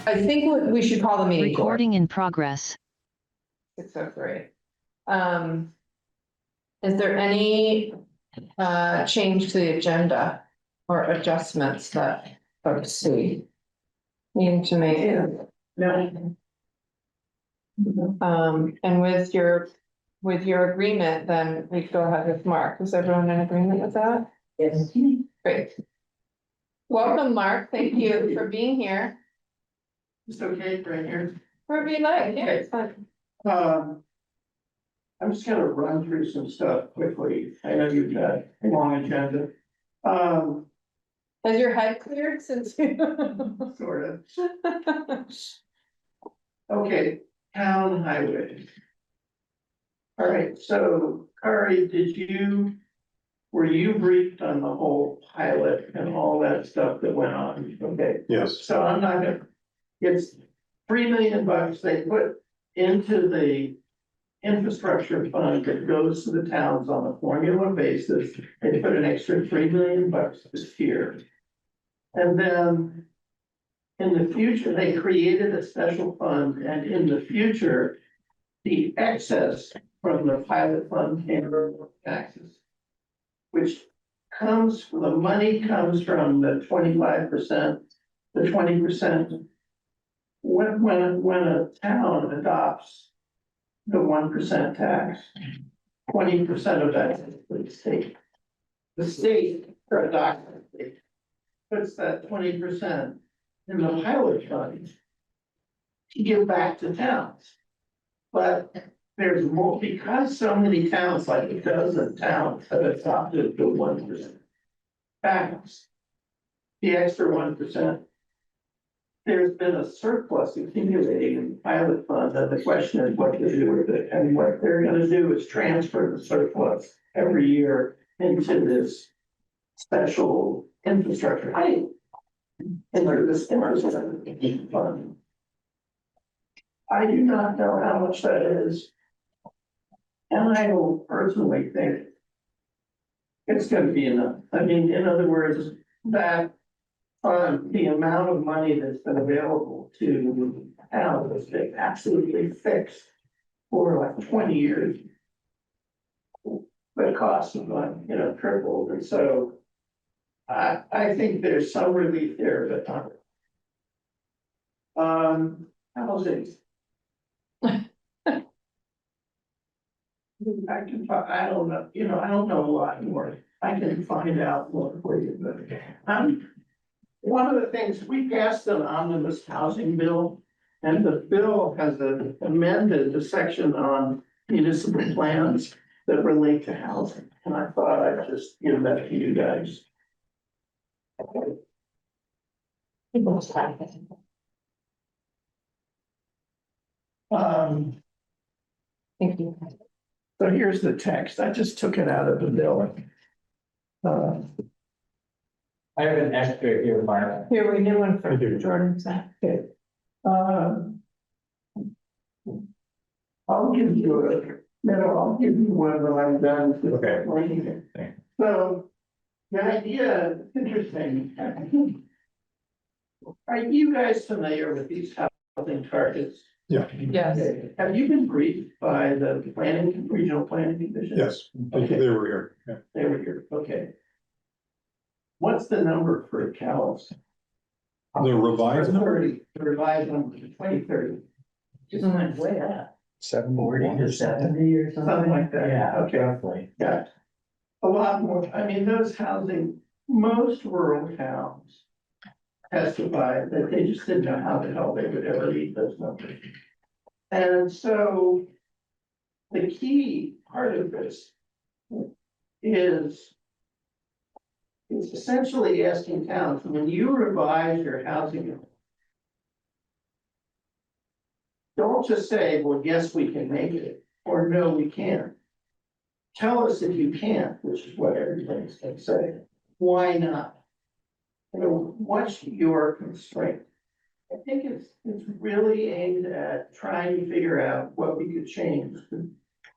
I think we should call the meeting to order. Recording in progress. 6:03. Is there any change to the agenda or adjustments that folks see needing to make? No. And with your agreement, then we go ahead with Mark. Is everyone in agreement with that? Yes. Great. Welcome, Mark. Thank you for being here. It's okay right here. Wherever you like, yeah, it's fine. I'm just gonna run through some stuff quickly. I know you've got a long agenda. Has your head cleared since you? Sort of. Okay, town highway. All right, so Kari, were you briefed on the whole pilot and all that stuff that went on? Okay. Yes, So I'm not gonna, it's $3 million they put into the infrastructure fund that goes to the towns on a formula basis. They put an extra $3 million this year. And then in the future, they created a special fund, and in the future, the excess from the pilot fund came from taxes, which the money comes from the 25%, the 20%. When a town adopts the 1% tax, 20% of that is for the state. The state, for adopting, puts that 20% in the pilot fund to give back to towns. But there's more, because so many towns, like a dozen towns, have adopted the 1% tax, the extra 1%. There's been a surplus accumulating in the pilot fund, and the question is what to do with it. And what they're gonna do is transfer the surplus every year into this special infrastructure. Into this infrastructure fund. I do not know how much that is. And I don't personally think it's gonna be enough. I mean, in other words, that the amount of money that's been available to towns has been absolutely fixed for like 20 years. The cost of tripled, and so I think there's some relief there, but housing. I don't know, I don't know a lot more. I can find out more for you, but one of the things, we passed an omnibus housing bill, and the bill has amended the section on municipal plans that relate to housing, and I thought I'd just give that to you guys. Thank you. So here's the text. I just took it out of the bill. I have an extra here, Mark. Here, we need one for I do. Jordan. Okay. I'll give you I'll give you one when I'm done. Okay. Reading it. Thanks. So the idea is interesting. Are you guys familiar with these housing targets? yeah, Yes. Okay. Have you been briefed by the regional planning division? yes, they were here, yeah. They were here, okay. What's the number for Calais? The revised number, The revised number, 2030. Just went way up. 40 to 70 or Something like that. Yeah, Okay. roughly. Yeah. A lot more, I mean, those housing, most rural towns testified that they just didn't know how the hell they would ever meet those numbers. And so the key part of this is it's essentially asking towns, when you revise your housing, don't just say, well, yes, we can make it, or no, we can't. Tell us if you can't, which is what everybody's gonna say. Why not? What's your constraint? I think it's really aimed at trying to figure out what we could change,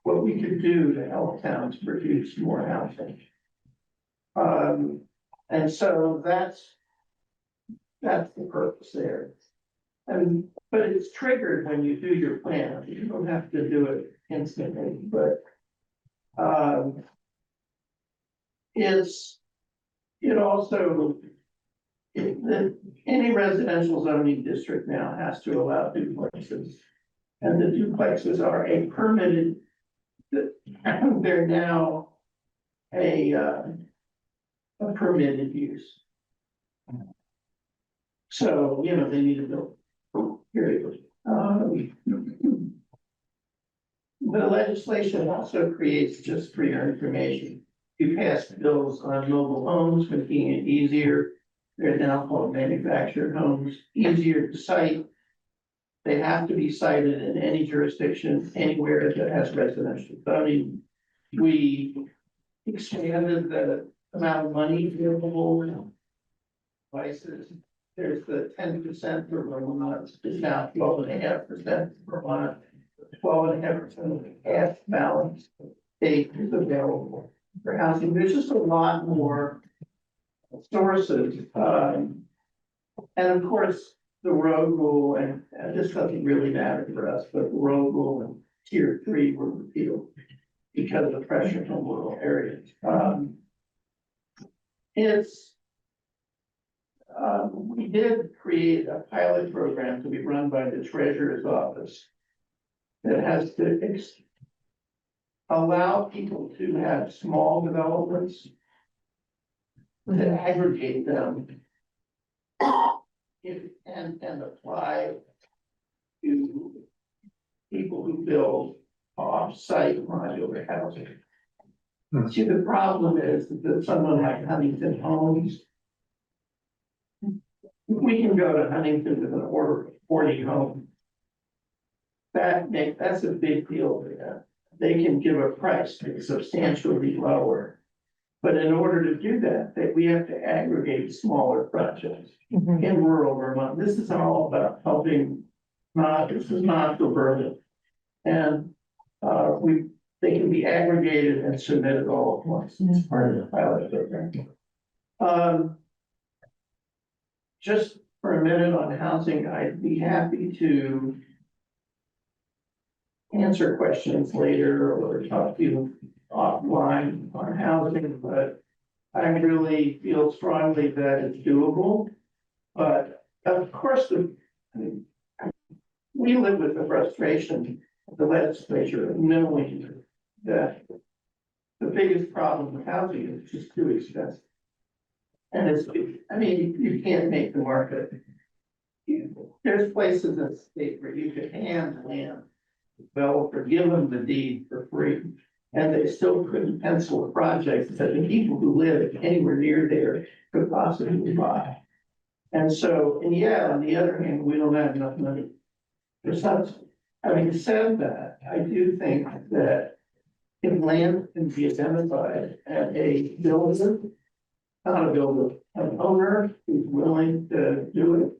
what we could do to help towns produce more housing. And so that's the purpose there. but it's triggered when you do your plan, you don't have to do it instantly, but. It's, it also. Any residential zoning district now has to allow duplexes. And the duplexes are a permitted, they're now a permitted use. So, you know, they need to build, period. The legislation also creates, just for your information, you passed bills on mobile homes, making it easier. They're now called manufactured homes, easier to cite. They have to be cited in any jurisdiction, anywhere that has residential zoning. We expanded the amount of money available. Devices, there's the 10% for Vermont, it's now 12.5% for Vermont. 12.5% of the cash balance state is available for housing. There's just a lot more sources. And of course, the road rule, and this doesn't really matter for us, but the road rule and tier 3 were repealed because of the pressure from rural areas. We did create a pilot program to be run by the treasurer's office that has to allow people to have small developments to aggregate them and apply to people who build off-site modular housing. See, the problem is that someone like Huntington Homes, we can go to Huntington with an order of 40 homes. That's a big deal for them. They can give a price that's substantially lower. But in order to do that, we have to aggregate smaller projects in rural Vermont. This is all about helping, this is not for burden. And they can be aggregated and submitted all at once. It's part of the pilot program. Just for a minute on housing, I'd be happy to answer questions later or talk to you offline on housing, but I really feel strongly that it's doable. But of course, we live with the frustration of the legislature knowing that the biggest problem with housing is just too expensive. And you can't make the market. There's places in the state where you could hand land developer, give them the deed for free, and they still couldn't pencil a project that the people who live anywhere near there could possibly buy. And so, and yeah, on the other hand, we don't have enough money for subsidy. Having said that, I do think that if land can be identified as a builder, not a builder, an owner who's willing to do it,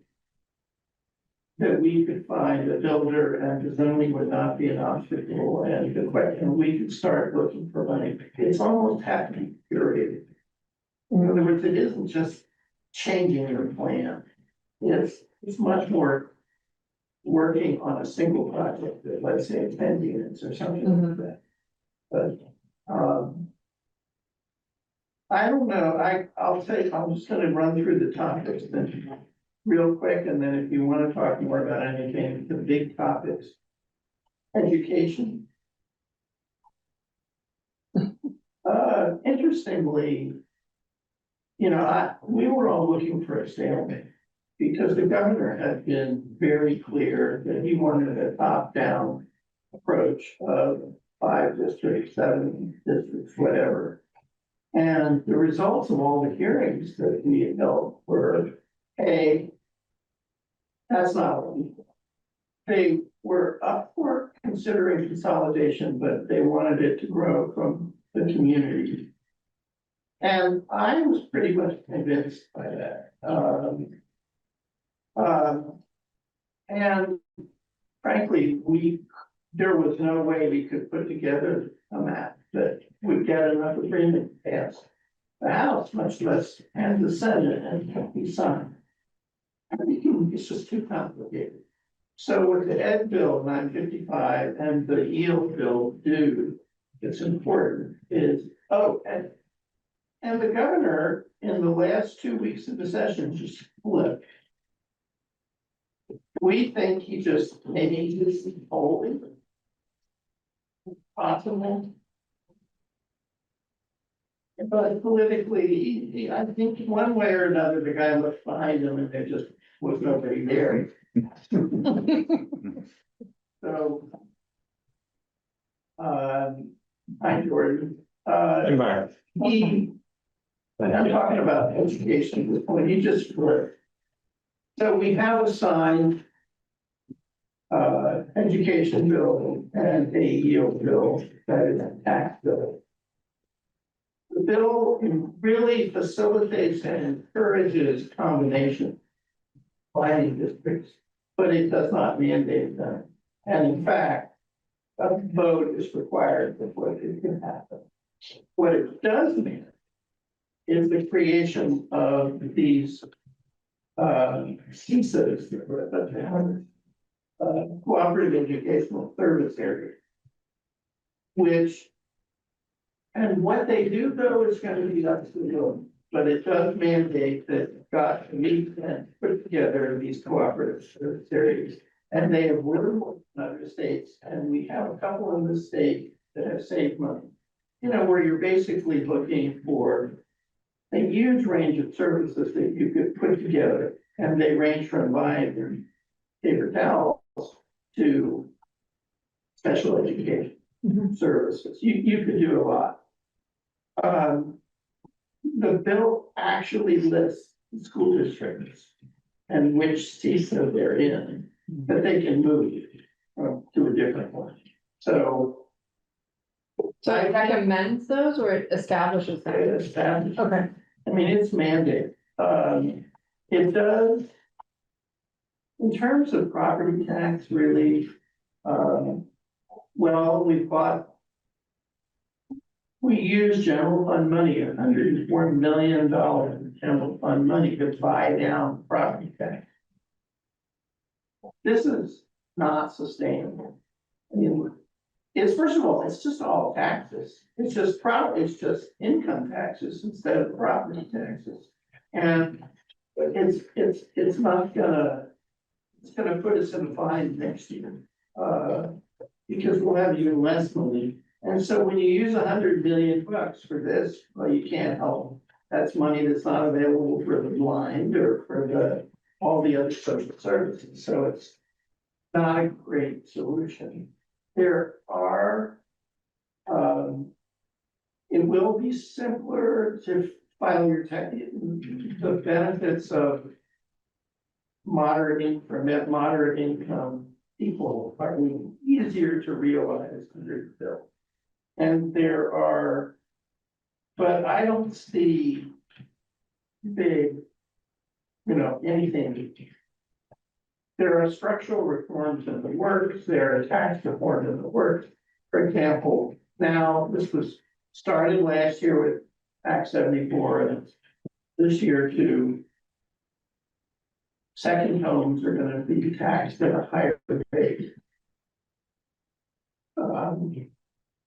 that we could find a builder and the zoning would not be an obstacle, and the question, we could start looking for money. It's almost happening, curated. In other words, it isn't just changing your plan. It's much more working on a single project that, let's say, 10 units or something like that. But I don't know, I'm just gonna run through the topics then real quick, and then if you want to talk more about anything, the big topics. Education. Interestingly, you know, we were all looking for a stalemate because the governor had been very clear that he wanted a top-down approach of 5 districts, 7 districts, whatever. And the results of all the hearings that we had held were, hey, that's not what we want. They were up for considering consolidation, but they wanted it to grow from the community. And I was pretty much convinced by that. And frankly, there was no way we could put together a map that would get enough agreement to pass the House, much less and the Senate and be signed. It's just too complicated. So with the ed bill 955 and the yield bill due, it's important is, oh, and the governor in the last 2 weeks of the session just flipped. We think he just, maybe he's just holding. Possible. But politically, I think one way or another, the guy looked behind him and there just was nobody there. So. Hi, Jordan. Environment. I'm talking about education, when you just flipped. So we have assigned. Education bill and a yield bill that is a tax bill. The bill really facilitates and encourages combination planning districts, but it does not mandate them. And in fact, a vote is required before it can happen. What it does mean is the creation of these CSAs, cooperative educational service area. Which, and what they do though is going to be up to them, but it does mandate that got to meet and put together these cooperative service areas. And they have worked in other states, and we have a couple in the state that have saved money. You know, where you're basically looking for a huge range of services that you could put together, and they range from buying your paper towels to special education services. You could do a lot. The bill actually lists school districts and which CISA they're in, that they can move to a different one. So it recommends those or it establishes them? it establishes, Okay. I mean, it's mandated. It does. In terms of property tax relief, well, we use general fund money, $104 million in general fund money to buy down property tax. This is not sustainable. I mean, it's, first of all, it's just all taxes. It's just income taxes instead of property taxes. And it's not gonna, it's gonna put us in a bind next year. Because we'll have even less money. And so when you use $100 million for this, well, you can't help. That's money that's not available for the blind or for all the other social services. So it's not a great solution. There are, it will be simpler to file your tax. The benefits of moderate income people are easier to realize under the bill. And there are, but I don't see big, anything. There are structural reforms in the works, there are tax reforms in the works. For example, now this was started last year with Act 74 and this year too. Second homes are going to be taxed at a higher rate.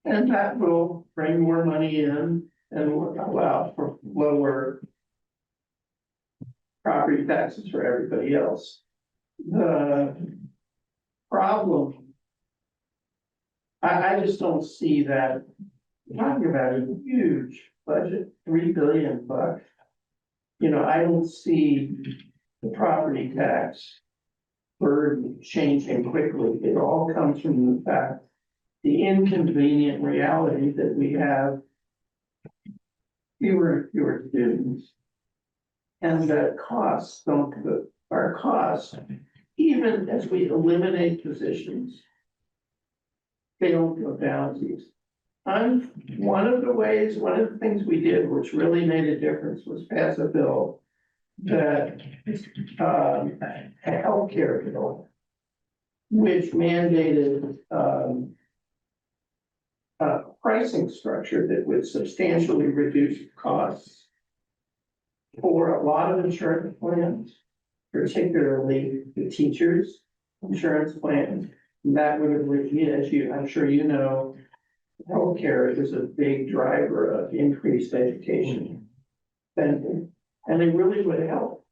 And that will bring more money in and will allow for lower property taxes for everybody else. The problem, I just don't see that. We're talking about a huge budget, $3 billion. I don't see the property tax burden changing quickly. It all comes from the fact, the inconvenient reality that we have fewer and fewer students. And that costs our costs, even as we eliminate positions, they don't go down these. One of the things we did, which really made a difference, was pass a bill that a healthcare bill, which mandated a pricing structure that would substantially reduce costs for a lot of insurance plans. particularly the teachers' insurance plan. And that would have, as you, I'm sure you know, healthcare is a big driver of increased education spending, and it really would help.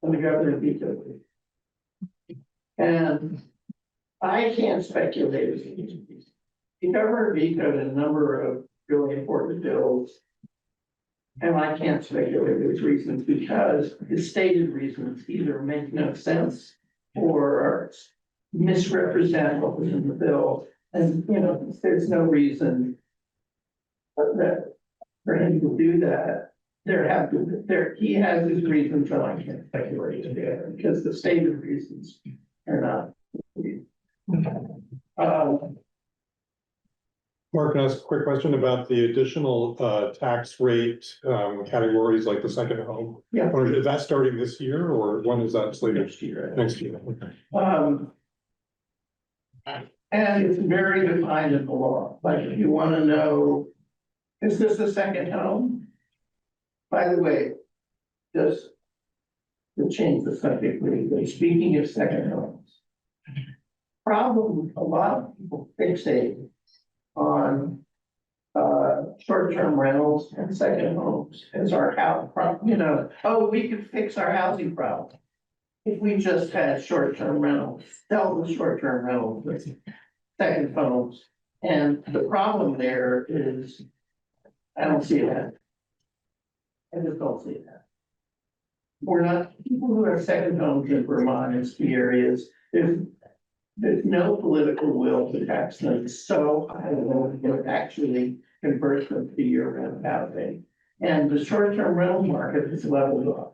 And the governor vetoed it. And I can't speculate. The governor vetoed a number of really important bills. And I can't speculate those reasons because his stated reasons either make no sense or misrepresent what was in the bill. And, you know, there's no reason that for him to do that. He has his reasons, and I can't speculate together because the stated reasons are not. Mark, can I ask a quick question about the additional tax rate categories like the second home? Yeah. Or is that starting this year or when is that slated? Next year. Next year, okay. And it's very defined in the law, like if you wanna know, is this a second home? By the way, just to change the subject briefly, speaking of second homes. Problem, a lot of people fixate on short-term rentals and second homes as our house problem, you know, oh, we could fix our housing problem. If we just had short-term rentals, sell the short-term rentals with second homes. And the problem there is, I don't see that. I just don't see that. We're not, people who have second homes in Vermont and ski areas, there's no political will to tax them so high that it actually converts them to year-round housing. And the short-term rental market is leveled off.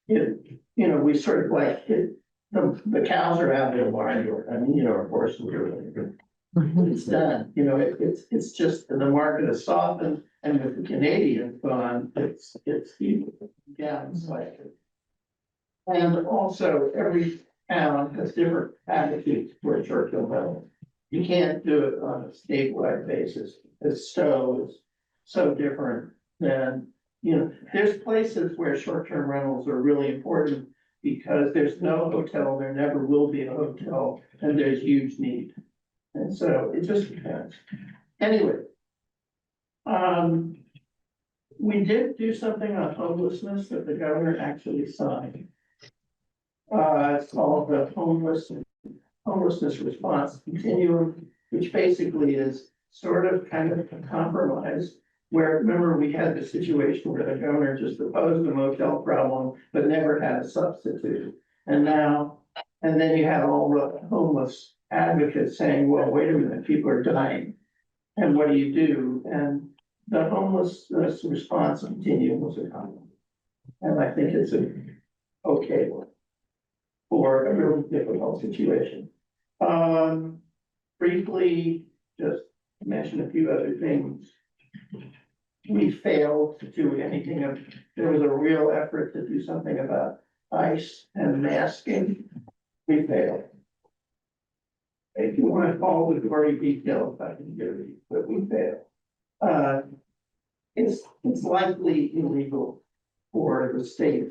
You know, we sort of like, the cows are out in the barn door. I mean, you know, of course, it's done, you know, it's just, the market has softened, and with the Canadians gone, it's down slightly. And also, every town has different attitudes toward short-term rental. You can't do it on a statewide basis, as Stowe is so different than, you know, there's places where short-term rentals are really important because there's no hotel, there never will be a hotel, and there's huge need. And so it just depends. Anyway. We did do something on homelessness that the governor actually signed. It's called the homelessness response continuum, which basically is sort of kind of a compromise. Where, remember, we had the situation where the governor just opposed the motel problem, but never had a substitute. And then you have all the homeless advocates saying, well, wait a minute, people are dying. And what do you do? And the homelessness response continuum was a compromise. And I think it's an okay one for a really difficult situation. Briefly, just mention a few other things. We failed to do anything of, there was a real effort to do something about ice and masking. We failed. If you want to call the gory details, I can give you, but we failed. It's likely illegal for the state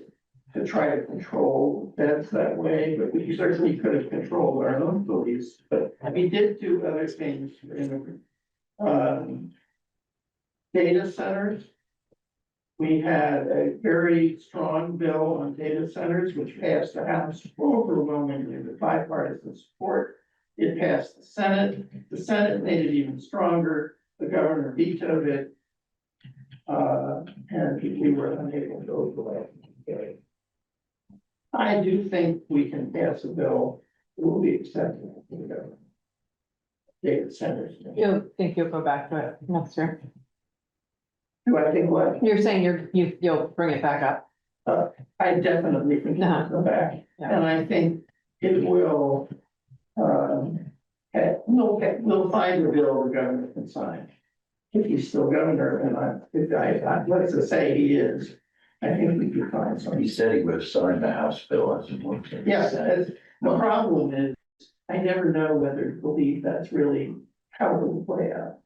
to try to control beds that way, but we certainly could have controlled our own police. But we did do other things in data centers. We had a very strong bill on data centers, which passed the House overwhelmingly with bipartisan support. It passed the Senate. The Senate made it even stronger. The governor vetoed it. And we were unable to override it. I do think we can pass a bill that will be acceptable to the government. Data centers. You think you'll go back to it next year? Do I think what? You're saying you'll bring it back up? I definitely think it'll go back, Yeah. and I think it will. We'll find a bill the governor can sign. If he's still governor, and let's just say he is, I think we could find He something. said he would have signed the House bill as it was. Yes, the problem is, I never know whether to believe that's really how it will play out.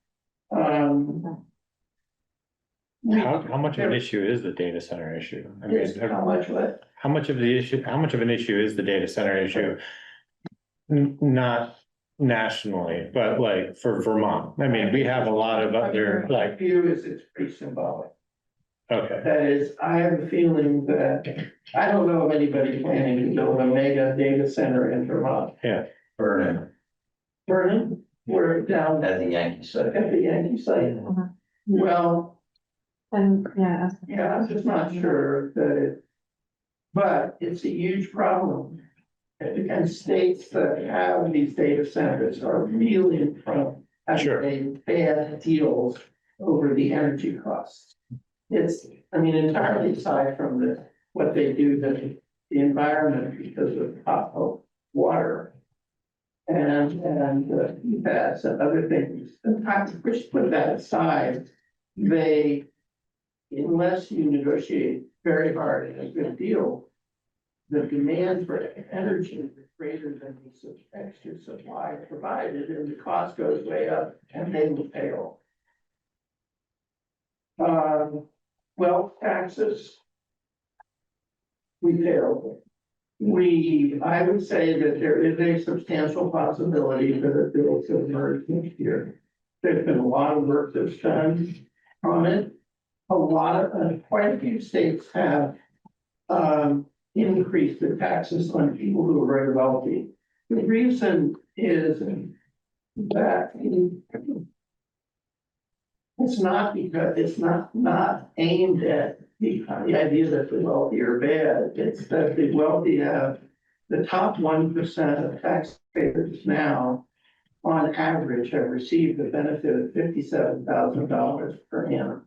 How much of an issue is the data center issue? I mean, How much what? how much of an issue is the data center issue? Not nationally, but like for Vermont, I mean, we have a lot of other, My like, view is it's pretty symbolic. okay, That is, I have a feeling that, I don't know of anybody planning to build a mega data center in Vermont. Burning Vernon, we're down at the Yankee site. at the Yankee site. Mhm. Well, And, yeah. yeah, I'm just not sure that it, but it's a huge problem. And states that have these data centers are really in front of Sure. having bad deals over the energy costs. It's, I mean, entirely aside from what they do to the environment because of hot water. And PFAS and other things, and just put that aside, they, unless you negotiate very hard and a good deal, the demand for energy is greater than the extra supply provided, and the cost goes way up, and they will fail. Wealth taxes. We failed. I would say that there is a substantial possibility that a bill could emerge next year. There's been a lot of work that's done on it. Quite a few states have increased the taxes on people who are very wealthy. The reason is that it's not because it's not aimed at the idea that the wealthy are bad. It's that the wealthy have the top 1% of taxpayers now, on average, have received the benefit of $57,000 per annum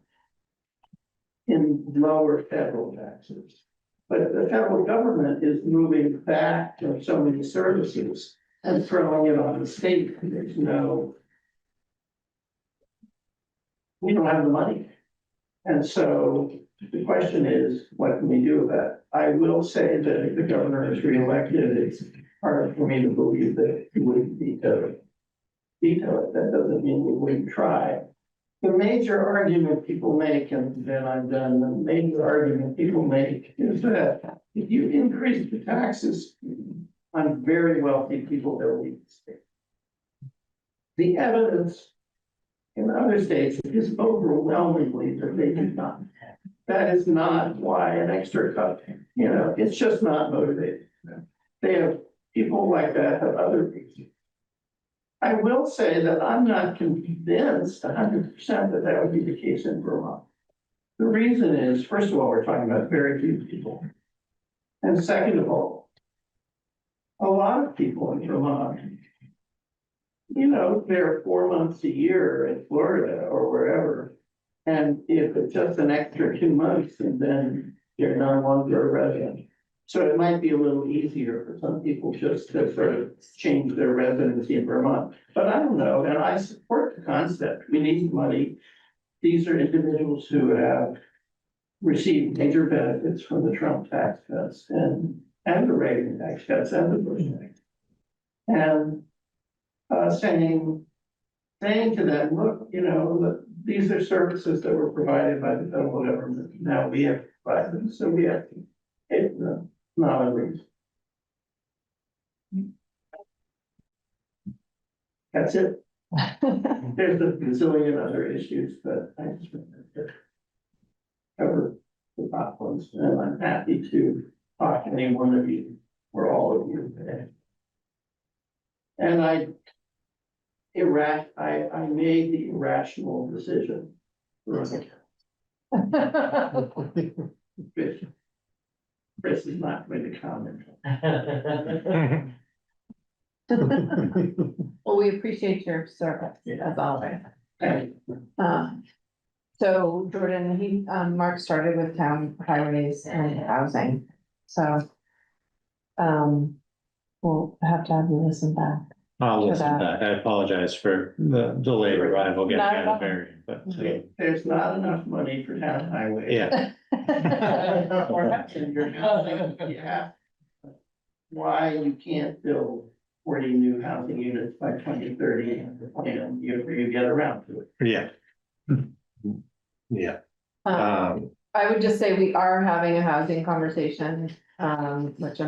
in lower federal taxes. But the federal government is moving back to so many services and throwing it on the state. There's no, we don't have the money. And so the question is, what can we do about it? I will say that if the governor is reelected, it's hard for me to believe that he would veto it. That doesn't mean we wouldn't try. The major argument people make, and then I'm done, the major argument people make is that if you increase the taxes on very wealthy people, they'll leave the state. The evidence in other states is overwhelmingly that they do not. That is not why an extra cut, it's just not motivated. They have people like that have other reasons. I will say that I'm not convinced 100% that would be the case in Vermont. The reason is, first of all, we're talking about very few people. And second of all, a lot of people in Vermont, they're 4 months a year in Florida or wherever. And if it's just an extra 2 months, and then they're no longer a resident. So it might be a little easier for some people just to sort of change their residency in Vermont. But I don't know, and I support the concept. We need money. These are individuals who have received major benefits from the Trump tax cuts and the Reagan tax cuts and the Bush tax. And saying to them, look, these are services that were provided by the federal government. Now we have to provide them, so we have to pay for them. Not a reason. That's it. There's a bazillion other issues, but I just wanted to cover the top ones, and I'm happy to talk to any one of you or all of you today. And I made the irrational decision. Chris is not going to comment. Well, we appreciate your service as always. Okay. So Jordan, Mark started with town highways and housing, so. We'll have to have you listen back. I'll listen back. I apologize for the delayed arrival getting Not at out all. of Marion, but There's not enough money for town highway. yeah. And your housing, you have. Why you can't build 40 new housing units by 2030 and you get around to it. Yeah. Yeah. I would just say we are having a housing conversation which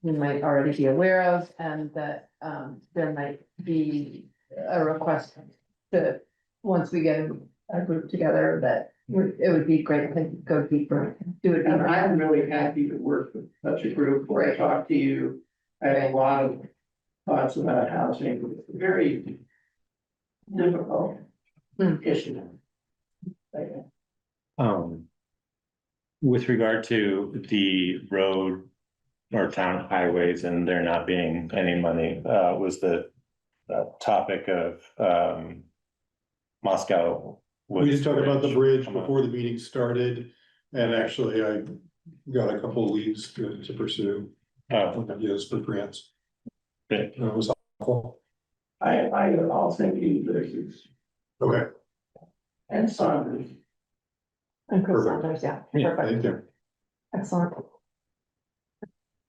you might already be aware of, and that, there might be a request to, once we get a group together, that it would be great to go deeper, do it. And I'm really happy to work with such a group, where I talk to you, I have a lot of thoughts about housing, it's a very difficult issue. With regard to the road or town highways and there not being any money, was the topic of, Moscow. We just talked about the bridge before the meeting started, and actually I got a couple of leads to pursue. Ideas for grants. Great. It was helpful. I'll send you this, Okay, and Saunders. And Chris Perfect. Saunders, yeah, Yeah, perfect, thank you. excellent.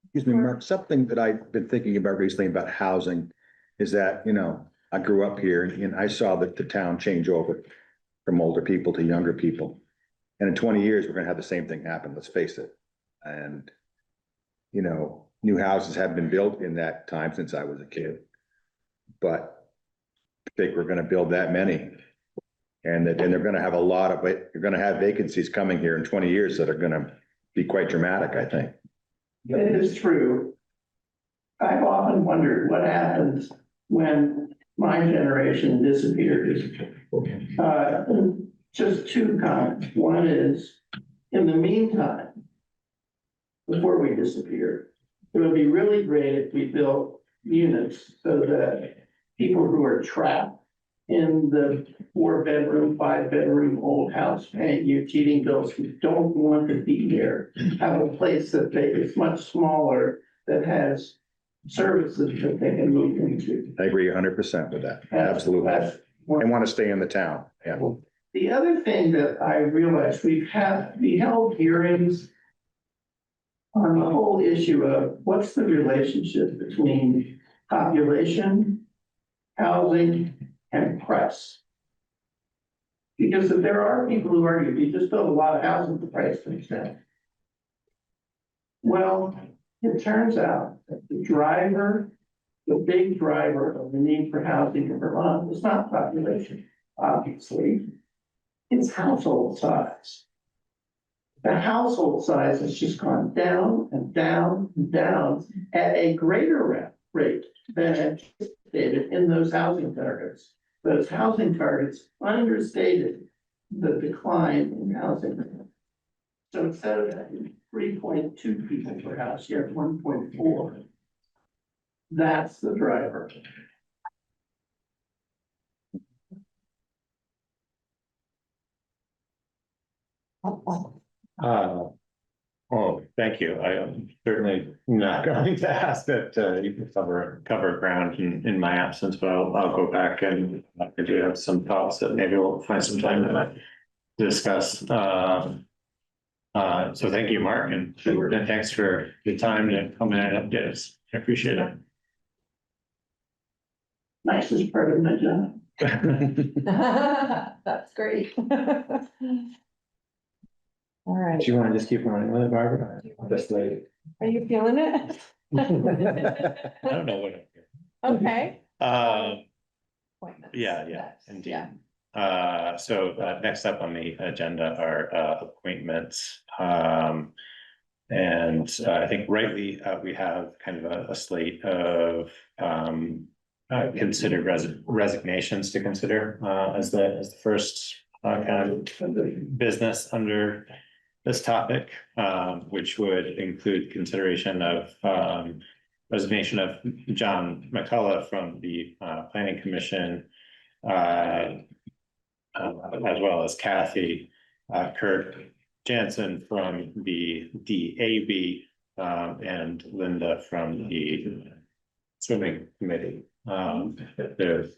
Excuse me, Mark, something that I've been thinking about recently about housing is that, you know, I grew up here and I saw that the town change over from older people to younger people. And in 20 years, we're gonna have the same thing happen, let's face it. And, you know, new houses have been built in that time since I was a kid. But I think we're gonna build that many. And they're gonna have a lot of it, you're gonna have vacancies coming here in 20 years that are gonna be quite dramatic, I think. It is true. I've often wondered what happens when my generation disappears. Just two comments. One is, in the meantime, before we disappear, it would be really great if we built units so that people who are trapped in the 4-bedroom, 5-bedroom old house paying utility bills, who don't want to be there, have a place that is much smaller, that has services that they can move into. I agree 100% with that, absolutely. That's one. And want to stay in the town, yeah. The other thing that I realized, we held hearings on the whole issue of what's the relationship between population, housing, and price. Because if there are people who argue, you just build a lot of housing, the price comes down. Well, it turns out that the big driver of the need for housing in Vermont is not population, obviously. It's household size. The household size has just gone down and down and down at a greater rate than anticipated in those housing targets. Those housing targets understated the decline in housing. So instead of having 3.2 people per house, you have 1.4. That's the driver. Oh, thank you. I am certainly not going to ask that you can cover ground in my absence, but I'll go back and I do have some thoughts that maybe we'll find some time to discuss. So thank you, Mark, and thanks for your time to come in and update us. I appreciate it. Nicest part of my job. That's great. All right, Do you want to just keep running with it, Barbara? Just like. are you feeling it? I don't know what. Okay. Appointments. Yeah, Next, indeed. yeah. So next up on the agenda are appointments. And I think rightly, we have kind of a slate of considered resignations to consider as the first kind of business under this topic, which would include consideration of resignation of John McCullough from the Planning Commission, as well as Kathy Kurt Jansen from the DAB, and Linda from the Swimming Committee. The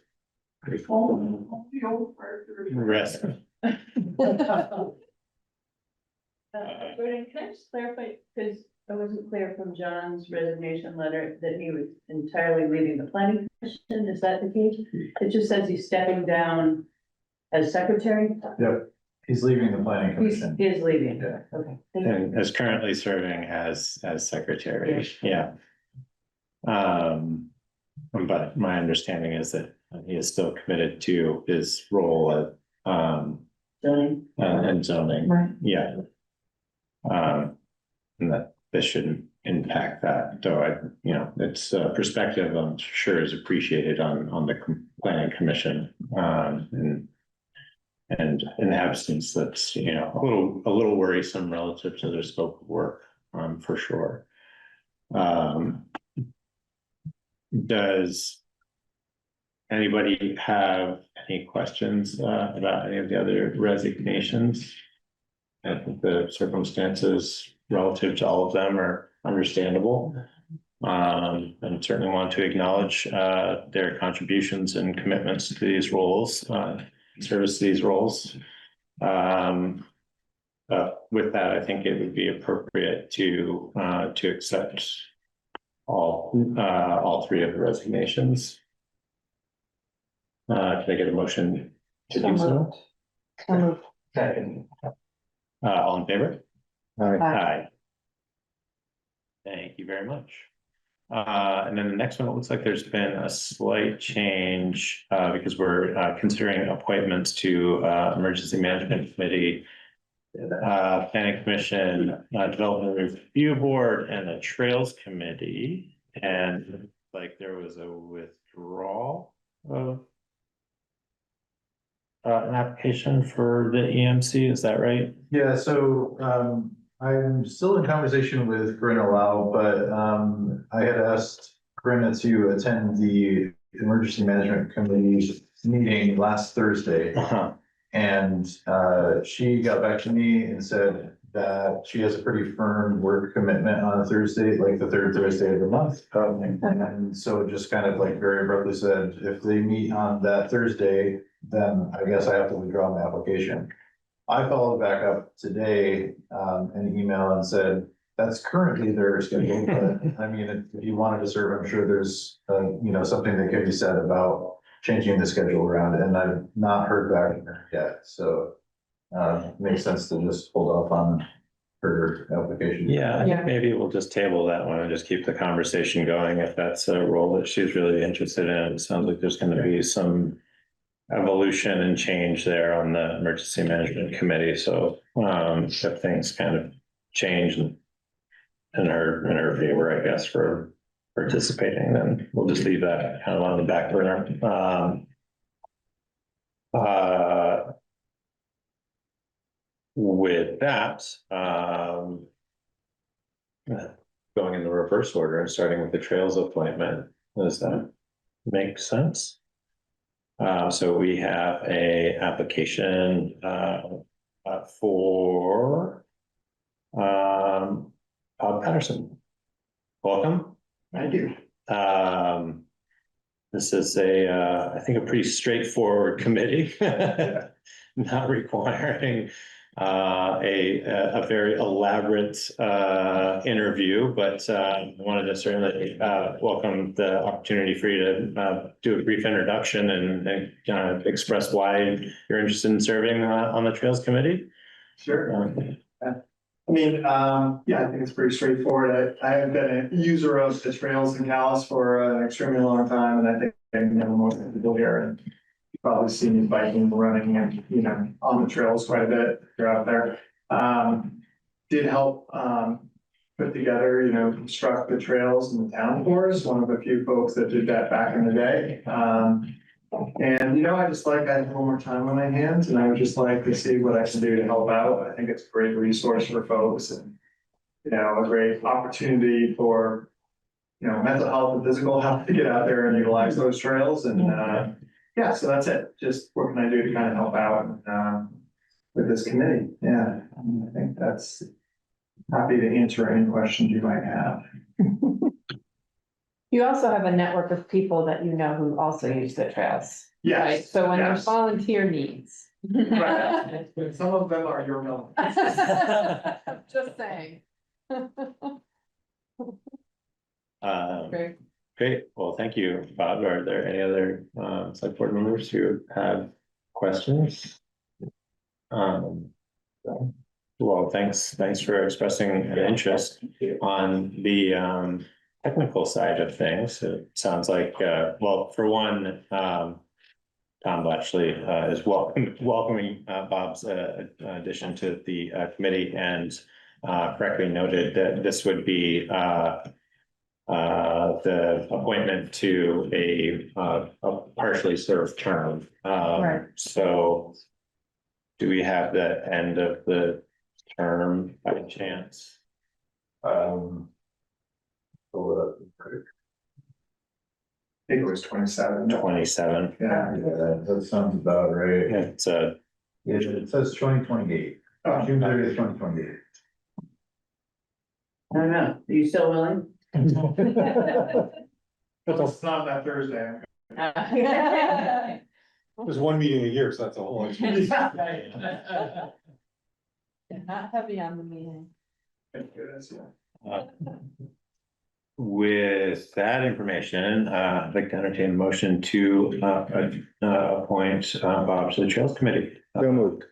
rest. Gordon, can I just clarify, because I wasn't clear from John's resignation letter that he was entirely leaving the planning commission, is that the case? It just says he's stepping down as secretary? Yep, He's leaving the planning He's, commission. he's leaving. Yeah. Okay. Thank you. And is currently serving as secretary, yeah. But my understanding is that he is still committed to his role at, Zoning. and zoning, Right. yeah. And that this shouldn't impact that, though it's perspective, I'm sure is appreciated on the planning commission, and in absence, that's, a little worrisome relative to their scope of work, for sure. Does anybody have any questions about any of the other resignations? I think the circumstances relative to all of them are understandable. And certainly want to acknowledge their contributions and commitments to these roles, service to these roles. With that, I think it would be appropriate to accept all three of the resignations. Can I get a motion to do so? Second. All in favor? All right. Aye. Thank you very much. And then the next one, it looks like there's been a slight change because we're considering appointments to Emergency Management Committee, Planning Commission, Development Review Board, and the Trails Committee. And like there was a withdrawal of an application for the EMC, is that right? Yeah, so I'm still in conversation with Corinna Lau, but I had asked Corinna to attend the Emergency Management Committee meeting last Thursday. And she got back to me and said that she has a pretty firm work commitment on a Thursday, like the third Thursday of the month. And so just kind of like very abruptly said, if they meet on that Thursday, then I guess I have to withdraw my application. I followed back up today, an email and said, that's currently their schedule, but I mean, if you wanted to serve, I'm sure there's, something that can be said about changing the schedule around, and I've not heard back from her yet, so it makes sense to just hold off on her application. Yeah, I Yeah. think maybe we'll just table that one and just keep the conversation going if that's a role that she's really interested in. It sounds like there's gonna be some evolution and change there on the Emergency Management Committee, so if things kind of change in her favor, I guess, for participating, then we'll just leave that kind of on the back burner. With that, going in the reverse order and starting with the Trails appointment, does that make sense? So we have a application for Bob Patterson. Welcome. Thank you. This is I think a pretty straightforward committee, not requiring a very elaborate interview, but wanted to certainly welcome the opportunity for you to do a brief introduction and express why you're interested in serving on the Trails Committee. Sure. I mean, yeah, I think it's pretty straightforward. I have been a user of the trails in Calais for an extremely long time, and I think I know most of the people here, and you've probably seen me biking, running, and, on the trails quite a bit. If you're out there. Did help, put together, construct the trails in the town for us, one of a few folks that did that back in the day. And, I just I had a little more time on my hands, and I would just like to see what I can do to help out. I think it's a great resource for folks, and, a great opportunity for, mental health and physical health to get out there and utilize those trails. And, yeah, so that's it. Just what can I do to kind of help out, with this committee? Yeah, I think that's happy to answer any questions you might have. You also have a network of people that who also use the trails. Yes, Right, so when there's yes. volunteer needs. Right. Some of them are your own. Just saying. Great. Great, well, thank you, Bob. Are there any other select board members who have questions? Well, thanks for expressing an interest on the technical side of things. It sounds like, well, for one, Tom actually is welcoming Bob's addition to the committee, and correctly noted that this would be the appointment to a partially served term. Right. So do we have the end of the term by chance? Pull it up. I think it was 27. 27. Yeah. That sounds about right. It's It says 2028, Oh, June 30th, 2028. I don't know, are you still willing? It's not that Thursday. There's one meeting a year, so that's a whole. Not heavy on the meeting. with that information, I'd like to entertain a motion to appoint Bob to the Trails Committee. So moved.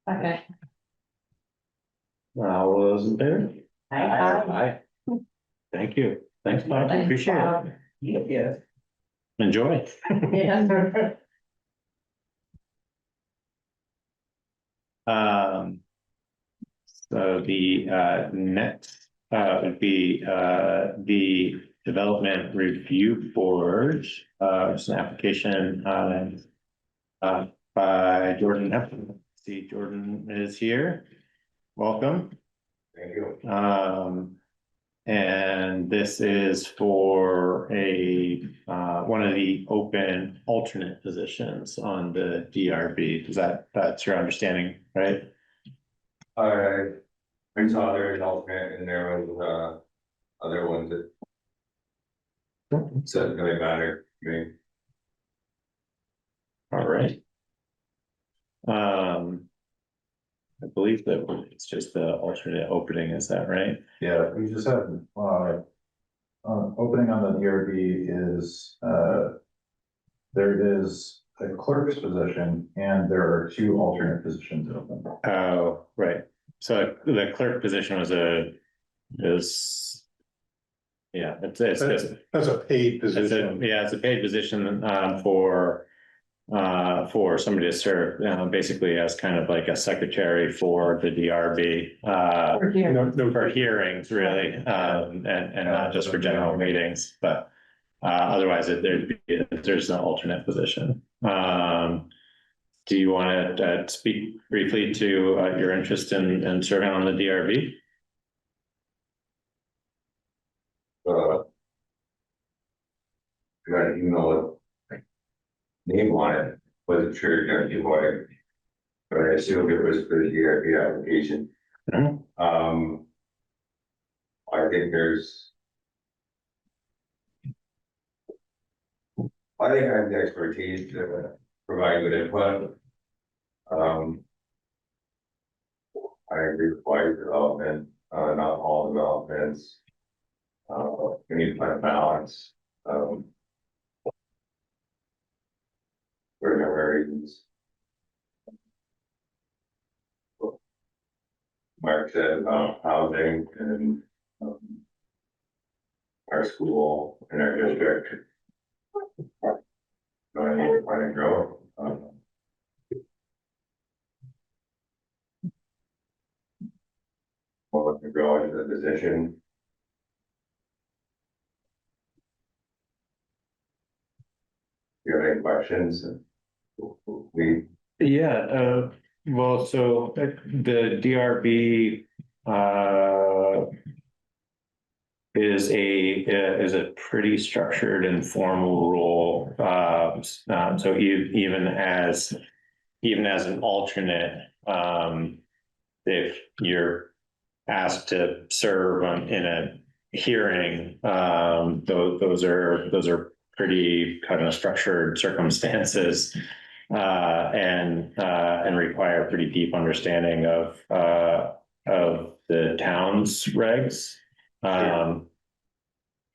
Okay. All those in favor? Aye. Thank you. Thanks, Bob. Thanks, Appreciate Bob. it. Yeah. Enjoy. Yeah. So the next would be the Development Review Board. It's an application by Jordan Heffron. See, Jordan is here. Welcome. Thank you. And this is for a one of the open alternate positions on the DRB. That's your understanding, right? I saw there was an alternate and there was other ones that. So it doesn't really matter to me. All right. I believe that it's just the alternate opening, is that right? Yeah, we just have, opening on the DRB is, there is a clerk's position and there are 2 alternate positions open. Oh, right. So the clerk position was yeah, it's That's a paid position. it's a paid position for somebody to serve basically as kind of like a secretary for the DRB for hearings really, and not just for general meetings, but otherwise there's an alternate position. Do you want to speak briefly to your interest in serving on the DRB? Got an email with name on it, wasn't sure exactly why. But I assumed it was for the DRB application. Mhm. I think I have the expertise to provide good input. I agree with wide development, not all developments. We need to find a balance. For a number of reasons. Mark said about housing and our school and our district. Going to find and grow. What to grow into the position. Do you have any questions? Yeah, well, so the DRB is a pretty structured and formal role. So even as an alternate, if you're asked to serve in a hearing, those are pretty kind of structured circumstances, and require pretty deep understanding of the town's regs. And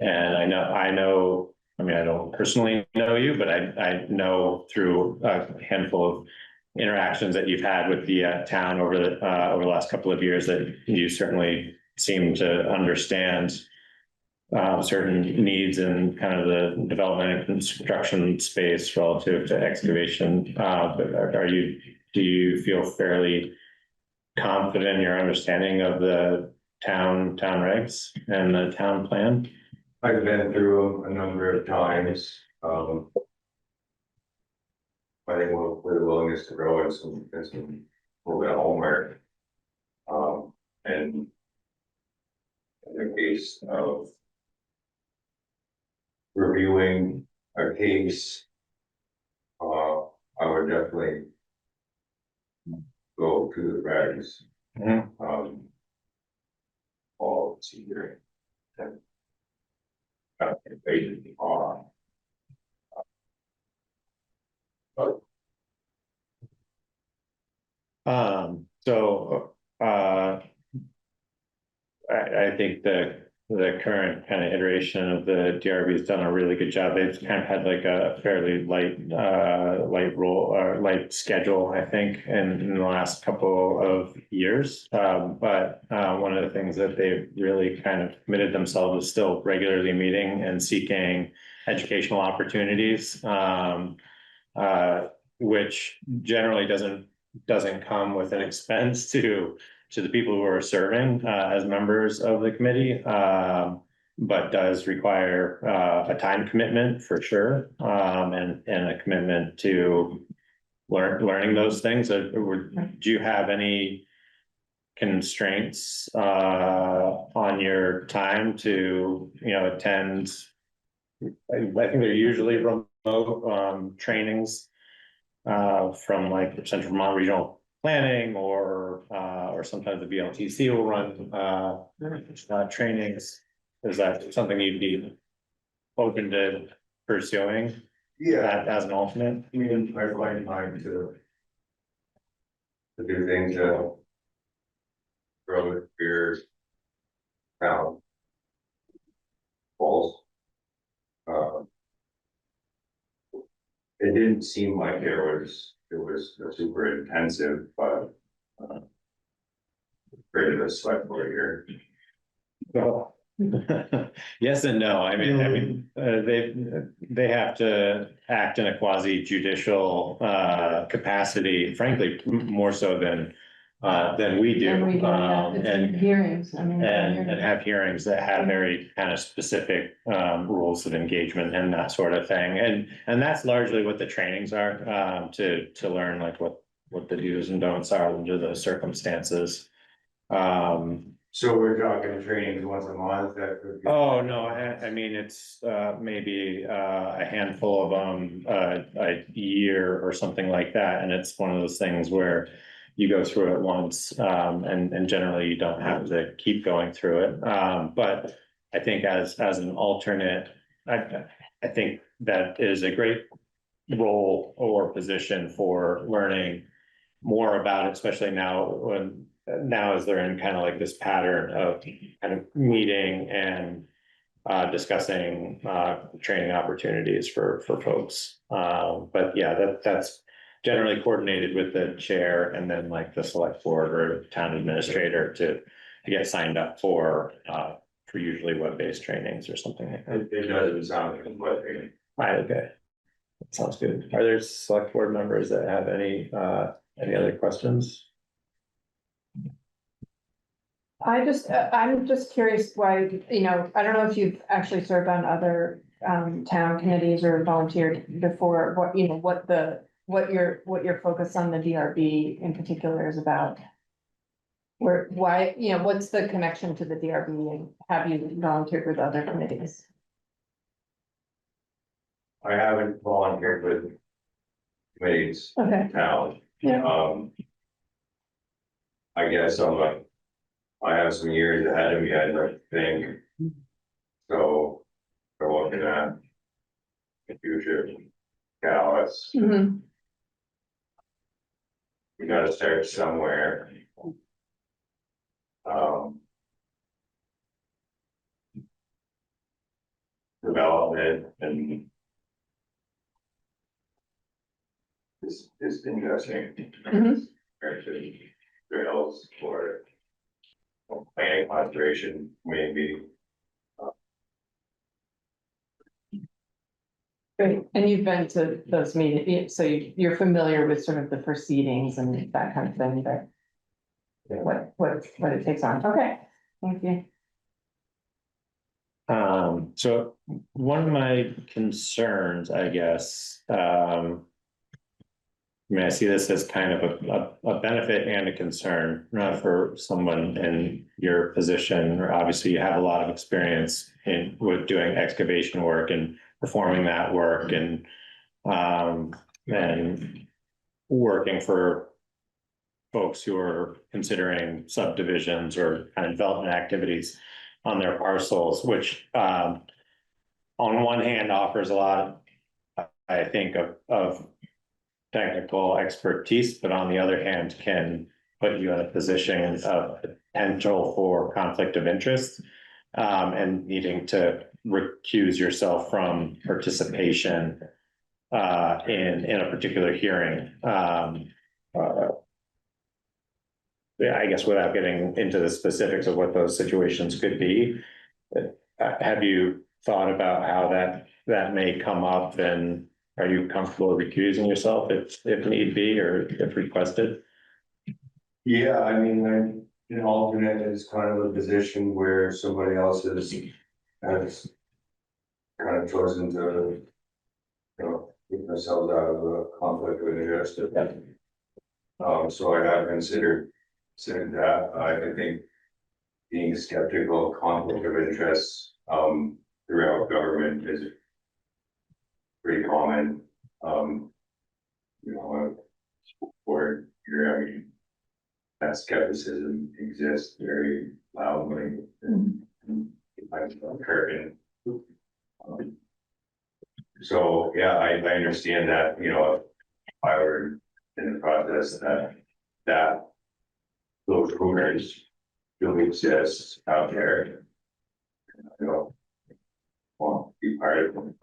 I know, I mean, I don't personally know you, but I know through a handful of interactions that you've had with the town over the last couple of years that you certainly seem to understand certain needs in kind of the development and construction space relative to excavation. But do you feel fairly confident in your understanding of the town regs and the town plan? I've been through a number of times, I think with the willingness to grow and some a little bit of homework. And in the case of reviewing a case, I would definitely go to the regs. All secret. And basically on. So, I think the current kind of iteration of the DRB has done a really good job. They've kind of had like a fairly light schedule, I think, in the last couple of years. But one of the things that they've really kind of committed themselves is still regularly meeting and seeking educational opportunities, which generally doesn't come with an expense to the people who are serving as members of the committee, but does require a time commitment for sure, and a commitment to learning those things. Do you have any constraints on your time to attend? I think they're usually remote trainings from like Central Vermont Regional Planning or sometimes the BLTC will run trainings. Is that something you'd be open to pursuing? Yeah, As an alternate? I mean, I find time to do things that grow with fears, now, false. It didn't seem like it was super intensive, but created a select board here. Well, yes and no. I mean, they have to act in a quasi judicial capacity, frankly, more so than we do. And we do, yeah, it's in And hearings, I mean. and have hearings that have very kind of specific rules of engagement and that sort of thing. And that's largely what the trainings are, to learn like what the do's and don'ts are under those circumstances. So we're talking trainings once a month that could be. Oh, no, I mean, it's maybe a handful of them a year or something like that. And it's one of those things where you go through it once, and generally you don't have to keep going through it. But I think as an alternate, I think that is a great role or position for learning more about it, especially now as they're in kind of like this pattern of kind of meeting and discussing training opportunities for folks. But yeah, that's generally coordinated with the chair and then like the select board or town administrator to get signed up for usually web-based trainings or something like that. It doesn't sound like what they. Right, okay. That sounds good. Are there select board members that have any other questions? I'm just curious why, I don't know if you've actually served on other town committees or volunteered before, what your focus on the DRB in particular is about. What's the connection to the DRB and have you volunteered with other committees? I haven't volunteered with committees Okay, now. yeah, I guess I have some years ahead of me, I think. So we're looking at the future, Calais, mhm, we gotta start somewhere. Development and is interesting. Mhm. Compared to trails or planning conservation, maybe. Great, and you've been to those meetings, so you're familiar with sort of the proceedings and that kind of thing, but what it takes on, okay, thank you. So one of my concerns, I guess, I mean, I see this as kind of a benefit and a concern, for someone in your position, or obviously you have a lot of experience with doing excavation work and performing that work and working for folks who are considering subdivisions or kind of development activities on their parcels, which on one hand offers a lot, I think, of technical expertise, but on the other hand, can put you in a position of potential for conflict of interest, and needing to recuse yourself from participation in a particular hearing. Yeah, I guess without getting into the specifics of what those situations could be, have you thought about how that may come up, and are you comfortable recusing yourself if need be or if requested? Yeah, I mean, an alternate is kind of a position where somebody else has kind of chosen to, keep themselves out of a conflict of interest. So I have considered that. I think being skeptical of conflict of interest throughout government is pretty common. Where you're having that skepticism exists very loudly and occurring. So yeah, I understand that, if I were in the process that those rumors do exist out there. Want to be part of them.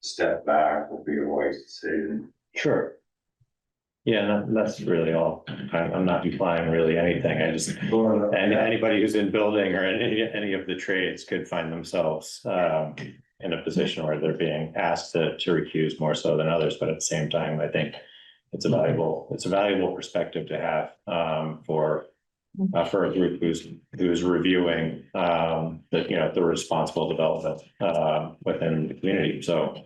Step back will be a wise decision. Sure. Yeah, that's really all. I'm not implying really anything. I just, and anybody who's in building or any of the trades could find themselves in a position where they're being asked to recuse more so than others. But at the same time, I think it's a valuable perspective to have for a group who's reviewing the responsible development within the community. So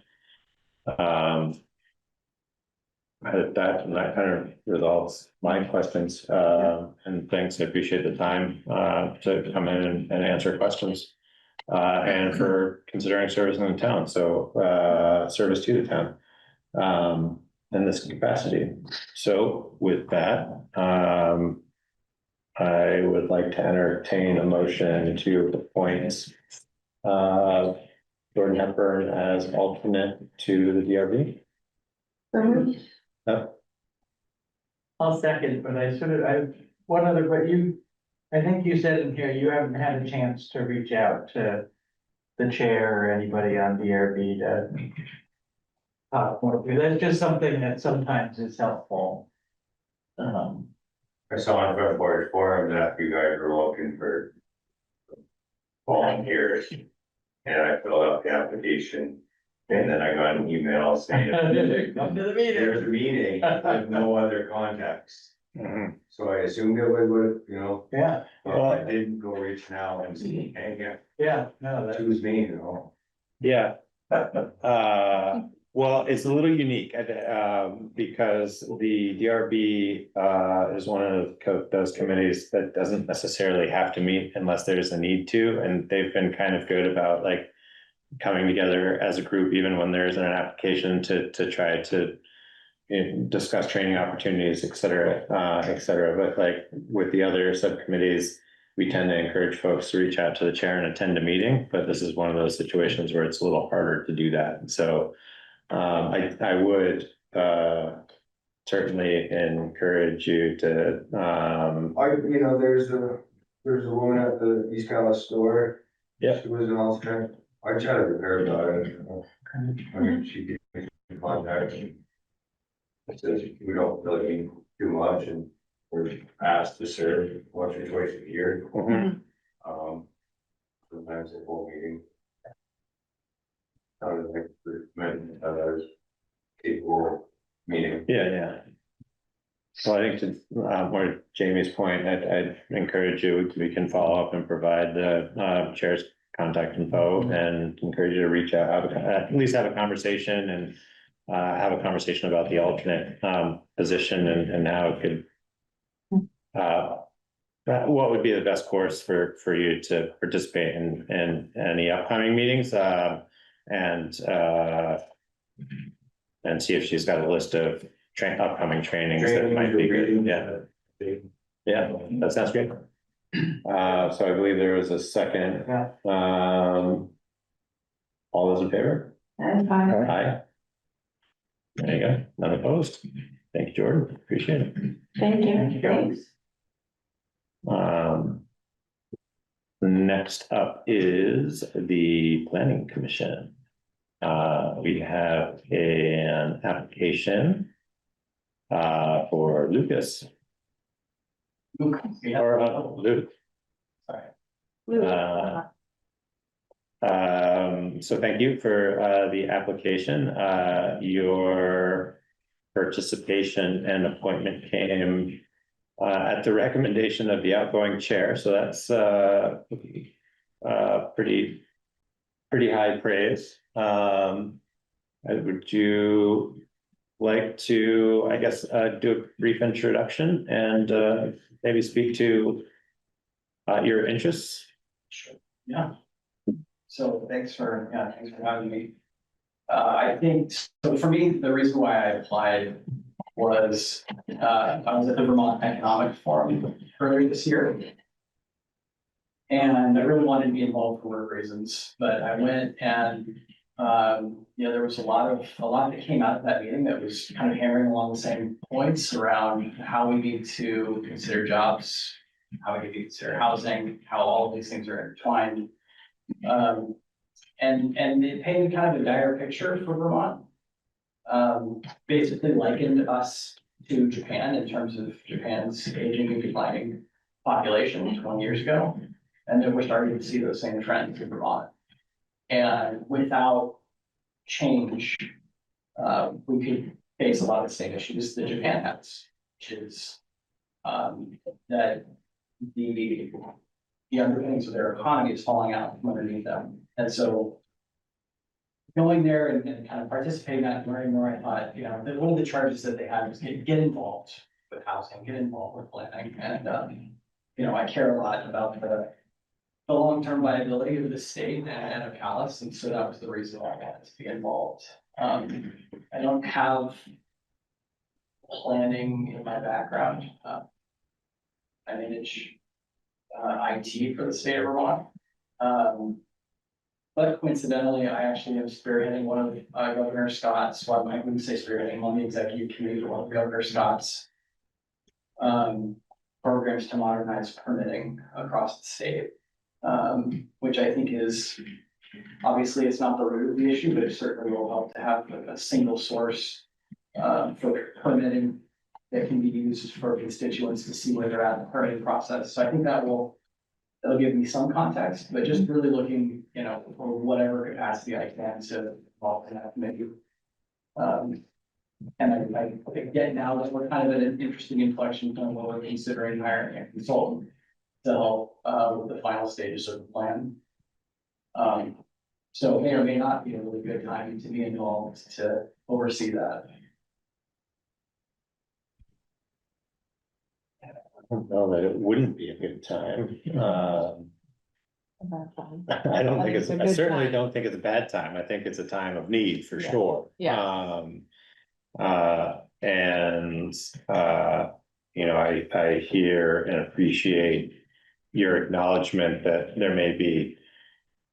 that kind of resolves my questions, and thanks. I appreciate the time to come in and answer questions, and for considering service in the town. So service to the town in this capacity. So with that, I would like to entertain a motion to appoint Jordan Hepburn as alternate to the DRB. I'll second, but I think you said in here, you haven't had a chance to reach out to the chair or anybody on DRB to talk more. That's just something that sometimes is helpful. I saw on Front Porch Forum that you guys were looking for volunteers, and I filled out the application, and then I got an email saying Come to the meeting. there's a meeting with no other contacts. So I assumed it would, Yeah, but I didn't go reach now and see, hey, yeah, no, choose me, Yeah. Well, it's a little unique, because the DRB is one of those committees that doesn't necessarily have to meet unless there's a need to, and they've been kind of good about like coming together as a group, even when there isn't an application to try to discuss training opportunities, et cetera. But like with the other subcommittees, we tend to encourage folks to reach out to the chair and attend a meeting, but this is one of those situations where it's a little harder to do that. So I would certainly encourage you to there's a woman at the East Calais store. Yeah. She was an alternate. I chatted with her about it. I mean, she gave me contact. it says we don't really need too much and we're asked to serve once or twice a year. Mhm. Sometimes a full meeting. I would like to recommend capable meeting. Yeah. So I think to, more Jamie's point, I'd encourage you, we can follow up and provide the, chair's contact info and encourage you to reach out, at least have a conversation and, have a conversation about the alternate, position and how it could, what would be the best course for you to participate in any upcoming meetings, and see if she's got a list of upcoming trainings that might be good, yeah, that sounds great. So I believe there was a second, all those in favor? Aye. There you go, none opposed, thank you, Jordan, appreciate it. Thank you, thanks. Next up is the planning commission. We have an application for Lucas. Or Luke. So thank you for the application. Your participation and appointment came at the recommendation of the outgoing chair, so that's pretty high praise. Would you like to, I guess, do a brief introduction and maybe speak to your interests? Sure. Yeah. So thanks for having me. I think, so for me, the reason why I applied was, I was at the Vermont Economic Forum earlier this year. And I really wanted to be involved for work reasons, but I went and, there was a lot that came out of that meeting that was kind of hammering along the same points around how we need to consider jobs, how we need to consider housing, how all of these things are intertwined. And it painted kind of a dire picture for Vermont. Basically likened us to Japan in terms of Japan's aging and declining population 20 years ago. And then we're starting to see those same trends in Vermont. And without change, we could face a lot of the same issues that Japan has, which is that the underpinnings of their economy is falling out from underneath them. And so going there and kind of participating in that, learning more, I thought, that one of the charges that they had was get involved with housing, get involved with planning. And, I care a lot about the long-term viability of the state and of Calais. And so that was the reason why I wanted to be involved. I don't have planning in my background. I manage IT for the state of Vermont. But coincidentally, I actually am spearheading one of Governor Scott's, well, I wouldn't say spearheading, on the executive committee for one of Governor Scott's programs to modernize permitting across the state, which I think is, obviously it's not the root of the issue, but it certainly will help to have a single source for permitting that can be used for constituents to see where they're at in the permitting process. So I think that'll give me some context, but just really looking, for whatever capacity I can to involve in that committee. And I think again, now that we're kind of at an interesting inflection point where we're considering hiring a consultant to help with the final stages of the plan. So it may or may not be a really good time to be involved to oversee that. I don't know that it wouldn't be a good time. I don't think it's, I certainly don't think it's a bad time. I think it's a time of need for sure. Yeah. I hear and appreciate your acknowledgement that there may be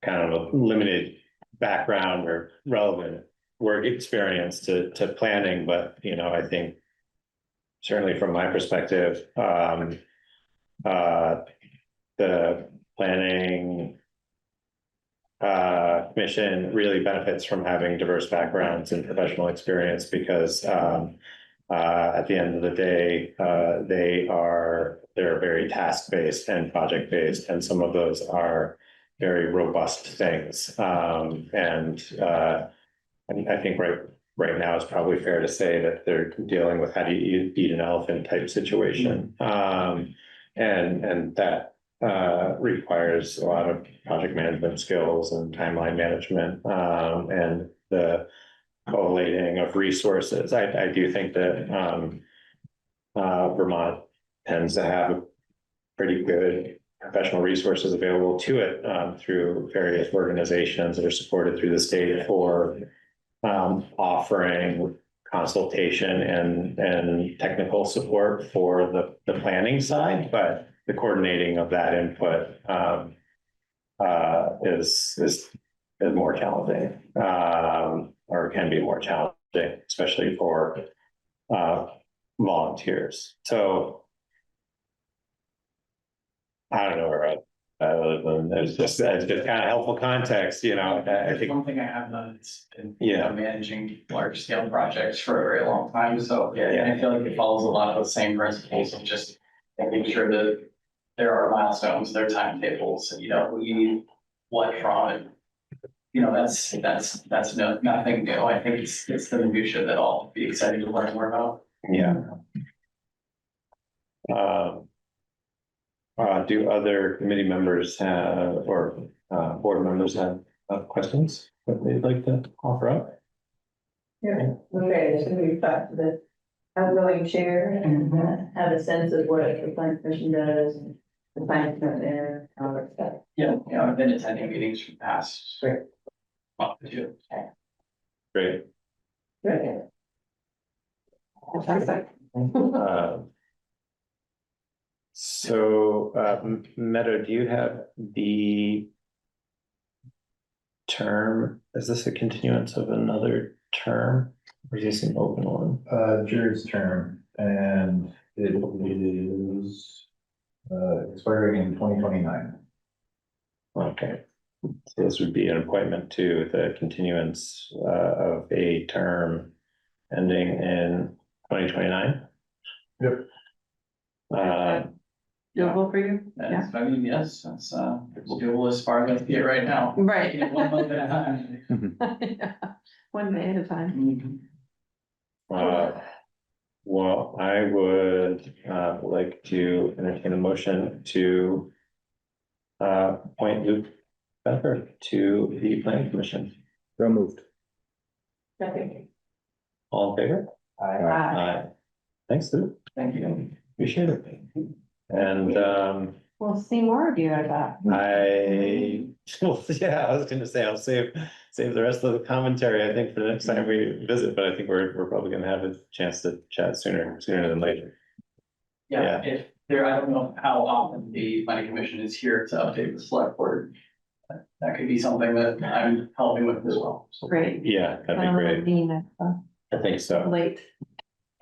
kind of a limited background or relevant work experience to planning, but I think certainly from my perspective, the planning commission really benefits from having diverse backgrounds and professional experience because At the end of the day, they're very task-based and project-based, and some of those are very robust things. I think right now it's probably fair to say that they're dealing with how do you eat an elephant type situation. And that requires a lot of project management skills and timeline management, and the collating of resources. I do think that Vermont tends to have pretty good professional resources available to it through various organizations that are supported through the state for offering consultation and technical support for the planning side, but the coordinating of that input is more challenging, or can be more challenging, especially for volunteers. So I don't know where other than it's just kind of helpful context, you know. I think One thing I have done is been, Yeah. managing large scale projects for a very long time, so Yeah. I feel like it follows a lot of the same principles of just making sure that there are milestones, there are timetables, and you know, who you need what from, and you know, that's nothing new. I think it's the minutia that I'll be excited to learn more about. Yeah. Do other committee members have, or board members have questions that they'd like to offer up? Yeah, okay, so we've talked to the outgoing chair and have a sense of what the plan commission does and the plans out there, all that stuff. Yeah, you know, I've been attending meetings from past. Great. Month or two. Great. Good. So, Meadow, do you have the term? Is this a continuance of another term? Or is this an open one? Jared's term, and it is expiring in 2029. Okay. So this would be an appointment to the continuance of a term ending in 2029? Yep. Doable for you? That's, I mean, yes, that's it's doable as far as I see it right now. Right. One month at a time. One day at a time. Well, I would like to entertain a motion to appoint Luke Becker to the planning commission. So moved. Okay. All in favor? Aye. Thanks, Luke. Thank you. Appreciate it. And We'll see more of you, I thought. yeah, I was gonna say, I'll save the rest of the commentary, I think, for the next time we visit, but I think we're probably gonna have a chance to chat sooner than later. Yeah, if there, I don't know how often the planning commission is here to update the select board. That could be something that I'm helping with as well. So, Great. Yeah, that'd be great. Being I think so. late.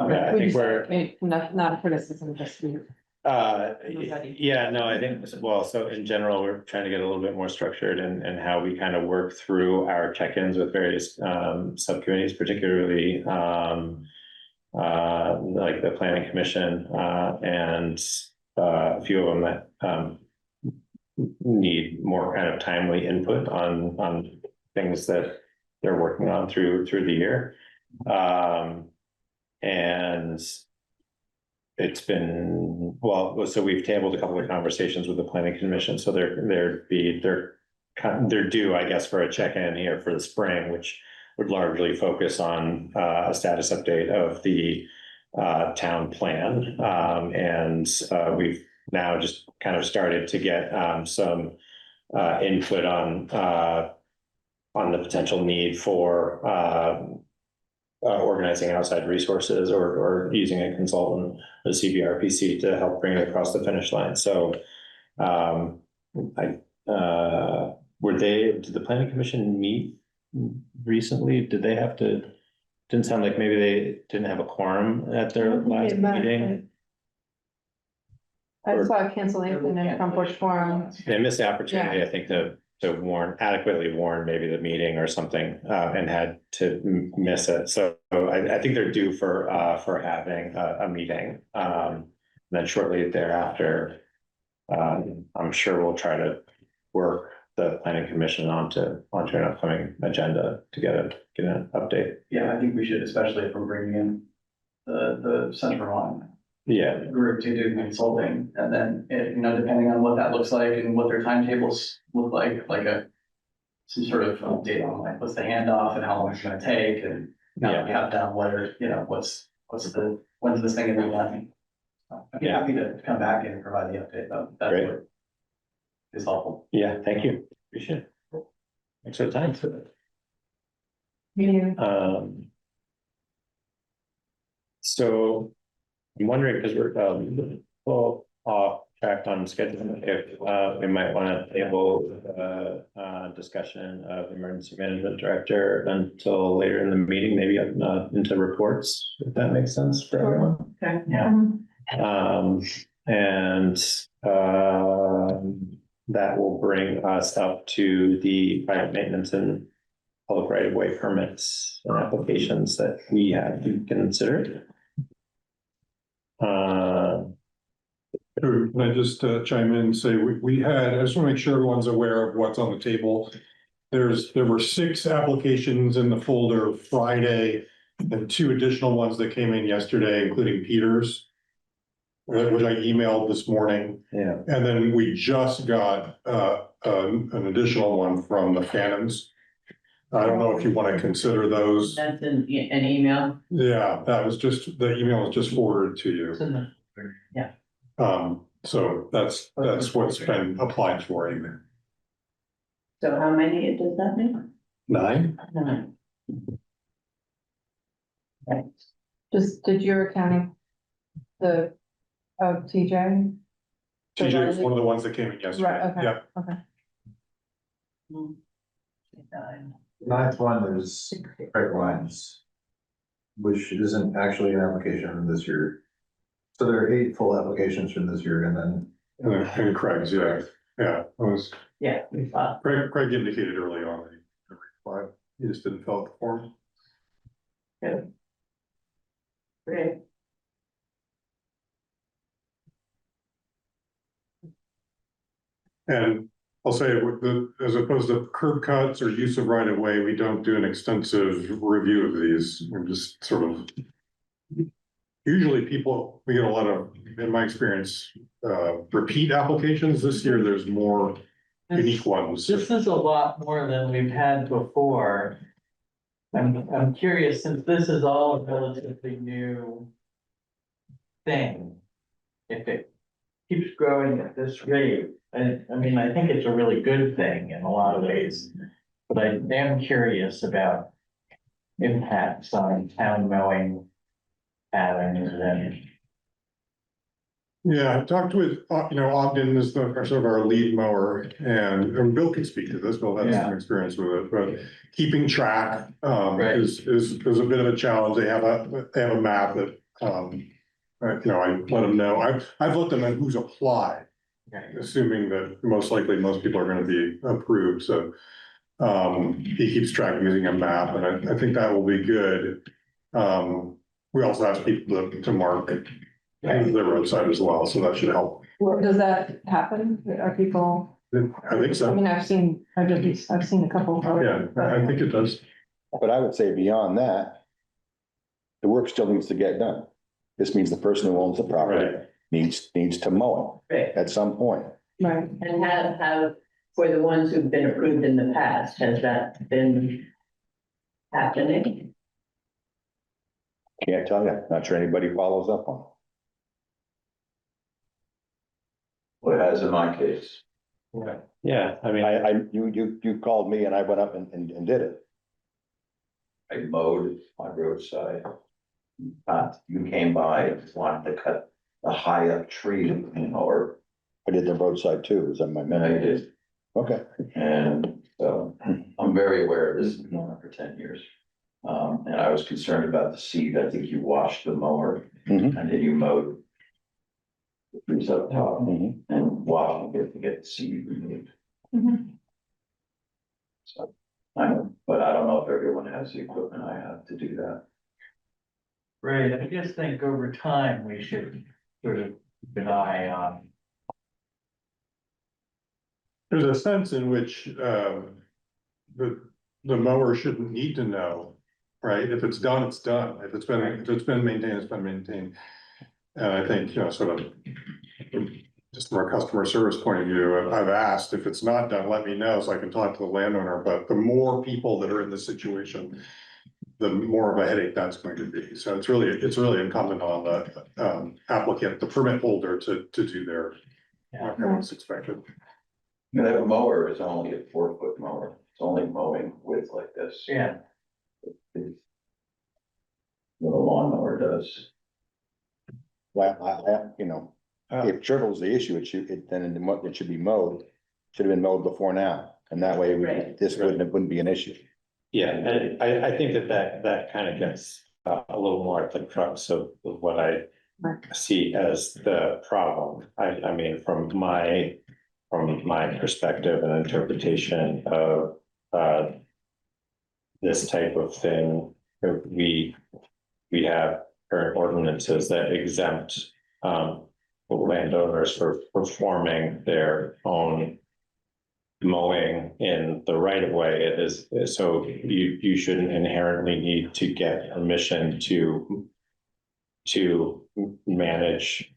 Yeah, I think we're. Not a criticism, just you. Yeah, no, I think, well, so in general, we're trying to get a little bit more structured and how we kind of work through our check-ins with various subcommittees, particularly like the planning commission and a few of them that need more kind of timely input on things that they're working on through the year. And it's been, well, so we've tabled a couple of conversations with the planning commission, so they're due, I guess, for a check-in here for the spring, which would largely focus on a status update of the town plan. And we've now just kind of started to get some input on the potential need for organizing outside resources or using a consultant, the CBRPC, to help bring it across the finish line. So did the planning commission meet recently? Did they have to, didn't sound like maybe they didn't have a quorum at their last meeting? I saw a cancellation in Front Porch Forum. They missed the opportunity, I think, to adequately warn maybe the meeting or something, and had to miss it. So I think they're due for having a meeting. Then shortly thereafter, I'm sure we'll try to work the planning commission onto an upcoming agenda to get an update. Yeah, I think we should, especially if we're bringing in the Central Vermont Yeah, group to do consulting, and then, depending on what that looks like and what their timetables look like some sort of update on like, what's the handoff and how long it's gonna take, and now that we have down whether, when's this thing gonna be running? I'd be happy to come back and provide the update, though. That's Great. what is helpful. yeah, thank you. Appreciate it. Thanks for the time. Yeah. So I'm wondering, because we're well off track on schedule, if we might want to table discussion of emergency management director until later in the meeting, maybe into reports, if that makes sense for everyone. Okay. Yeah. And that will bring us up to the private maintenance and public right of way permits and applications that we have to consider. Can I just chime in and say, we had, I just want to make sure everyone's aware of what's on the table. There were 6 applications in the folder Friday and 2 additional ones that came in yesterday, including Peter's, which I emailed this morning. Yeah. And then we just got an additional one from the Cannons. I don't know if you want to consider those. That's an email. Yeah, that was just, the email was just forwarded to you. It's in the- So that's what's been applied for, even. So how many does that mean? 9? 9. Right. Did your accounting, TJ? TJ was one of the ones that came in yesterday. Right, okay. Yep. Okay. Ninth one, there's Craig Lines, which isn't actually an application from this year. So there are 8 full applications from this year, and then And Craig's, yeah, it was, Yeah, we thought. Craig indicated early on, that he replied. He just didn't fill out the form. Good. Great. And I'll say, as opposed to curb cuts or use of right of way, we don't do an extensive review of these. We're just sort of. Usually we get a lot of, in my experience, repeat applications. This year, there's more unique ones. This is a lot more than we've had before. I'm curious, since this is all a relatively new thing, if it keeps growing at this rate, I think it's a really good thing in a lot of ways. But I am curious about impacts on town mowing patterns and. Yeah, I talked with, Ogden is sort of our lead mower, and Bill can speak to this, Bill has some experience with it, but keeping track Right. is a bit of a challenge. They have a map that, I let them know. I've let them know who's applied, assuming that most likely most people are gonna be approved, so he keeps track using a map, and I think that will be good. We also ask people to mark the roadside as well, so that should help. Well, does that happen? Are people, I think so. I've seen a couple. Yeah, I think it does. But I would say beyond that, the work still needs to get done. This means the person who owns the property Right. needs to mow Right. it at some point. Right. And have, for the ones who've been approved in the past, has that been happening? Can't tell you, not sure anybody follows up on What has in my case, Yeah, I mean, it. You called me and I went up and did it. I mowed my roadside. You came by and wanted to cut a high up tree, or, I did the roadside too, was that my and I memory? did, Okay. and so I'm very aware of this, has been on for 10 years. And I was concerned about the seed. I think you washed the mower Mhm. and then you mowed the trees up top Mhm. and washed it to get the seed removed. Mhm. So, but I don't know if everyone has the equipment I have to do that. Right, I just think over time, we should sort of keep an eye on. There's a sense in which, the mower shouldn't need to know, right? If it's done, it's done. If it's been maintained, it's been maintained. And I think, sort of, just from a customer service point of view, I've asked if it's not done, let me know so I can talk to the landowner. But the more people that are in this situation, the more of a headache that's going to be. So it's really incumbent on the applicant, the permit holder to do their, what's expected. That mower is only a 4-foot mower. It's only mowing width like this. Yeah. What a lawnmower does. Well, if trivil's the issue, it should be mowed, should have been mowed before now, and that way Right. this wouldn't be an issue. Yeah, and I think that kind of gets a little more at the crux of what I see as the problem. I mean, from my perspective and interpretation of this type of thing, we have current ordinances that exempt landowners for performing their own mowing in the right of way. It is, so you shouldn't inherently need to get permission to manage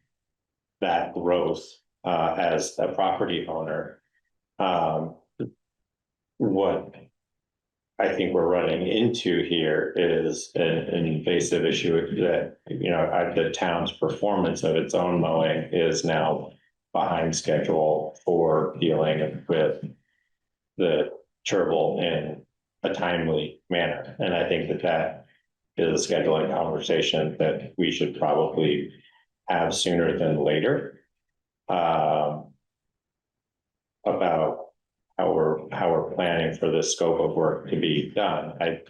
that growth as a property owner. What I think we're running into here is an invasive issue that, the town's performance of its own mowing is now behind schedule for dealing with the chervil in a timely manner. And I think that is a scheduling conversation that we should probably have sooner than later, about how we're planning for this scope of work to be done. I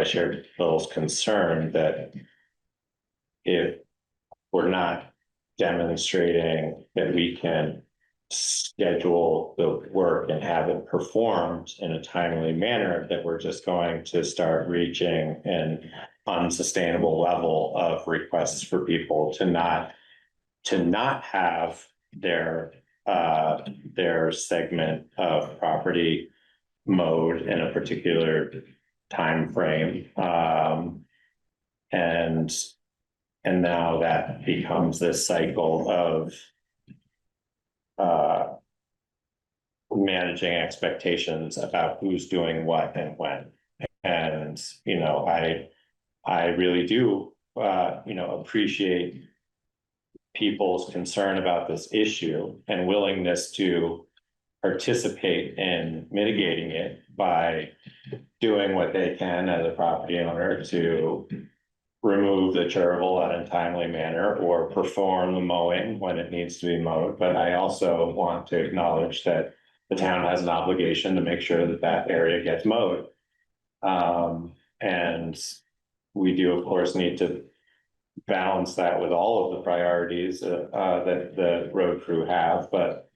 share Bill's concern that if we're not demonstrating that we can schedule the work and have it performed in a timely manner, that we're just going to start reaching an unsustainable level of requests for people to not have their segment of property mowed in a particular time frame. And now that becomes this cycle of managing expectations about who's doing what and when. And, I really do, appreciate people's concern about this issue and willingness to participate in mitigating it by doing what they can as a property owner to remove the chervil in a timely manner or perform the mowing when it needs to be mowed. But I also want to acknowledge that the town has an obligation to make sure that that area gets mowed. And we do, of course, need to balance that with all of the priorities that the road crew have, but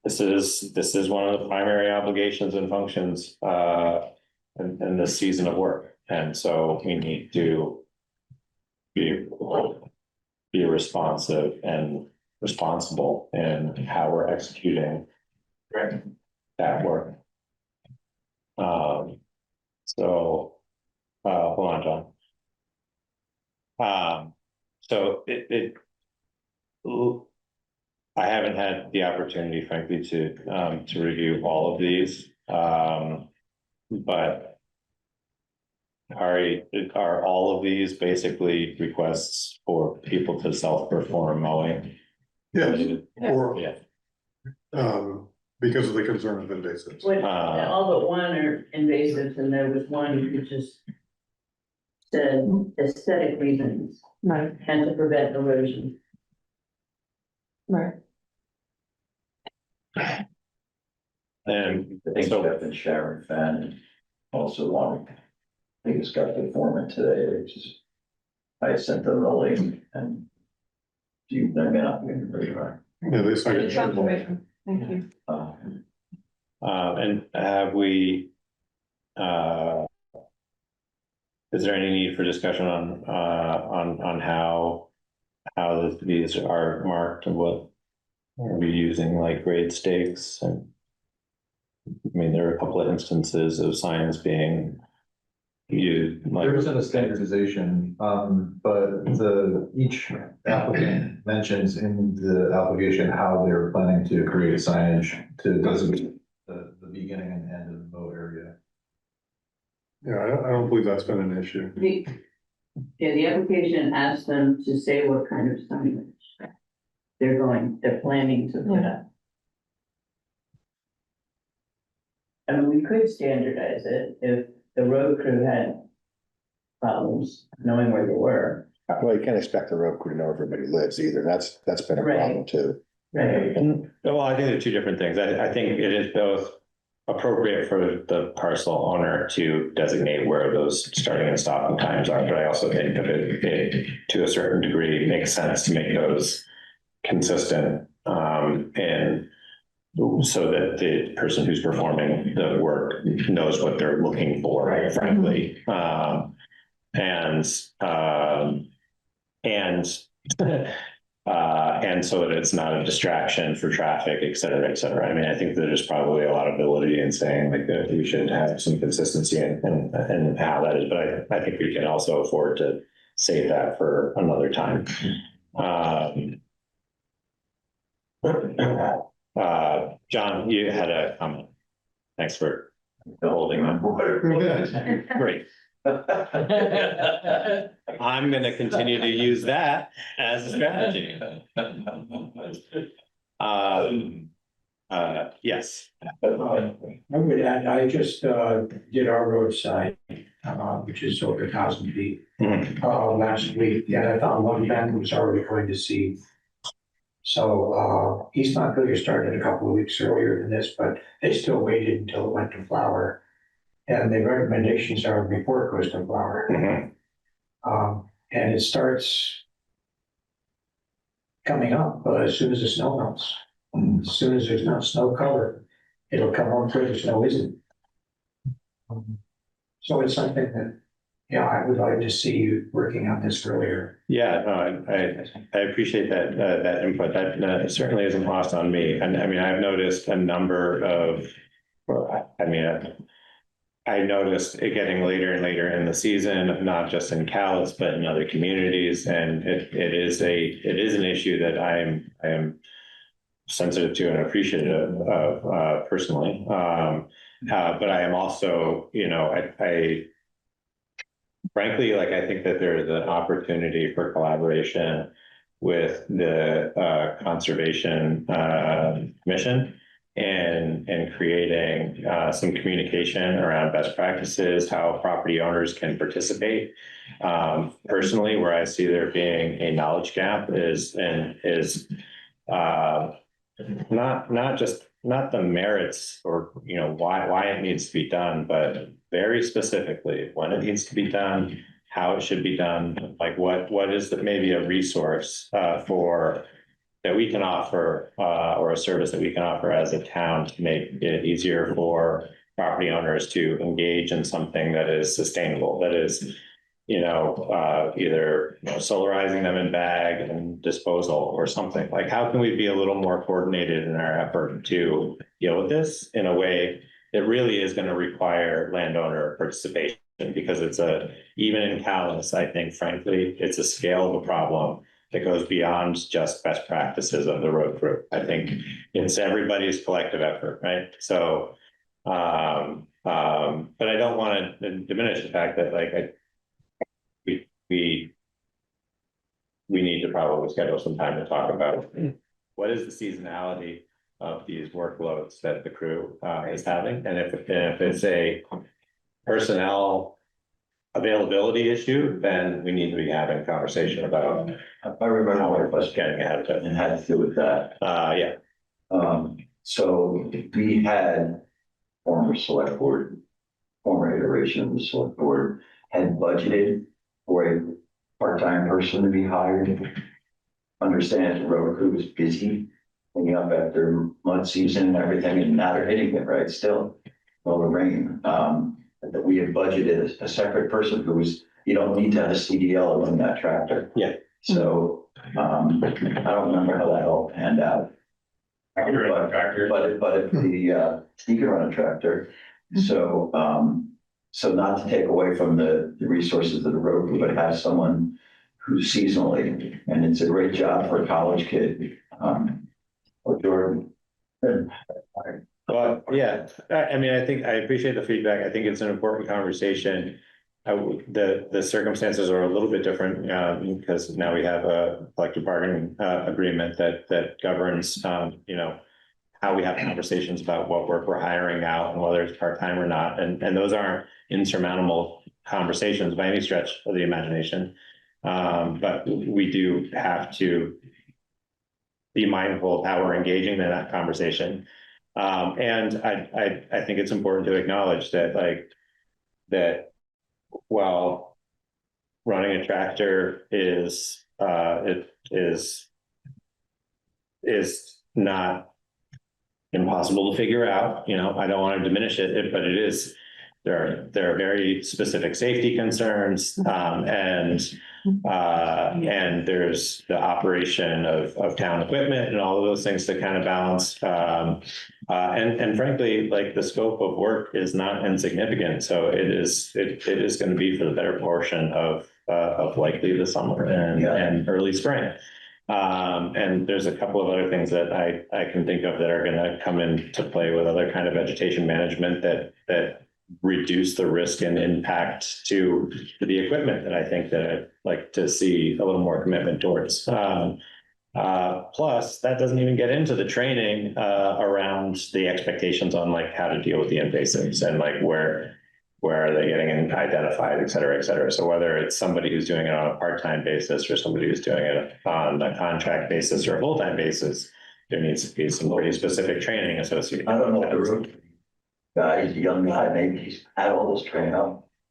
this is one of the primary obligations and functions in this season of work. And so we need to be responsive and responsible in how we're executing that work. Hold on, John. So I haven't had the opportunity, frankly, to review all of these. But are all of these basically requests for people to self-perform mowing? Yes, or, Yeah. because of the concern of invasives. All but one are invasives, and there was one who just said aesthetic reasons Right, and to prevent erosion. right. And I think so, Jeff and Sharon Fannin also want, I think it's got the foreman today, I sent them the link and they may not be in the radar. Yeah, they cited It's confirmation. Thank you. And have we, is there any need for discussion on how these are marked and what are we using, like grade stakes? And I mean, there are a couple of instances of signs being used. Like, There isn't a standardization, but each applicant mentions in the application how they're planning to create signage to designate the beginning and end of the boat area. Yeah, I don't believe that's been an issue. The application asks them to say what kind of signage they're planning to put up. I mean, we could standardize it if the road crew had problems knowing where they were. Well, you can't expect the road crew to know where everybody lives either. That's been a problem too. Right. Well, I think they're two different things. I think it is both appropriate for the parcel owner to designate where those starting and stopping times are, but I also think that it to a certain degree makes sense to make those consistent, and so that the person who's performing the work knows what they're looking for, frankly. And so that it's not a distraction for traffic, et cetera, et cetera. I mean, I think there's probably a lot of validity in saying like that we should have some consistency in how that is, but I think we can also afford to save that for another time. John, you had a comment. Thanks for holding that. Great. I'm going to continue to use that as a strategy. Yes. I would add, I just did our roadside, which is over 1,000 feet, last week, and I found one bank was already going to seed. So he's not really started a couple of weeks earlier than this, but they still waited until it went to flower. And the recommendations are before it goes to flower. And it starts coming up as soon as the snow melts. As soon as there's not snow cover, it'll come on where the snow isn't. So it's something that, yeah, I would like to see you working on this earlier. Yeah, no, I appreciate that input. That certainly isn't lost on me. And I mean, I've noticed a number of, I noticed it getting later and later in the season, not just in Calais, but in other communities. And it is an issue that I am sensitive to and appreciative of personally. But I am also, I frankly, like, I think that there is an opportunity for collaboration with the conservation mission and creating some communication around best practices, how property owners can participate. Personally, where I see there being a knowledge gap is not the merits or why it needs to be done, but very specifically when it needs to be done, how it should be done, like what is maybe a resource that we can offer or a service that we can offer as a town to make it easier for property owners to engage in something that is sustainable, that is either solarizing them in bag and disposal or something. Like, how can we be a little more coordinated in our effort to deal with this in a way that really is going to require landowner participation? Because even in Calais, I think, frankly, it's a scale of a problem that goes beyond just best practices of the road crew. I think it's everybody's collective effort, right? So, but I don't want to diminish the fact that we need to probably schedule some time to talk about what is the seasonality of these workloads that the crew is having, and if it's a personnel availability issue, then we need to be having a conversation about. I remember how one we're question getting ahead of it. and had to do with that. Yeah. So we had former select board, former iteration of the select board had budgeted for a part-time person to be hired. Understand the road crew was busy cleaning up after mud season and everything, and now they're hitting it, right, still, all the rain. That we have budgeted a separate person who's, you don't need to have a CDL to run that tractor. Yeah. So, I don't remember how that all panned out. I can run a tractor. But if he can run a tractor, so, so not to take away from the resources of the road crew, but have someone who's seasonally, and it's a great job for a college kid, or Jordan. Well, yeah, I mean, I think I appreciate the feedback. I think it's an important conversation. The circumstances are a little bit different, because now we have a collective bargaining agreement that governs, you know, how we have conversations about what work we're hiring out and whether it's part-time or not. And those aren't insurmountable conversations by any stretch of the imagination. But we do have to be mindful of how we're engaging in that conversation. And I think it's important to acknowledge that, like, that while running a tractor is not impossible to figure out, you know, I don't want to diminish it, but it is, there are very specific safety concerns, and there's the operation of town equipment and all of those things to kind of balance. And frankly, like, the scope of work is not insignificant. So it is going to be for the better portion of likely the summer and early spring. And there's a couple of other things that I can think of that are going to come into play with other kind of vegetation management that reduce the risk and impact to the equipment that I think that I'd like to see a little more commitment towards. Plus, that doesn't even get into the training around the expectations on, like, how to deal with the invasives and, like, where are they getting identified, et cetera, et cetera. So whether it's somebody who's doing it on a part-time basis or somebody who's doing it on a contract basis or a full-time basis, there needs to be some pretty specific training associated. I don't know if the road guy, he's a young guy, maybe he's had all this training.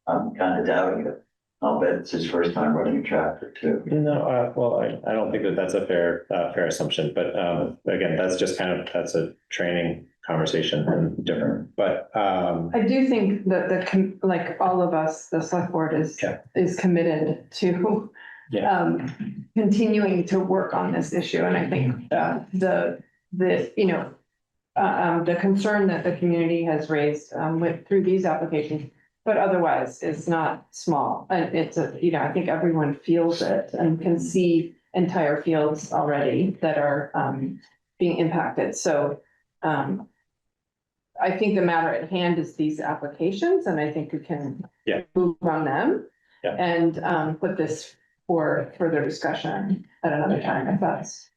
I'm kind of doubting it. I'll bet it's his first time running a tractor too. No, well, I don't think that that's a fair assumption, but again, that's just that's a training conversation and different, but I do think that like all of us, the select board is committed to continuing to work on this issue. And I think the concern that the community has raised through these applications, but otherwise is not small. And it's I think everyone feels it and can see entire fields already that are being impacted. So I think the matter at hand is these applications, and I think we can move on them and put this for further discussion at another time, if that's.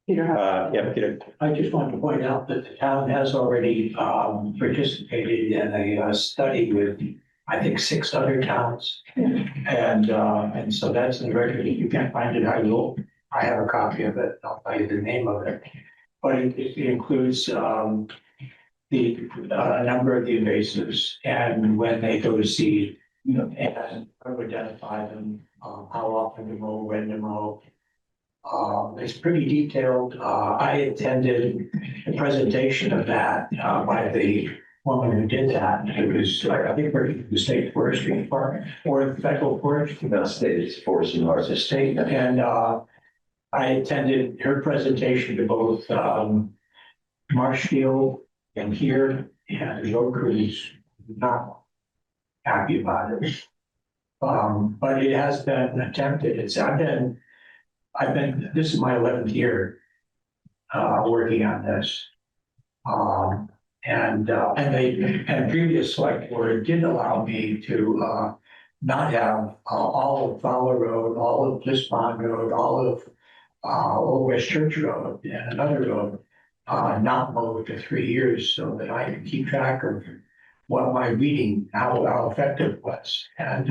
Peter. Peter. I just want to point out that the town has already participated in a study with, I think, 6 other towns. And so that's in the record. If you can't find it, I have a copy of it. I'll tell you the name of it. But it includes the number of the invasives and when they go to seed, and how to identify them, how often to mow, when to mow. It's pretty detailed. I attended a presentation of that by the woman who did that. It was, I think, working for the state forestry department or the federal forestry. No, state forestry department. The state, and I attended her presentation to both Marshfield and here, and the road crews not happy about it. But it has been attempted. This is my 11th year working on this. And previous select board did allow me to not have all of Fowler Road, all of Bliss Pond Road, all of Old West Church Road and another road not mowed for 3 years, so that I can keep track of what my reading, how effective it was. And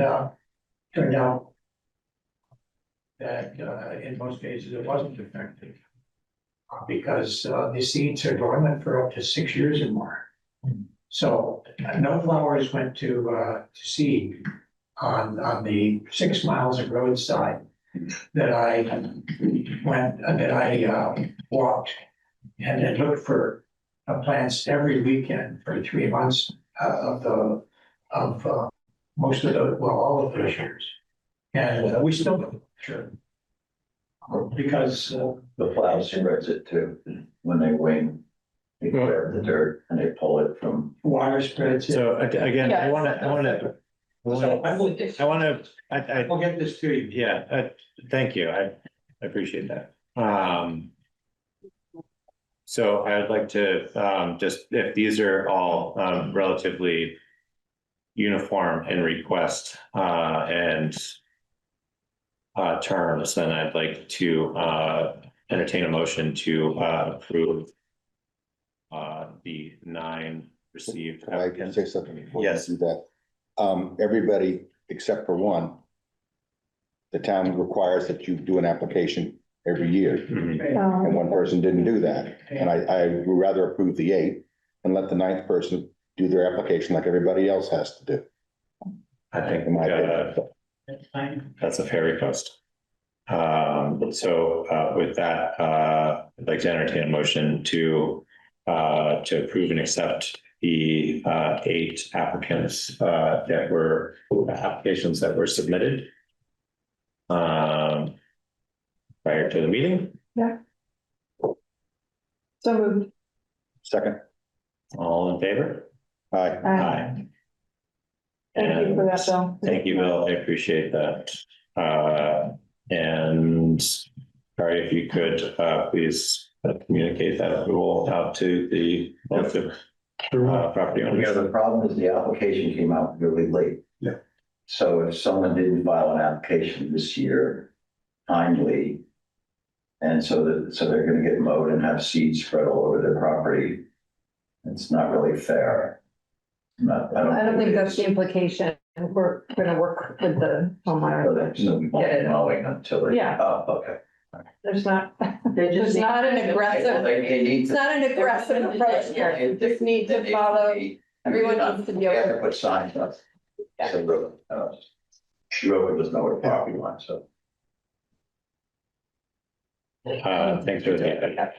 turned out that in most cases it wasn't effective because the seeds are dormant for up to 6 years or more. So no flowers went to seed on the 6 miles of roadside that I walked and then looked for plants every weekend for 3 months of most of the, well, all of those years. And we still don't, sure. Because The plow spreads it too, when they wing. They grab the dirt and they pull it from. water spreads. So again, I Yes. wanna, I'll get this to you. yeah, thank you. I appreciate that. So I'd like to, just, if these are all, relatively uniform in request, and terms, then I'd like to, entertain a motion to, approve the 9 received. I can say something before you Yes. do that. Everybody except for one, the town requires that you do an application every year, Mhm. and one person didn't do that. And I would rather approve the 8 and let the 9th person do their application like everybody else has to do. I think, In my opinion. That's fine. that's a fair request. So, with that, I'd like to entertain a motion to approve and accept the, 8 applicants, that were, applications that were submitted. Prior to the meeting, So moved. Second, all in favor? aye. Aye. Thank you for that, Bill. Thank you, Bill. I appreciate that. And sorry, if you could, please communicate that approval out to the property Yeah, owners. the problem is the application came out really late. Yeah. So if someone didn't file an application this year timely, and so they're gonna get mowed and have seeds spread all over their property, it's not really fair. I don't think that's the implication. We're gonna work with the homeowner. So we won't mowing until they. Yeah. Oh, okay. There's not, They just there's not an aggressive, They need it's to. not an aggressive approach here. You just need to follow, everyone needs to be They have to aware. put signs up. So, whoever doesn't know where the property line, so. Thanks for the feedback.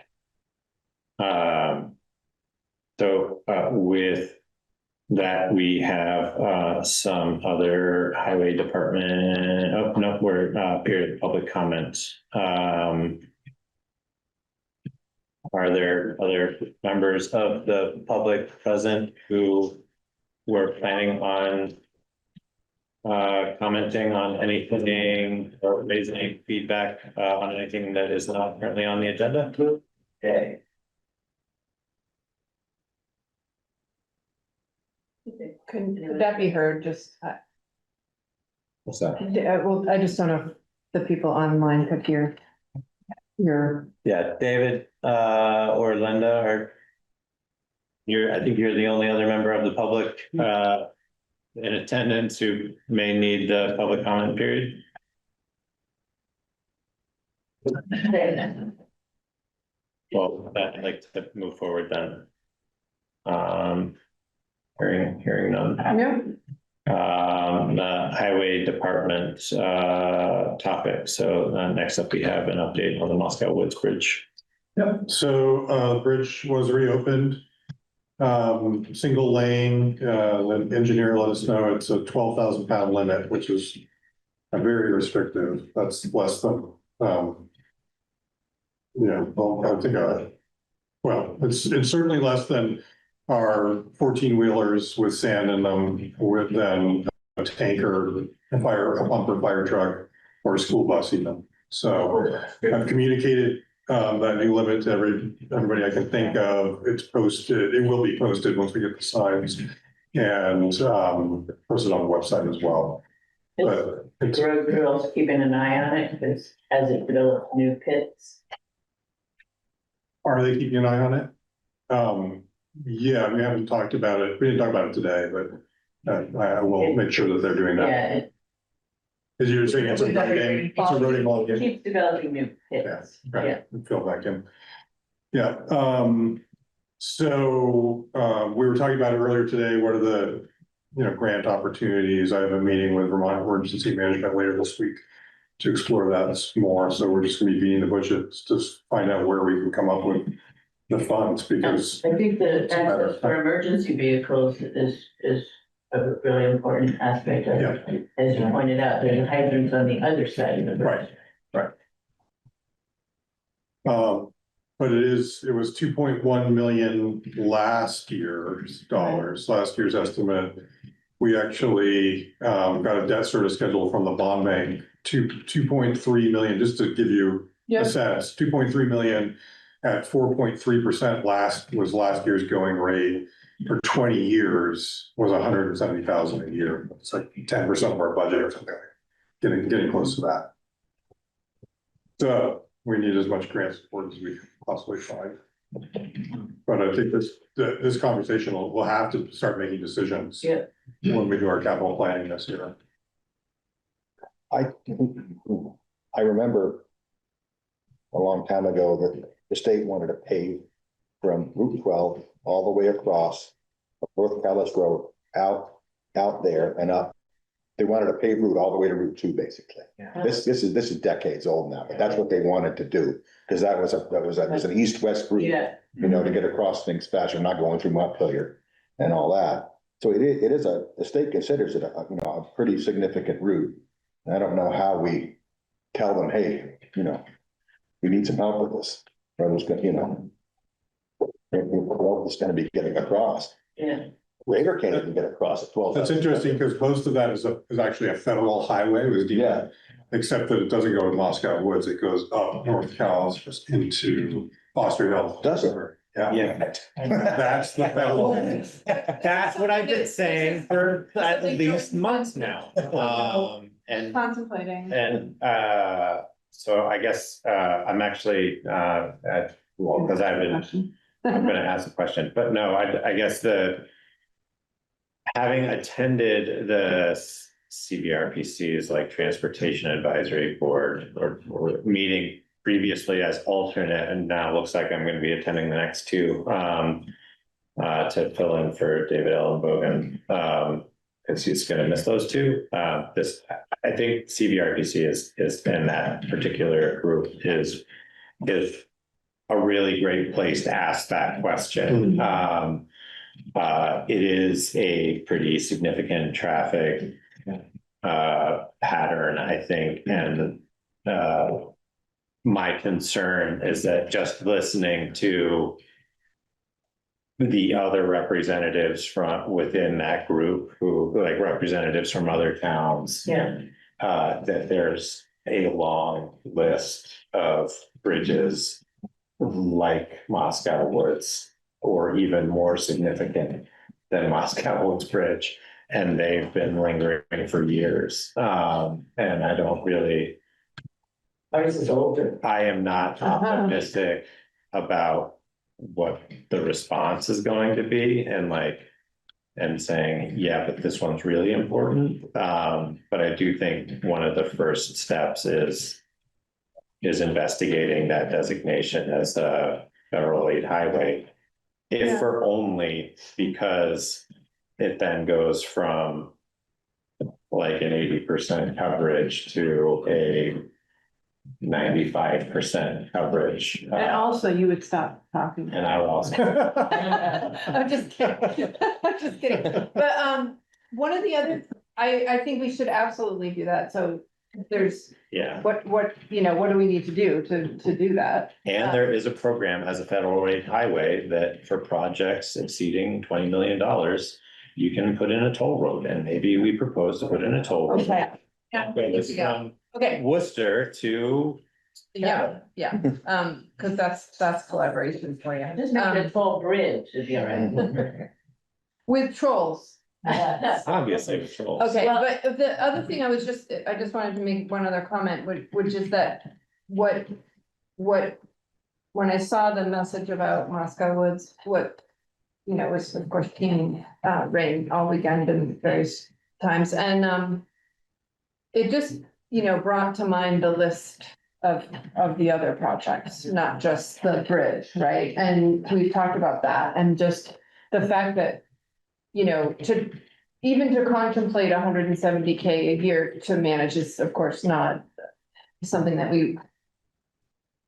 So, with that, we have, some other highway department, oh, no, we're, period, public comments. Are there other members of the public present who were planning on commenting on anything or raising any feedback, on anything that is not currently on the agenda? Okay. Could that be heard? Just, What's that? well, I just don't know if the people online could hear your, Yeah, David, or Linda, or I think you're the only other member of the public, in attendance who may need the public comment period. Well, I'd like to move forward then. Hearing none. no, The highway department, topic. So, next up, we have an update on the Moscow Woods Bridge. Yep, so, the bridge was reopened. Single lane, the engineer let us know it's a 12,000 pound limit, which is very restrictive. That's less than, well, I think, well, it's certainly less than our 14-wheelers with sand in them, with then a tanker, a pumper fire truck, or a school bus even. So I've communicated that new limit to everybody I can think of. It's posted, it will be posted once we get the signs, and posted on the website as well. But it's, Road crews keeping an eye on it, because as it develops new pits. are they keeping an eye on it? Yeah, we haven't talked about it. We didn't talk about it today, but I will make sure that they're doing that. Yeah, As you're saying, it's a roading, it's a roading log. it keeps developing new pits. Right, fill back in. Yeah, so, we were talking about it earlier today. What are the, grant opportunities? I have a meeting with Vermont Emergency Management later this week to explore that more. So we're just gonna be beating the bushes to find out where we can come up with the funds, because I think the access for emergency vehicles is a really important aspect of it. As you pointed out, there's hydrants on the other side of the bridge. But it was 2.1 million last year's estimate. We actually, got a debt service schedule from the bond bank, 2.3 million, just to give you a sense, 2.3 million at 4.3% last year's going rate for 20 years was 170,000 a year. It's like 10% of our budget or something, getting close to that. So we need as much grant support as we possibly find. But I think this conversation we'll have to start making decisions. Yeah. When we do our capital planning this year. I remember a long time ago that the state wanted to pave from Route 12 all the way across North Calais Road, out there and up. They wanted a paved route all the way to Route 2, basically. Yeah. This is decades old now, but that's what they wanted to do, because that was an east-west route. Yeah. You know, to get across things faster, not going through Montpelier and all that. So it is the state considers it a pretty significant route. I don't know how we tell them, hey, we need some help with this. Or there's gonna, it's gonna be getting across. Yeah. Raider can't even get across at 12. That's interesting, because most of that is actually a federal highway with DOT, except that it doesn't go to Moscow Woods, it goes up North Calais just into Foster Hill. Does it? Yeah. That's the federal. That's what I've been saying for at least months now. And Contemplating. So I guess I'm actually because I'm gonna ask a question, but no, I guess having attended the CVRPC's like Transportation Advisory Board or meeting previously as alternate, and now looks like I'm gonna be attending the next two to fill in for David Ellenbogen, because he's gonna miss those two. I think CVRPC is in that particular group is a really great place to ask that question. It is a pretty significant traffic pattern, I think, and my concern is that just listening to the other representatives from within that group, who like representatives from other towns, that there's a long list of bridges like Moscow Woods, or even more significant than Moscow Woods Bridge, and they've been lingering for years. And I don't really. Ours is older. I am not optimistic about what the response is going to be, and saying, yeah, but this one's really important. But I do think one of the first steps is investigating that designation as a federal aid highway, if for only because it then goes from like an 80% coverage to a 95% coverage. And also you would stop talking. And I will also. I'm just kidding. I'm just kidding. But, one of the other, I think we should absolutely do that. So there's, what do we need to do to do that? And there is a program as a federal aid highway that for projects exceeding $20 million, you can put in a toll road, and maybe we propose to put in a toll road. Okay. From Okay. Worcester to. Cause that's collaboration for you. Just make it a full bridge, if you're right. With trolls. Obviously, with trolls. Okay, but the other thing I just wanted to make one other comment, which is that when I saw the message about Moscow Woods, was of course king rain all weekend and various times, and it just, brought to mind the list of the other projects, not just the bridge, right? And we've talked about that, and just the fact that, to contemplate 170K a year to manage is of course not something that we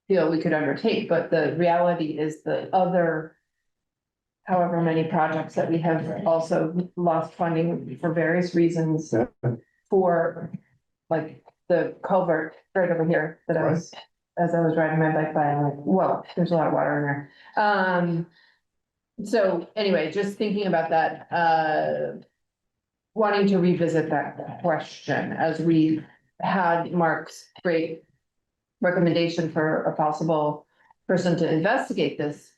feel we could undertake, but the reality is the other however many projects that we have also lost funding for various reasons for, like, the culvert right over here that I was, as I was riding my bike by, I'm like, whoa, there's a lot of water in there. So anyway, just thinking about that, wanting to revisit that question as we had Mark's great recommendation for a possible person to investigate this,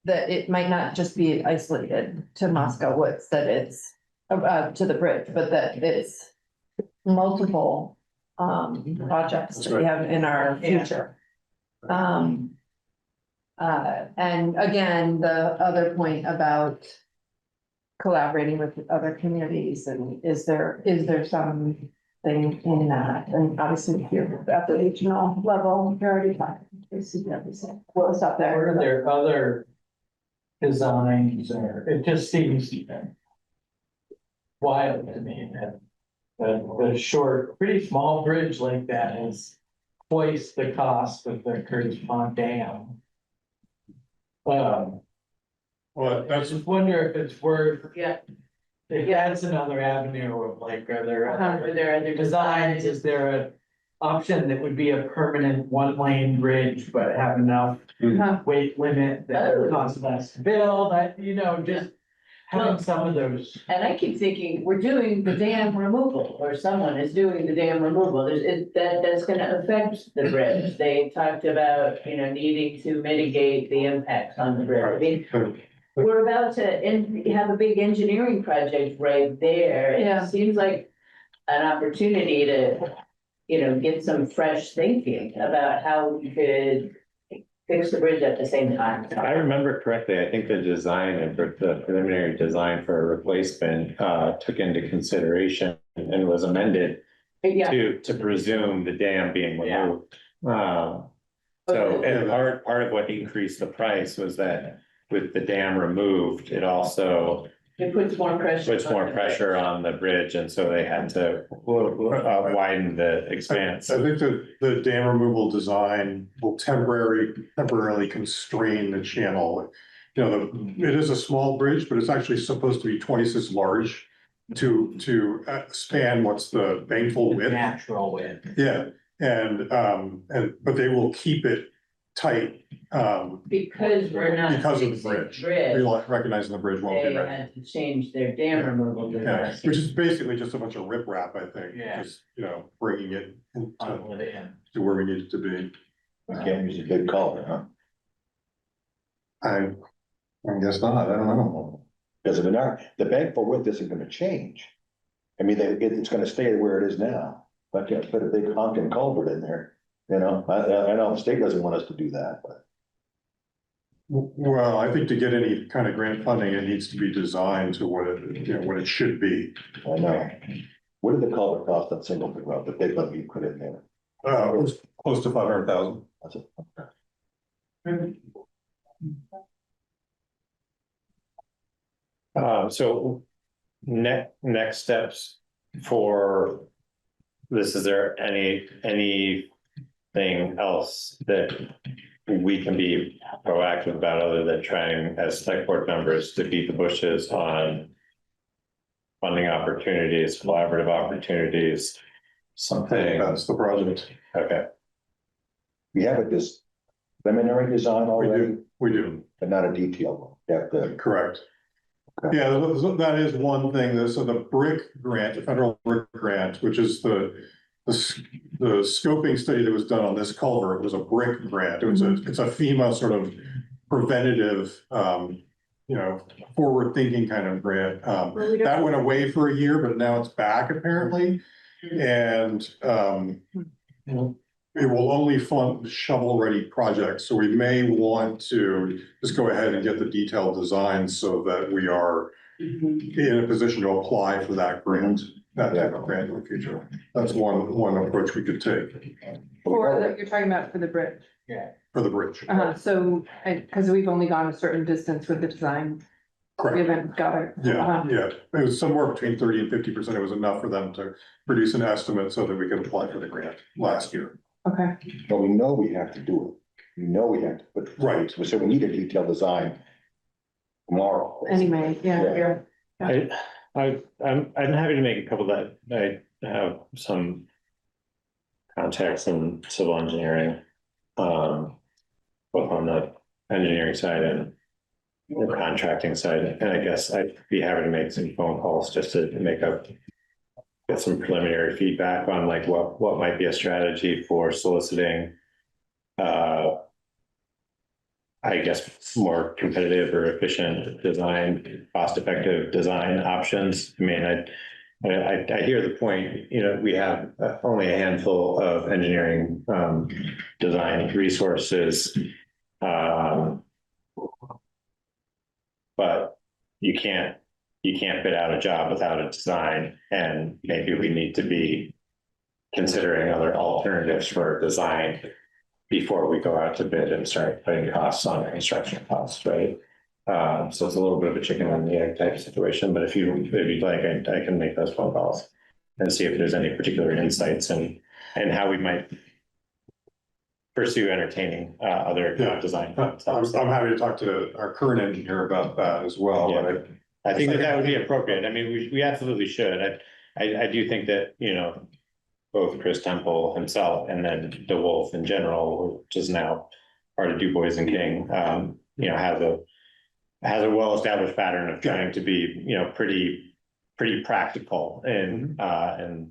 that it might not just be isolated to Moscow Woods, that it's to the bridge, but that it's multiple projects that we have in our future. And again, the other point about collaborating with other communities, and is there something in that? And obviously here at the regional level, we already talked. Well, stop there. Are there other designs, or it just seems wild to me that the short, pretty small bridge like that is twice the cost of the Curtis Pond Dam. Well, I that's, just wonder if it's worth, Yeah. if that's another avenue of, like, are there Are there other designs, is there a option that would be a permanent one-lane bridge, but have enough weight limit that would cost less to build, just having some of those. And I keep thinking, we're doing the dam removal, or someone is doing the dam removal, that's gonna affect the bridge. They talked about, needing to mitigate the impacts on the bridge. I mean, we're about to have a big engineering project right there. Yeah. It seems like an opportunity to, get some fresh thinking about how we could fix the bridge at the same time. If I remember correctly, I think the design and the preliminary design for a replacement took into consideration and was amended Yeah. to presume the dam being removed. So, and part of what increased the price was that with the dam removed, it also It puts more pressure. on the bridge, and so they had to widen the expanse. I think the dam removal design will temporarily constrain the channel. It is a small bridge, but it's actually supposed to be twice as large to span what's the bankful width. Natural width. Yeah, but they will keep it tight, Because we're not. because of the fixing bridge. Bridge, Recognizing the bridge won't they be ready. had to change their dam removal Yeah, device. which is basically just a bunch of riprap, I think, Yeah. just, bringing it Funnel it in. to where we need it to be. Can't use a big culvert, huh? I guess not, I don't know. Because the bank for width isn't gonna change. I mean, it's gonna stay where it is now, but you put a big honking culvert in there, I know the state doesn't want us to do that, but. Well, I think to get any kind of grant funding, it needs to be designed to what it should be. I know. What did the culvert cost on Singleton Road, the big one you put in there? It was close to 500,000. That's it. So next steps for this, is there anything else that we can be proactive about other than trying as select board members to beat the bushes on funding opportunities, collaborative opportunities, something? That's the project. Okay. We have this preliminary design already, We do, but not a detailed one. correct. Yeah, that is one thing, so the BRIC grant, the federal BRIC grant, which is the scoping study that was done on this culvert was a BRIC grant. It's a FEMA sort of preventative, forward thinking kind of grant. That went away for a year, but now it's back apparently. And it will only fund shovel-ready projects, so we may want to just go ahead and get the detailed designs so that we are in a position to apply for that grant, that type of grant in the future. That's one approach we could take Or you're talking about for the bridge. for the bridge. So, because we've only gone a certain distance with the design. We haven't got it. Yeah, yeah, it was somewhere between 30% and 50%. It was enough for them to produce an estimate so that we could apply for the grant last year. Okay, But we know we have to do it. We know we have to, but. Right. So we need a detailed design tomorrow. anyway, yeah. I'm happy to make a couple that I have some context in civil engineering. Both on the engineering side and the contracting side, and I guess I'd be happy to make some phone calls just to get some preliminary feedback on like what might be a strategy for soliciting I guess more competitive or efficient design, cost-effective design options. I mean, I hear the point, you know, we have only a handful of engineering design resources. But you can't bid out a job without a design, and maybe we need to be considering other alternatives for design before we go out to bid and start putting costs on construction costs, right? So it's a little bit of a chicken and the egg type situation, but if you'd like, I can make those phone calls and see if there's any particular insights and how we might pursue entertaining other design. I'm happy to talk to our current engineer about that as well. Yeah. I think that would be appropriate. I mean, we absolutely should. I do think that, you know, both Chris Temple himself and then DeWolf in general, which is now part of Du Bois and King, you know, has a well-established pattern of trying to be, you know, pretty practical in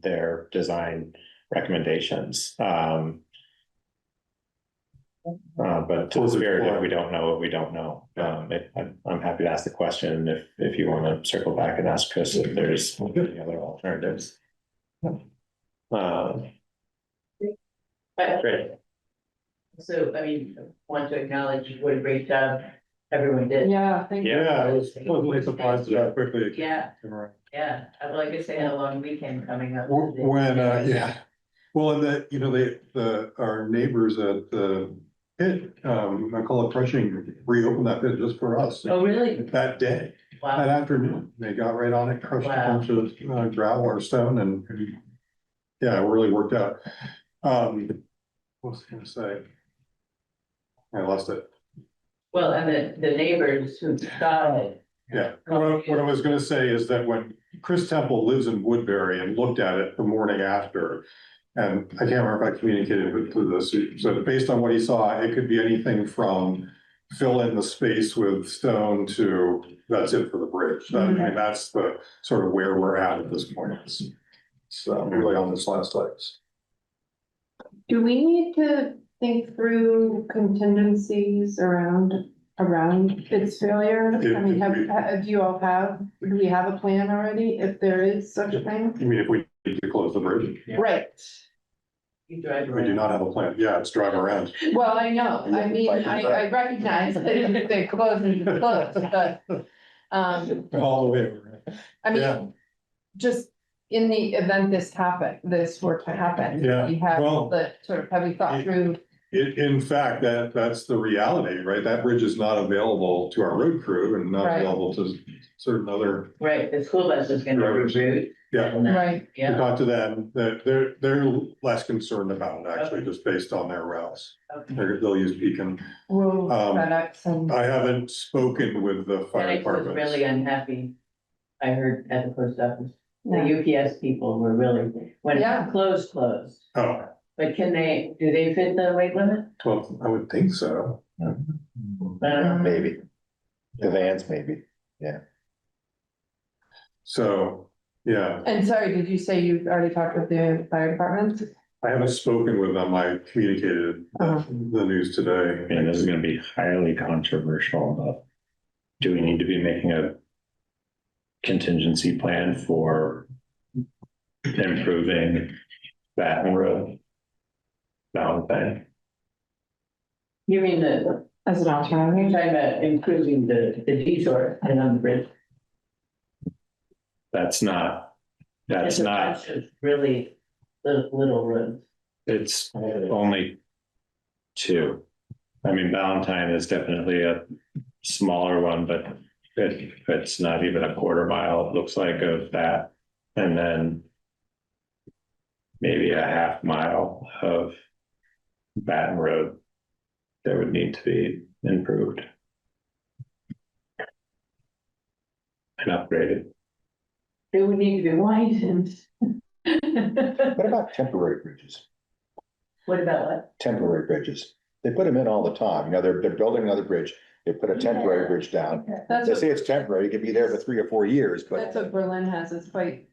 their design recommendations. But to the spirit of we don't know what we don't know, I'm happy to ask the question if you want to circle back and ask Chris if there's any other alternatives. Great. So, I mean, want to acknowledge what a great job everyone did. Yeah, thank you. Yeah, I was pleasantly surprised at how quickly it Yeah, came around. yeah, like I say, a long weekend coming up. When, yeah, well, and you know, our neighbors at the pit, I call it crushing, reopened that pit just for us. Oh, really? That day, that Wow, afternoon, they got right on it, crushed a Wow. bunch of gravel or stone and yeah, it really worked out. What was I gonna say? I lost it. well, and the neighbors who saw it. Yeah, what I was gonna say is that when Chris Temple lives in Woodbury and looked at it the morning after, and I can't remember if I communicated with this, so based on what he saw, it could be anything from fill in the space with stone to that's it for the bridge. And that's the sort of where we're at this point. So really on this last legs. Do we need to think through contingencies around its failure? I mean, do we have a plan already, if there is such a thing? I mean, if we need to close the bridge, Right, You drive we do around. not have a plan. Yeah, it's drive around. well, I know, I mean, I recognize that if they close, it's closed, but, All the way over. I Yeah. mean, just in the event this were to happen. Yeah, We have well- the sort of, have we thought through, In fact, that's the reality, right? That bridge is not available to our road crew and not Right. available to certain other, Right, the school bus is gonna reroute. yeah. and, right, We Yeah, talked to them, that they're less concerned about it, actually, just based on their routes. okay. They'll use Beacon. we'll Um, FedEx and, I haven't spoken with the fire FedEx was department. really unhappy. I heard at the post office, the yeah, UPS people were really, when Yeah. it closed. Oh, But do they fit the weight limit? well, I would think so. I don't know. Maybe. The vans, maybe. So, yeah, and sorry, did you say you already talked with the fire department? I haven't spoken with them. I communicated Uh-huh. the news today. And this is gonna be highly controversial, but do we need to be making a contingency plan for improving Baton Road? Valentine? You mean As an you're alternative? talking about improving the detour and on the bridge? That's not, It's a bunch of really little roads. it's only two. I mean, Valentine is definitely a smaller one, but it's not even a quarter mile, it looks like, of that. And then maybe a half mile of Baton Road that would need to be improved and upgraded. It would need to be widened. What about temporary bridges? What about what? Temporary bridges. They put them in all the time. You know, they're building another bridge. They put a temporary bridge down. That's They what, say it's temporary. It could be there for 3 or 4 years, that's but what Berlin has, it's quite,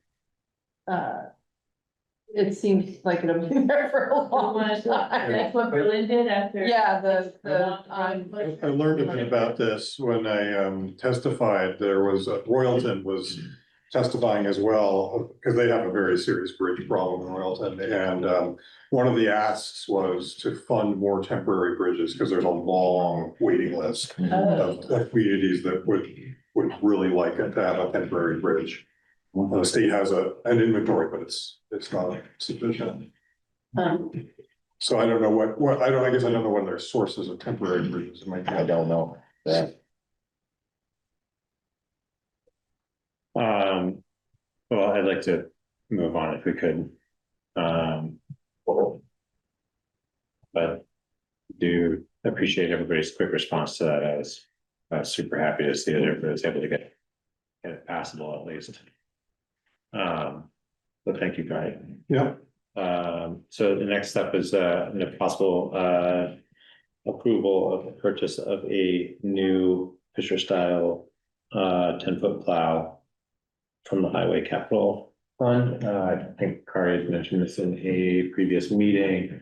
it seems like it'll be there for a long time. That's what Berlin did after. Yeah, the, I learned a bit about this when I testified. There was, Royalton was testifying as well, because they have a very serious bridge problem in Royalton. And one of the asks was to fund more temporary bridges, because there's a long waiting list of communities that would really like it to have a temporary bridge. The state has an inventory, but it's not sufficient. So I don't know what, I guess I don't know what their sources of temporary bridges might be. I don't know. Yeah. Well, I'd like to move on if we could. But do appreciate everybody's quick response to that. I was super happy to see that everybody was able to get it passable at least. But thank you, Guy. Yeah. So the next step is a possible approval of the purchase of a new Fisher style 10-foot plow from the Highway Capital Fund. I think Kari mentioned this in a previous meeting.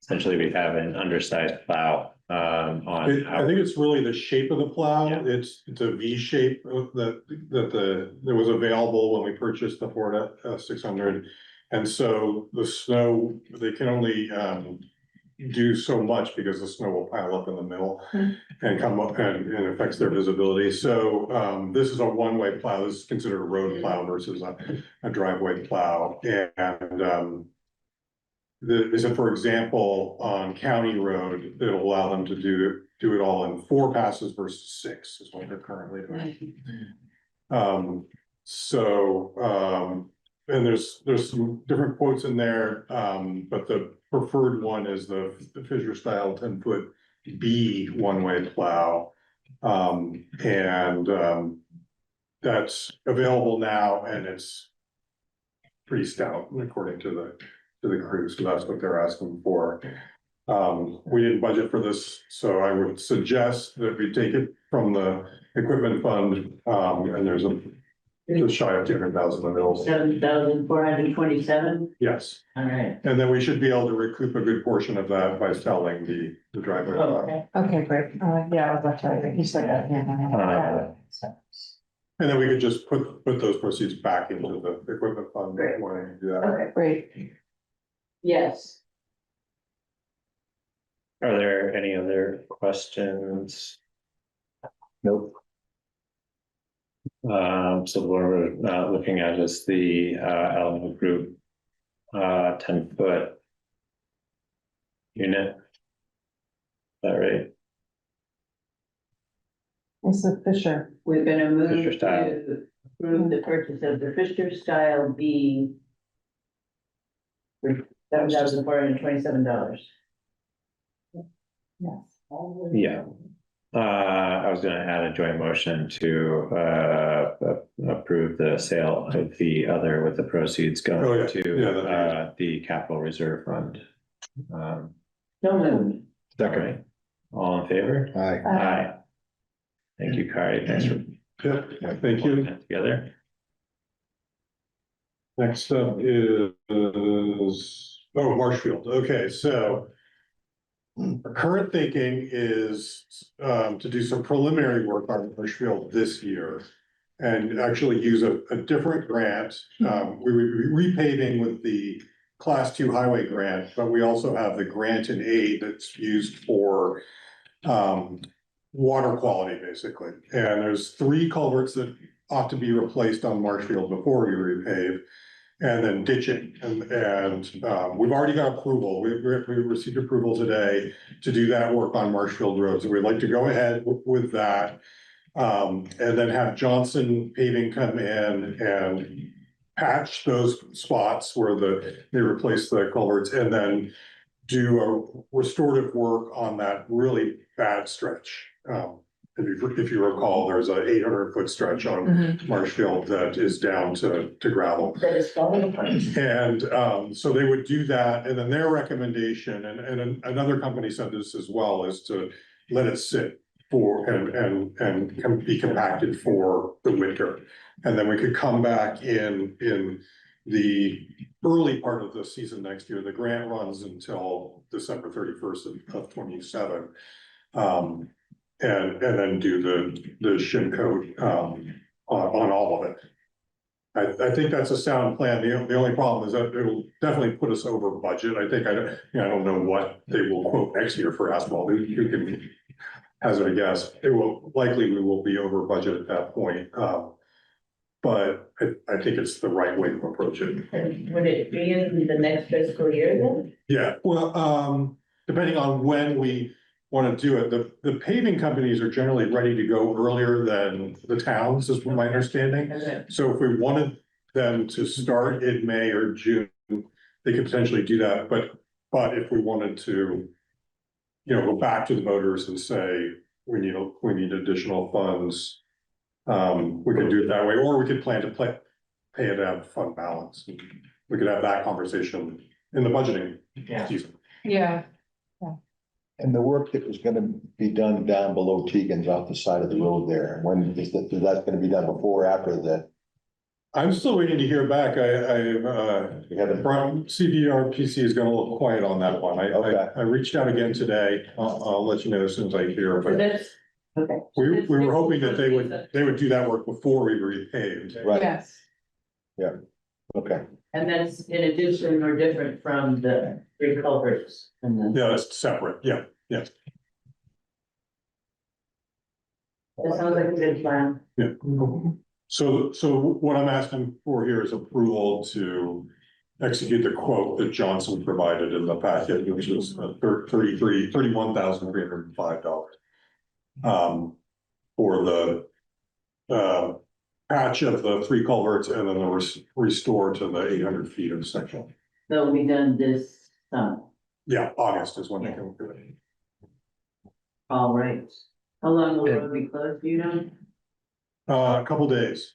Essentially, we have an undersized plow on. I think it's really the shape of the plow. Yeah. It's a V shape that was available when we purchased the Ford 600. And so the snow, they can only do so much because the snow will pile up in the middle and come up and it affects their visibility. So this is a one-way plow. This is considered a road plow versus a driveway plow. And they said, for example, on County Road, it'll allow them to do it all in 4 passes versus 6 is what they're currently doing. And there's some different quotes in there, but the preferred one is the Fisher style 10-foot B one-way plow. That's available now and it's pretty stout according to the crew, so that's what they're asking for. We didn't budget for this, so I would suggest that we take it from the equipment fund, and there's just shy of 200,000 in the middle. 7,427. Yes, All right. and then we should be able to recoup a good portion of that by selling the driveway. Okay. okay, great, yeah, that's right, I think you said that, yeah. And then we could just put those proceeds back into the equipment fund when you do that. Okay. Great. Yes. Are there any other questions? nope. So what we're looking at is the element group 10-foot unit. Is that right? It's the Fisher. We're gonna move Fisher style. to approve the purchase of the Fisher style B. $7,427. Yes. Yeah. I was gonna add a joint motion to approve the sale of the other with the proceeds Oh, going yeah. to Yeah, the capital reserve fund. So moved. Second. All in favor? Aye. Aye. Thank you, Kari. Thanks for Yeah, thank putting you. that together. Next up is, Marshfield. Okay, so our current thinking is to do some preliminary work on Marshfield this year and actually use a different grant. We would be repaving with the Class 2 highway grant, but we also have the grant and aid that's used for water quality, basically. And there's 3 culverts that ought to be replaced on Marshfield before we repave. And then ditching, and we've already got approval, we received approval today to do that work on Marshfield Road, so we'd like to go ahead with that. And then have Johnson Paving come in and patch those spots where they replace the culverts, and then do a restorative work on that really bad stretch. If you recall, there's a 800-foot stretch on Marshfield that is down to gravel. That is falling apart. And so they would do that, and then their recommendation, and another company said this as well, is to let it sit for, and be compacted for the winter. And then we could come back in the early part of the season next year. The grant runs until December 31st of 27. And then do the shim coat on all of it. I think that's a sound plan. The only problem is that it'll definitely put us over budget. I think I don't know what they will quote next year for asphalt. You can hazard a guess. We will be over budget at that point. But I think it's the right way to approach it. And would it be in the next fiscal year then? Yeah, well, depending on when we want to do it, the paving companies are generally ready to go earlier than the towns, is my understanding. Okay. So if we wanted them to start in May or June, they could potentially do that, but if we wanted to, go back to the voters and say, we need additional funds, we could do it that way, or we could plan to pay it out of fund balance. We could have that conversation in the budgeting season. Yeah, And the work that was gonna be done down below Tegan's off the side of the road there, when is that gonna be done before or after that? I'm still waiting to hear back. CVRPC is gonna look quiet on that one. Okay. I reached out again today. I'll let you know as soon as I hear, So but that's, okay. we were hoping that they would do that work before we repaved. Right, yes. okay. And that's in addition or different from the three culverts and then. Yeah, it's separate. Yeah. That sounds like a good plan. Yeah. So what I'm asking for here is approval to execute the quote that Johnson provided in the packet, which is $31,305. For the patch of the three culverts and then the restore to the 800 feet of section. That'll be done this summer. Yeah, August is when they come through it. All right. How long will the road be closed, do you know? A couple days.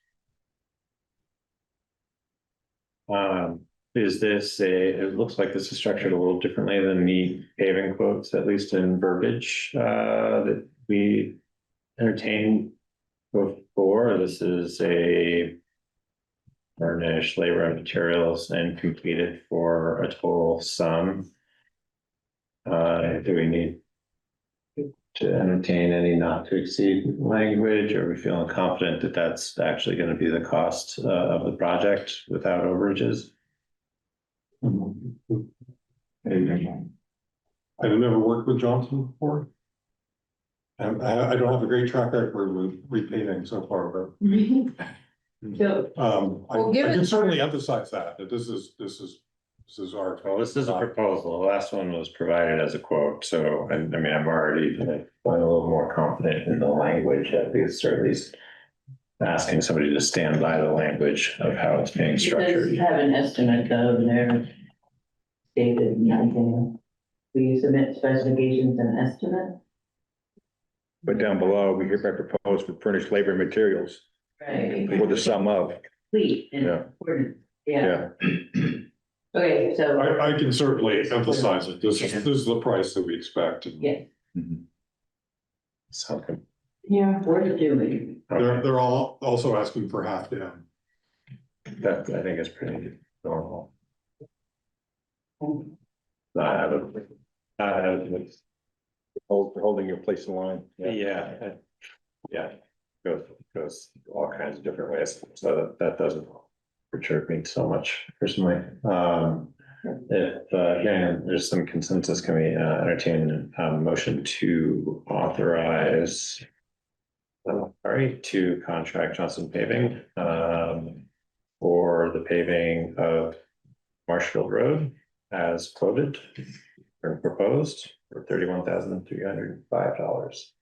Is this it looks like this is structured a little differently than the paving quotes, at least in verbiage, that we entertained before. This is a furnished labor and materials and completed for a total sum. Do we need to entertain any not to exceed language? Or are we feeling confident that that's actually going to be the cost of the project without overages? I've never worked with Johnson before. I don't have a great track record with repaving so far, but So, I can certainly emphasize that this is our. Well, this is a proposal. The last one was provided as a quote, so I mean, I'm already feeling a little more confident in the language, at least, or at least asking somebody to stand by the language of how it's being it does structured. have an estimate though, there. Stated, will you submit specifications and estimate? But down below, we hereby propose for furnished labor and materials Right. for the sum of. Complete and Yeah. important, yeah. Okay, so. I can certainly emphasize it. This is the price that we expect. Yeah, So, yeah, worth doing. They're all also asking for half down. that I think is pretty normal. Not out of Holding your place in line. yeah. Goes all kinds of different ways, so that doesn't perturb me so much personally. If there's some consensus, can we entertain a motion to authorize to contract Johnson Paving for the paving of Marshfield Road as quoted or proposed for $31,305.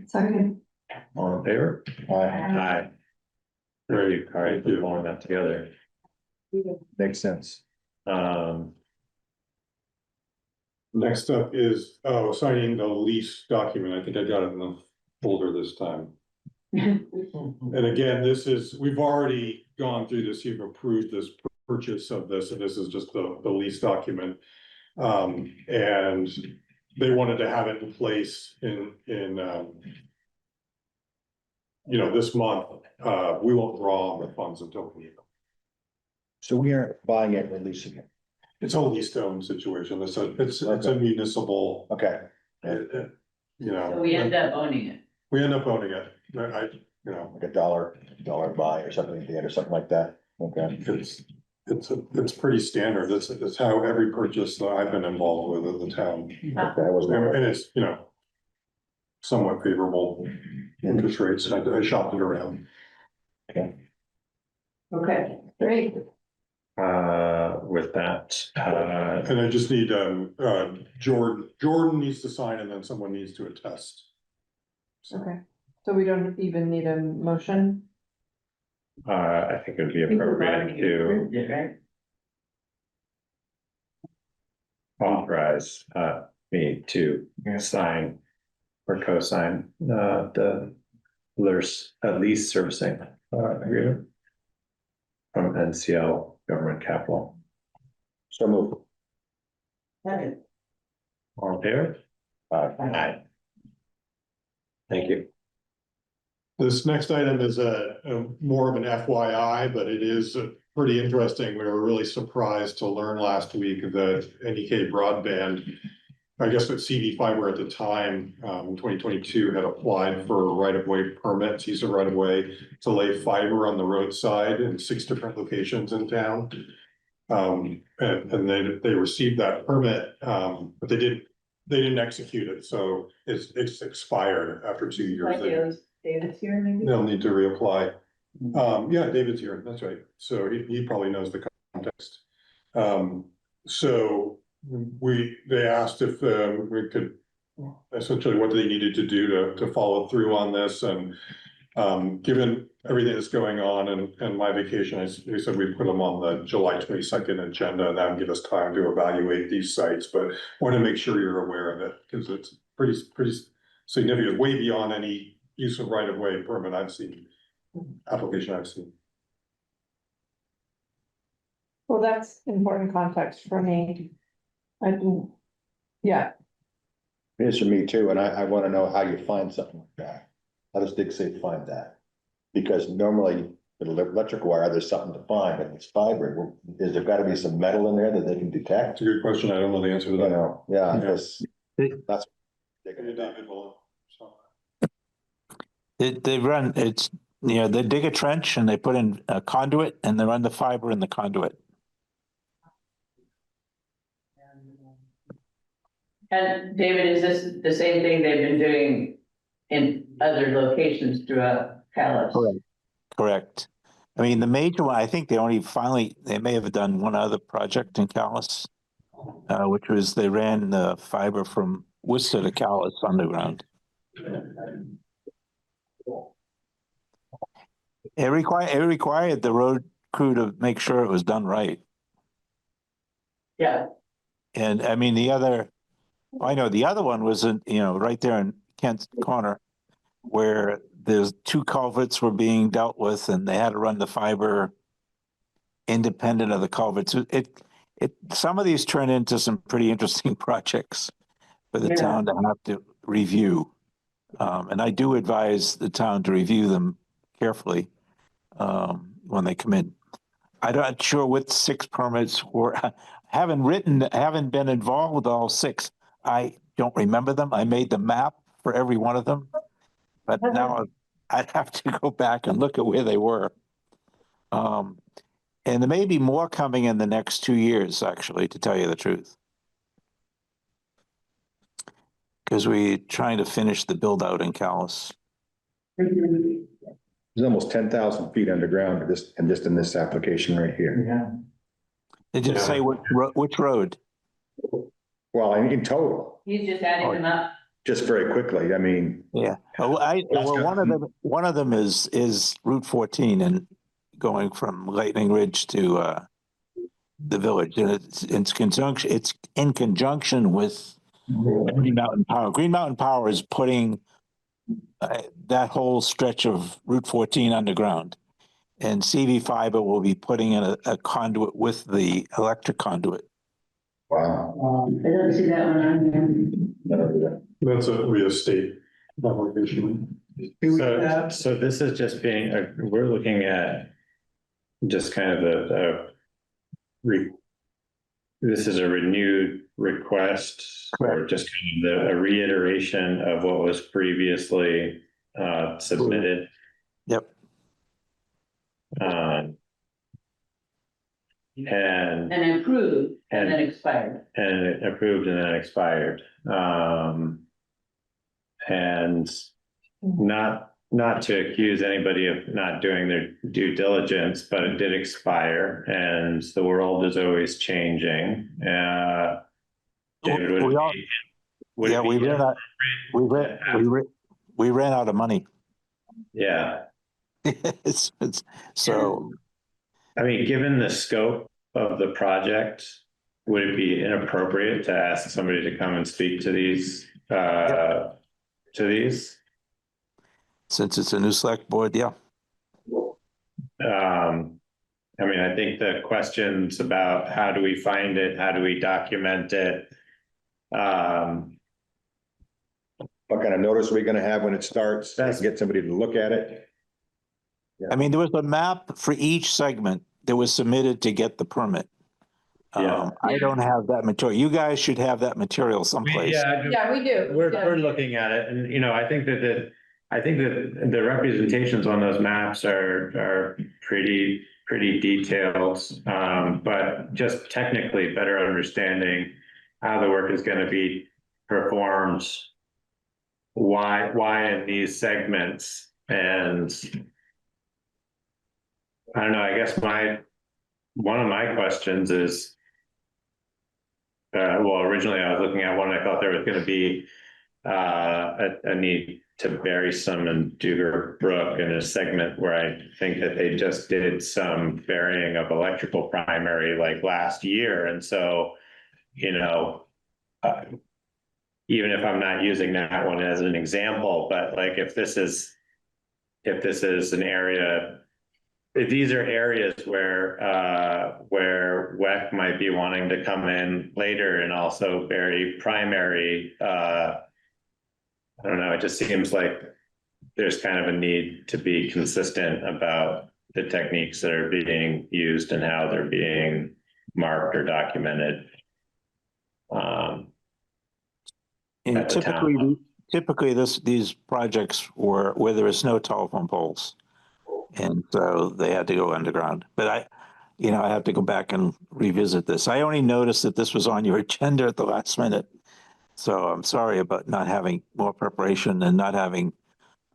Second. All in favor? Aye. Great, all right, we're pulling that together. Makes sense. Next up is, signing the lease document. I think I got it in the folder this time. And again, this is, we've already gone through this, you've approved this purchase of this, and this is just the lease document. And they wanted to have it in place in this month. We won't draw on the funds until we need them. So we aren't buying it, releasing it. It's a lease-to-own situation. It's a municipal, Okay. So we end up owning it. We end up owning it. Like a dollar buy or something at the end or something like that. Okay. It's pretty standard. It's how every purchase that I've been involved with in the town. Okay, I wasn't. And it's, somewhat favorable interest rates. I shopped it around. Okay, great. With that, And I just need, Jordan needs to sign and then someone needs to attest. Okay, so we don't even need a motion? I think it would be appropriate to Approved it, right? authorize, me to sign or co-sign, the lease servicing, agreement from NCL Government Capital. So move. Second. All in favor? Aye. Thank you. This next item is more of an FYI, but it is pretty interesting. We were really surprised to learn last week that NEK Broadband, I guess that CD Fiber at the time, in 2022 had applied for right-of-way permits, use of right-of-way to lay fiber on the roadside in 6 different locations in town. And they received that permit, but they didn't execute it, so it's expired after 2 years. David's here, maybe? They'll need to reapply. Yeah, David's here, that's right. So he probably knows the context. So they asked if we could, essentially what they needed to do to follow through on this, and given everything that's going on and my vacation, we said we'd put them on the July 22nd agenda, and that would give us time to evaluate these sites, but I want to make sure you're aware of it, because it's pretty significant, way beyond any use of right-of-way permit application I've seen. Well, that's important context for me. Yeah, It is for me too, and I want to know how you find something like that. How does Dick say find that? Because normally with electric wire, there's something to find, but it's fiber. Is there got to be some metal in there that they can detect? It's a good question. I don't know the answer to that. Yeah, because that's. They run, they dig a trench and they put in a conduit and they run the fiber in the conduit. And David, is this the same thing they've been doing in other locations throughout Calais? Correct. I mean, the major one, I think they may have done one other project in Calais, which was they ran the fiber from Worcester to Calais underground. It required the road crew to make sure it was done right. Yeah. And I mean, the other one was right there in Kent's Corner, where there's 2 culverts were being dealt with, and they had to run the fiber independent of the culverts. Some of these turn into some pretty interesting projects for the town to have to review. And I do advise the town to review them carefully when they come in. I'm not sure what 6 permits were. Haven't been involved with all 6. I don't remember them. I made the map for every one of them, but now I'd have to go back and look at where they were. And there may be more coming in the next 2 years, actually, to tell you the truth. Because we're trying to finish the build out in Calais. There's almost 10,000 feet underground just in this application right here. Yeah. They didn't say which road. Well, in total, He's just adding them up. just very quickly, I mean. Yeah. Oh, one of them is Route 14 and going from Lightning Ridge to the village, and it's in conjunction with Green Mountain Power. Green Mountain Power is putting that whole stretch of Route 14 underground. And CV Fiber will be putting in a conduit with the electric conduit. Wow. I don't see that one on here. That's a state obligation. So this is just being, we're looking at just kind of this is a renewed request or just kind of a reiteration of what was previously submitted. Yep. And And approved and then expired. And approved and then expired. And not to accuse anybody of not doing their due diligence, but it did expire, and the world is always changing. David, we ran out of money. Yeah. So, I mean, given the scope of the project, would it be inappropriate to ask somebody to come and speak to these? Since it's a new select board, yeah. I mean, I think the questions about how do we find it, how do we document it? What kind of notice are we gonna have when it starts? Get somebody to look at it? I mean, there was a map for each segment that was submitted to get the permit. I don't have that material. You guys should have that material someplace. Yeah, we do. We're looking at it, and I think that the representations on those maps are pretty detailed, but just technically better understanding how the work is going to be performed, why in these segments, and I don't know. I guess one of my questions is, well, originally I was looking at one. I thought there was going to be a need to bury some in Duger Brook in a segment where I think that they just did some burying of electrical primary like last year, and so even if I'm not using that one as an example, but like if this is an area. If these are areas where WEC might be wanting to come in later and also bury primary, I don't know, it just seems like there's kind of a need to be consistent about the techniques that are being used and how they're being marked or documented. And typically these projects were where there is no telephone poles. And so they had to go underground. But I have to go back and revisit this. I only noticed that this was on your agenda at the last minute. So I'm sorry about not having more preparation and not having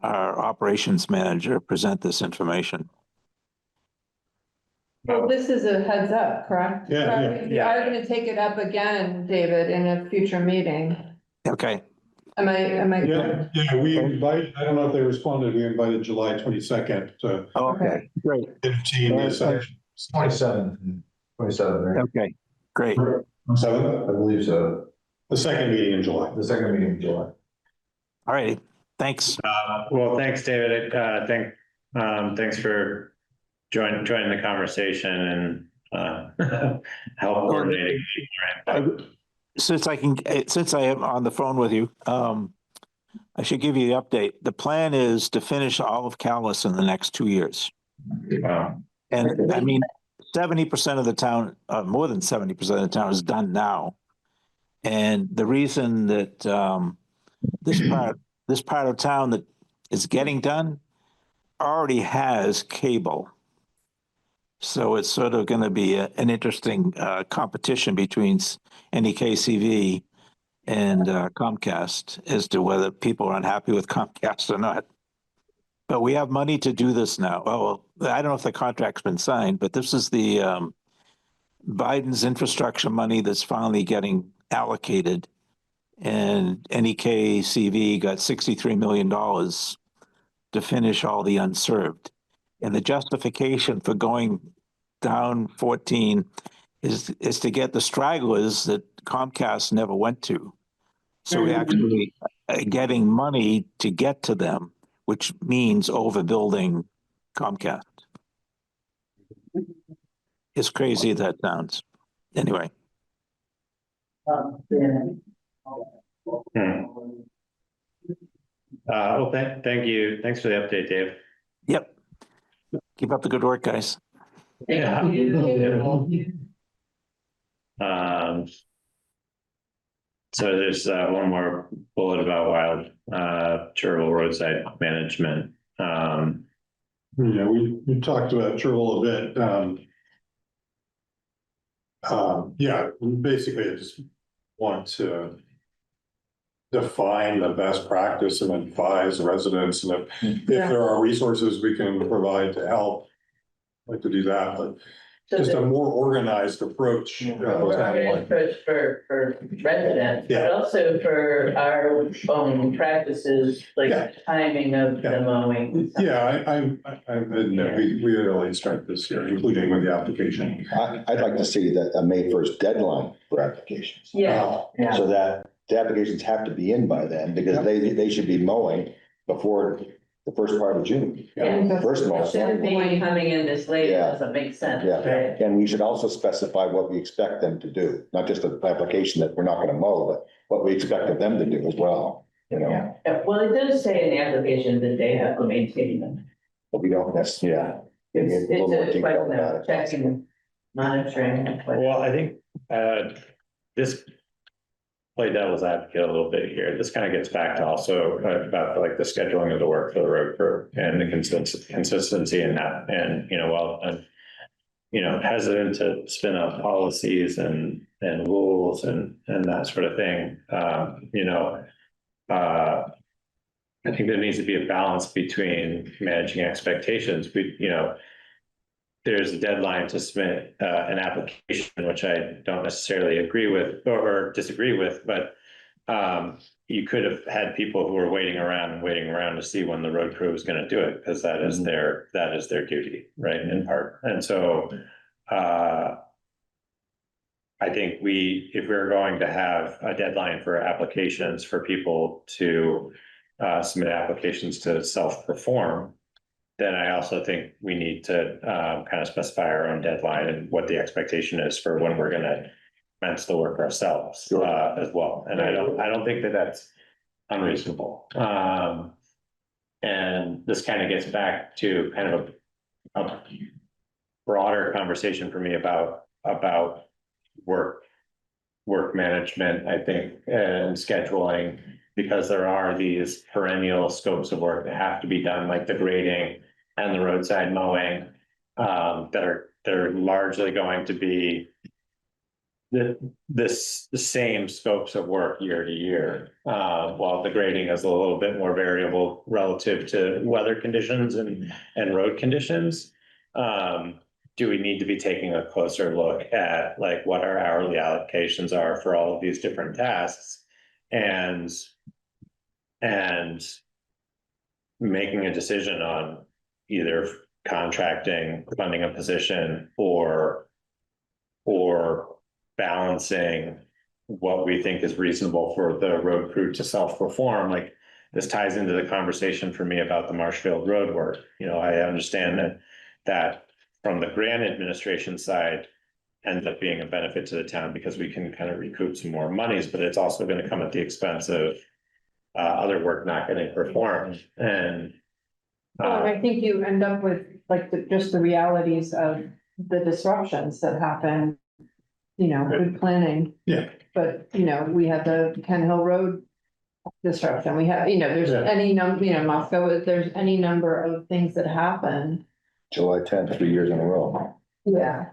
our operations manager present this information. Well, this is a heads up, correct? Yeah. We are going to take it up again, David, in a future meeting. Okay. Am I? Yeah, we invite, I don't know if they responded, we invited July 22nd to. Okay, great. 15 this section. 27, right? Okay, great. 7th? I believe so. The second meeting in July. The second meeting in July. All right, thanks. Well, thanks, David. Thanks for joining the conversation and help coordinating. Since I am on the phone with you, I should give you the update. The plan is to finish all of Calais in the next 2 years. Wow. And I mean, 70% of the town, more than 70% of the town is done now. And the reason that this part of town that is getting done already has cable. So it's sort of going to be an interesting competition between NEKCV and Comcast as to whether people are unhappy with Comcast or not. But we have money to do this now. Well, I don't know if the contract's been signed, but this is the Biden's infrastructure money that's finally getting allocated And NEKCV got $63 million to finish all the unserved. And the justification for going down 14 is to get the stragglers that Comcast never went to. So we actually are getting money to get to them, which means overbuilding Comcast. As crazy as that sounds. Anyway. Well, thank you. Thanks for the update, Dave. Yep. Keep up the good work, guys. Yeah. Thank you. So there's one more bullet about wild Cherville roadside management. Yeah, we talked about Cherville a bit. Yeah, basically I just want to define the best practice and advise residents, and if there are resources we can provide to help, I'd like to do that, but So just the a more organized approach. approach for residents, Yeah. but also for our own practices, like Yeah. timing of the mowing. Yeah, we really start this year, including with the application. I'd like to see that a May 1st deadline for applications. Yeah, So that the applications have to be in by then, because they should be mowing before the first part of June. Yeah. First of all. it shouldn't be coming in this late, Yeah. doesn't make sense, Yeah, right? and we should also specify what we expect them to do, not just an application that we're not gonna mow, but what we expect of them to do as well, you know? Yeah, well, it does say in the application that they have to maintain them. But we don't necessarily, It's a little more a detail question about of it. checking, monitoring. Well, I think this play devil's advocate a little bit here. This kind of gets back to also about like the scheduling of the work for the road crew and the consistency in that. And, well, I'm, hesitant to spin up policies and rules and that sort of thing. I think there needs to be a balance between managing expectations. There's a deadline to submit an application, which I don't necessarily agree with or disagree with, but you could have had people who were waiting around to see when the road crew was going to do it, because that is their duty, right, in part. And so I think if we're going to have a deadline for applications for people to submit applications to self-perform, then I also think we need to kind of specify our own deadline and what the expectation is for when we're going to commence the work ourselves as well. And I don't think that that's unreasonable. And this kind of gets back to kind of a broader conversation for me about work management, I think, and scheduling, because there are these perennial scopes of work that have to be done, like the grading and the roadside mowing, they're largely going to be the same scopes of work year to year, while the grading is a little bit more variable relative to weather conditions and road conditions. Do we need to be taking a closer look at like what our hourly allocations are for all of these different tasks, and making a decision on either contracting, funding a position, or balancing what we think is reasonable for the road crew to self-perform. Like, this ties into the conversation for me about the Marshfield Road work. I understand that from the grant administration side ends up being a benefit to the town because we can kind of recoup some more monies, but it's also going to come at the expense of other work not getting performed. And I think you end up with like just the realities of the disruptions that happen, good planning. Yeah. But, we have the Ken Hill Road disruption. We have, there's Yeah. any Moscow, there's any number of things that happen. July 10th, 3 years in a row. Yeah.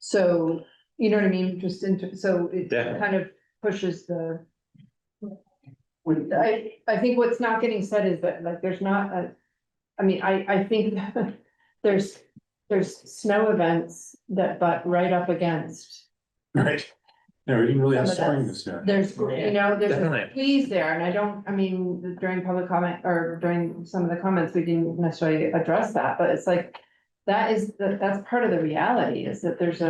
So, you know what I mean? So it Yeah. kind of pushes the. I think what's not getting said is that like, there's not I think there's snow events that butt right up against. Right. Yeah, we didn't really have Some of spring that's- this year. There's, you know, there's a Definitely. squeeze there, and I don't, I mean, during public comment or during some of the comments, we didn't necessarily address that, but it's like. That's part of the reality is that there's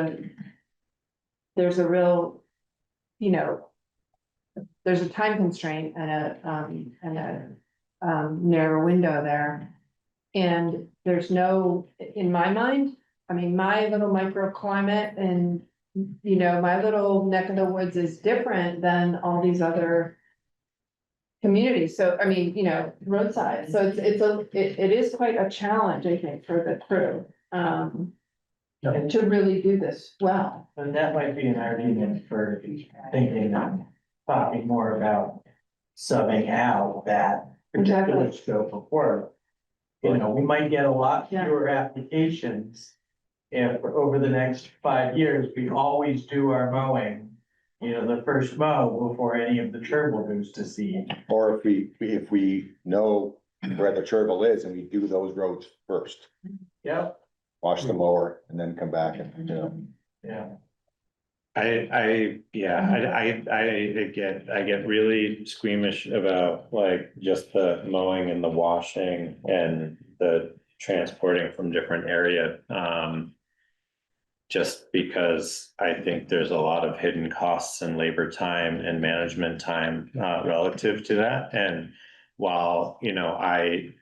a real, you know. There's a time constraint and a narrow window there. And there's no, in my mind, I mean, my little microclimate and, you know, my little neck of the woods is different than all these other communities. So, I mean, you know, roadside. So it is quite a challenge, I think, for the crew, to really do this well. And that might be an argument for thinking, talking more about subbing out that particular Exactly. scope of work. You know, we might get a lot Yeah. fewer applications if over the next 5 years, we always do our mowing, you know, the first mow before any of the chervil goes to seed. Or if we know where the chervil is and we do those roads first, Yep. wash the mower and then come back and, you know. Yeah. I get really squeamish about like just the mowing and the washing and the transporting from different area. Just because I think there's a lot of hidden costs and labor time and management time relative to that. And while, you know, I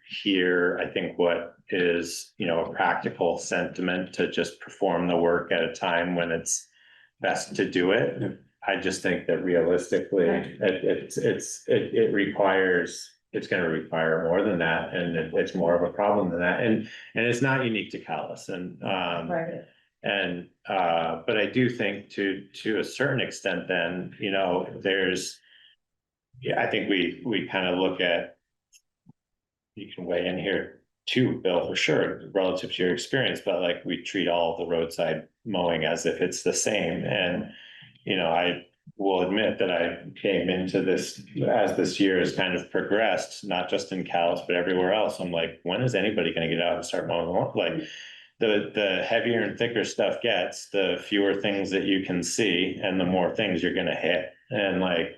think what is, you know, a practical sentiment to just perform the work at a time when it's best to do it. I just think that realistically, it requires, it's gonna require more than that, and it's more of a problem than that, and it's not unique to Calais, and Right. and but I do think to a certain extent, then, you know, there's, yeah, I think we kind of look at, you can weigh in here too, Bill, for sure, relative to your experience, but like we treat all the roadside mowing as if it's the same. And, you know, I will admit that I came into this as this year has kind of progressed, not just in Calais, but everywhere else. I'm like, when is anybody going to get out and start mowing the lawn? Like the heavier and thicker stuff gets, the fewer things that you can see and the more things you're going to hit. And like,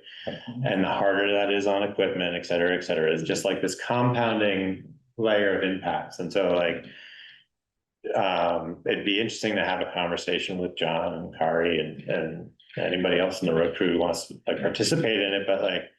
and the harder that is on equipment, et cetera, it's just like this compounding layer of impacts. And so like, it'd be interesting to have a conversation with John and Kari and anybody else in the road crew who wants to like participate in it, but like,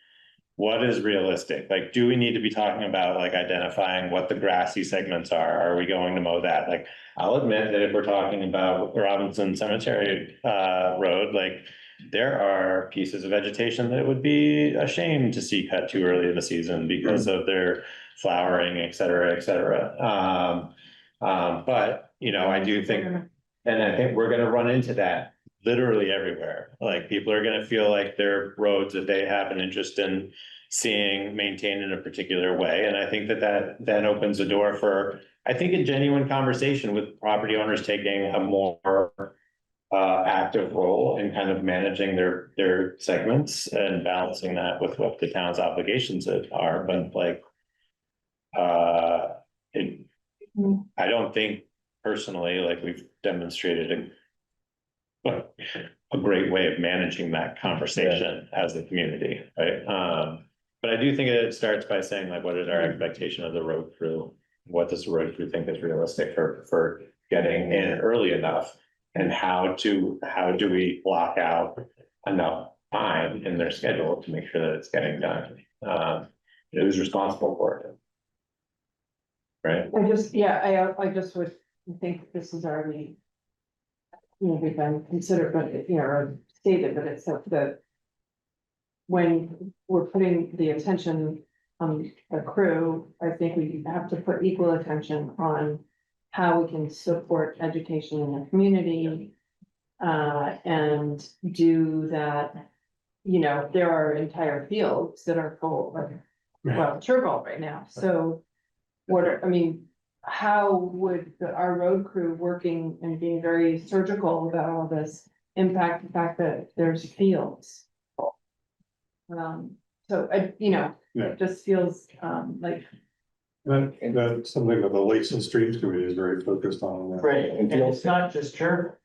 what is realistic? Like, do we need to be talking about like identifying what the grassy segments are? Are we going to mow that? Like, I'll admit that if we're talking about Robinson Cemetery Road, like there are pieces of vegetation that would be a shame to see cut too early in the season because of their flowering, et cetera, et cetera. But, you know, I do think, and I think we're gonna run into that literally everywhere. Like people are gonna feel like their roads that they have an interest in seeing maintained in a particular way. And I think that then opens the door for, I think, a genuine conversation with property owners taking a more active role in kind of managing their segments and balancing that with what the town's obligations are. But like, I don't think personally, like we've demonstrated a great way of managing that conversation as a community, right? But I do think it starts by saying like, what is our expectation of the road crew? What does the road crew think is realistic for getting in early enough? And how do we block out enough time in their schedule to make sure that it's getting done? Who's responsible for it? Right? I just would think this is already. You know, we've been considered, but, you know, or stated, but it's so the. When we're putting the attention on the crew, I think we have to put equal attention on. How we can support education in the community. And do that. You know, there are entire fields that are full of, well, chervil right now, so. How would our road crew working and being very surgical about all this impact the fact that there's fields? So it just feels, like. That's something that the Lakes and Streams Committee is very focused on. Right, and it's not just chervil.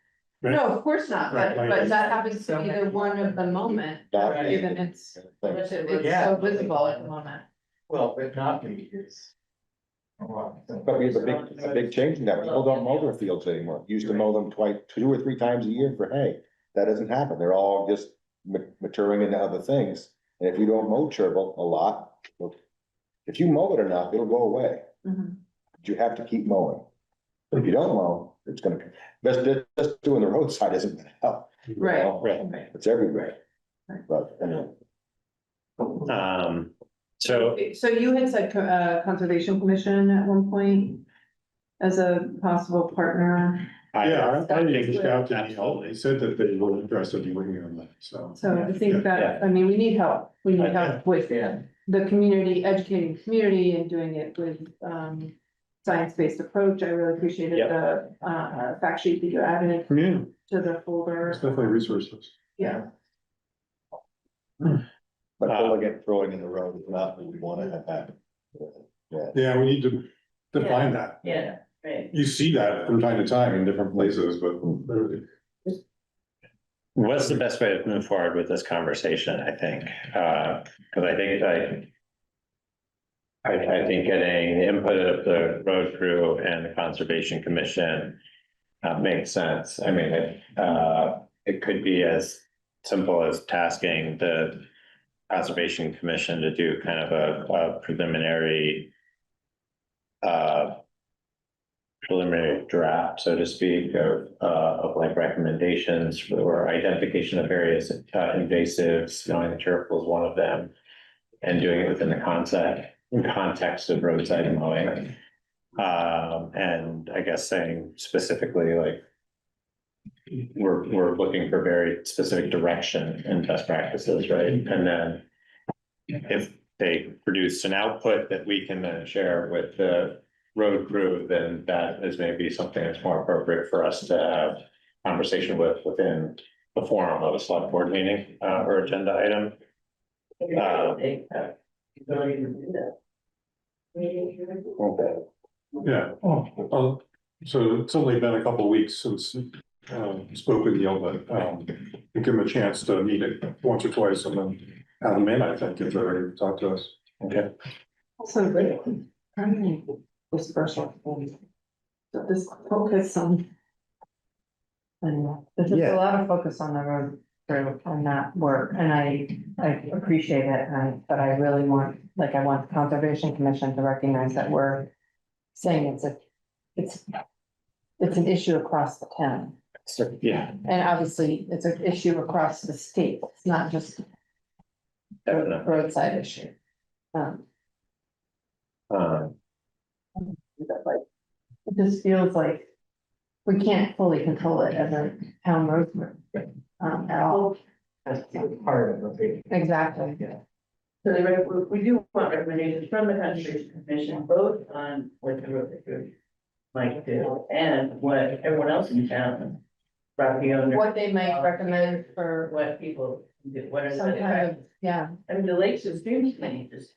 No, of course not, but, Right. but that happens to be the one of the moment, Not me. even it's Thanks. so visible at the moment. Well, but not me, it's. But we have a big change in that. People don't mow their fields anymore. Used to mow them twice, 2 or 3 times a year for hay. That doesn't happen. They're all just maturing into other things. And if you don't mow chervil a lot, if you mow it enough, it'll go away. Mhm. But you have to keep mowing. But if you don't mow, it's gonna, just doing the roadside isn't gonna help. you Right. know? Right. It's everywhere. But anyway. So, So you had said, Conservation Commission at one point as a possible partner, Yeah, I think reached out to Neil, absolutely. they said that they were interested in working on that, so. so I think Yeah. that, I mean, we need help, we need help with Yeah. the community, educating the community and doing it with, science-based approach. I really appreciated Yep. the, fact sheet that you added Yeah, to the folder, it's definitely resources. yeah. But throwing in the road is not what we wanna have happen. Yeah. Yeah, we need to define that. Yeah, right. You see that from time to time in different places, but what's the best way to move forward with this conversation, I think? Because I think I think getting the input of the road crew and the Conservation Commission makes sense. I mean, it could be as simple as tasking the Conservation Commission to do kind of a preliminary draft, so to speak, of like recommendations for identification of various invasives, knowing the chervil is one of them, and doing it within the context of roadside mowing. And I guess saying specifically, like, we're looking for very specific direction and best practices, right? And then if they produce an output that we can then share with the road crew, then that is maybe something that's more appropriate for us to have conversation within the forum of a select board meeting, or agenda item. Okay. yeah. So it's only been a couple of weeks since spoke with Neil, but give him a chance to meet it once or twice and then have him in, I think, if they're ready to talk to us. Okay. Also, really, dispersal. So this focus on. And there's just a lot of focus on the road through on that work, and I appreciate it, but I really want, like, I want the Conservation Commission to recognize that we're saying it's an issue across the town, So, yeah. and obviously it's an issue across the state, it's not just a roadside issue. But, like, it just feels like we can't fully control it as a town road, at all. That's part of it. Exactly. So we do want recommendations from the Conservation Commission, both on what the road crew might do and what everyone else in town, property owners. What they might recommend for What people do, what are some the, kind of, yeah, I mean, the lakes and streams thing, just,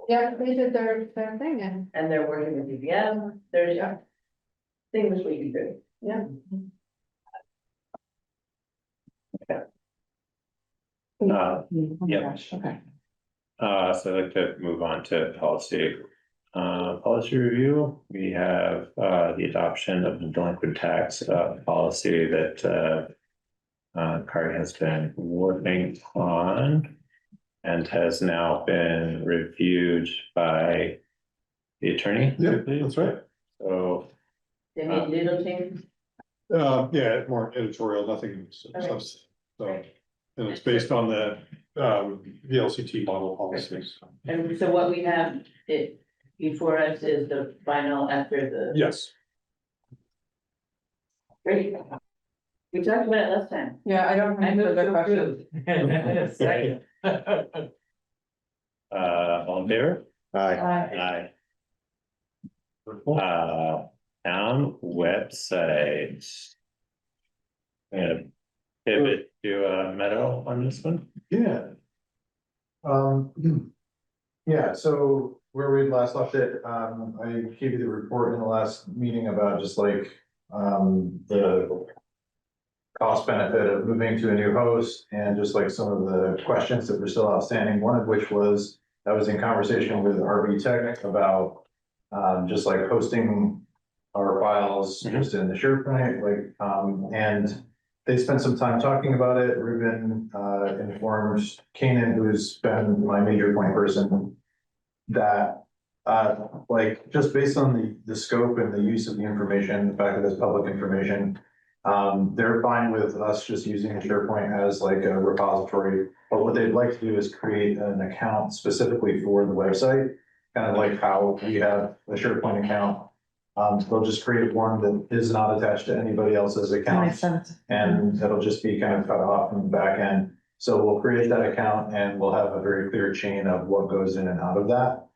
yeah, they did their thing, and they're working with DPM, there's things we can do. yeah. Uh, Oh my Yep. gosh, okay. So I'd like to move on to policy. Policy review, we have, the adoption of the delinquent tax, policy that, Kari has been working on and has now been reviewed by the attorney. Yeah, that's right. So, They need little changes. Yeah, more editorial, nothing substantive. So, and it's based on the LCT model policies. And so what we have it before us is the final after the. Yes. Great. We talked about it last time. Yeah, I don't have further questions. Second. all in favor? Aye. Aye. Town website. And pivot to Meadow on this one. Yeah. Yeah, so where we last left it, I gave you the report in the last meeting about just like, the cost benefit of moving to a new host and just like some of the questions that were still outstanding, one of which was, I was in conversation with RV Tech about just like hosting our files just in the SharePoint, and they spent some time talking about it. Ruben informed Kanan, who's been my major point person, that like just based on the scope and the use of the information, the fact that it's public information, they're fine with us just using SharePoint as like a repository. But what they'd like to do is create an account specifically for the website, kind of like how we have a SharePoint account. They'll just create one that is not attached to anybody else's That account. makes sense. And that'll just be kind of cut off from the back end. So we'll create that account and we'll have a very clear chain of what goes in and out of that.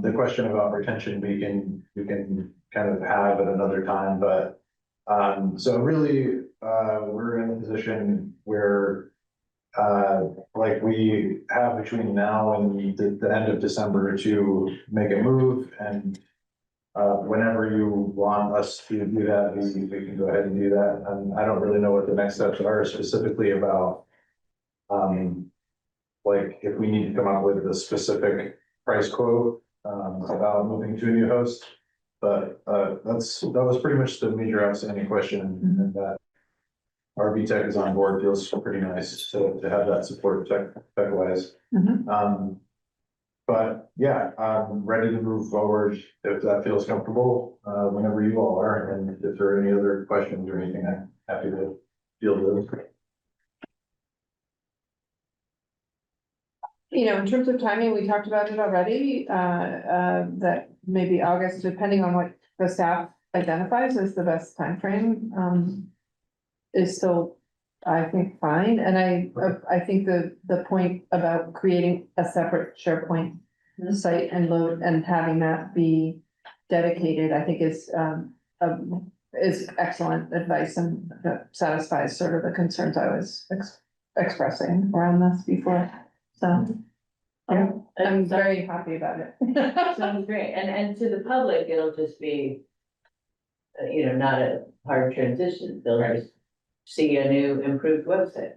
The question about retention, we can kind of have at another time, but so really, we're in a position where like we have between now and the end of December to make a move, and whenever you want us to do that, we can go ahead and do that. And I don't really know what the next steps are specifically about like if we need to come up with a specific price quote about moving to a new host. But that was pretty much the major outstanding question, and that RV Tech is on board feels pretty nice to have that support tech wise. But yeah, I'm ready to move forward if that feels comfortable, whenever you all are, and if there are any other questions or anything, I'm happy to deal with it. You know, in terms of timing, we talked about it already, that maybe August, depending on what the staff identifies as the best timeframe, is still, I think, fine. And I think the point about creating a separate SharePoint site and load and having that be dedicated, I think is excellent advice, and that satisfies sort of the concerns I was expressing around this before. So I'm very happy about it. Sounds great. And to the public, it'll just be, not a hard transition. They'll just see a new improved website.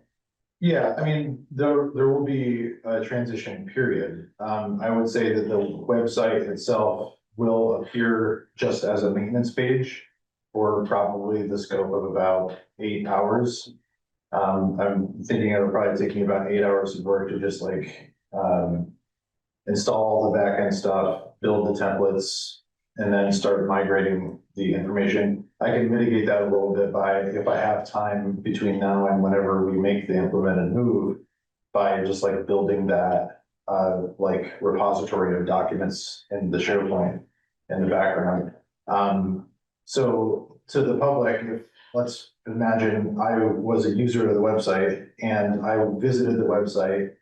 Yeah, I mean, there will be a transition period. I would say that the website itself will appear just as a maintenance page for probably the scope of about 8 hours. I'm thinking it'll probably take me about 8 hours of work to just like install all the backend stuff, build the templates, and then start migrating the information. I can mitigate that a little bit by, if I have time between now and whenever we make the implement and move, by just like building that like repository of documents in the SharePoint in the background. So to the public, if let's imagine I was a user of the website and I visited the website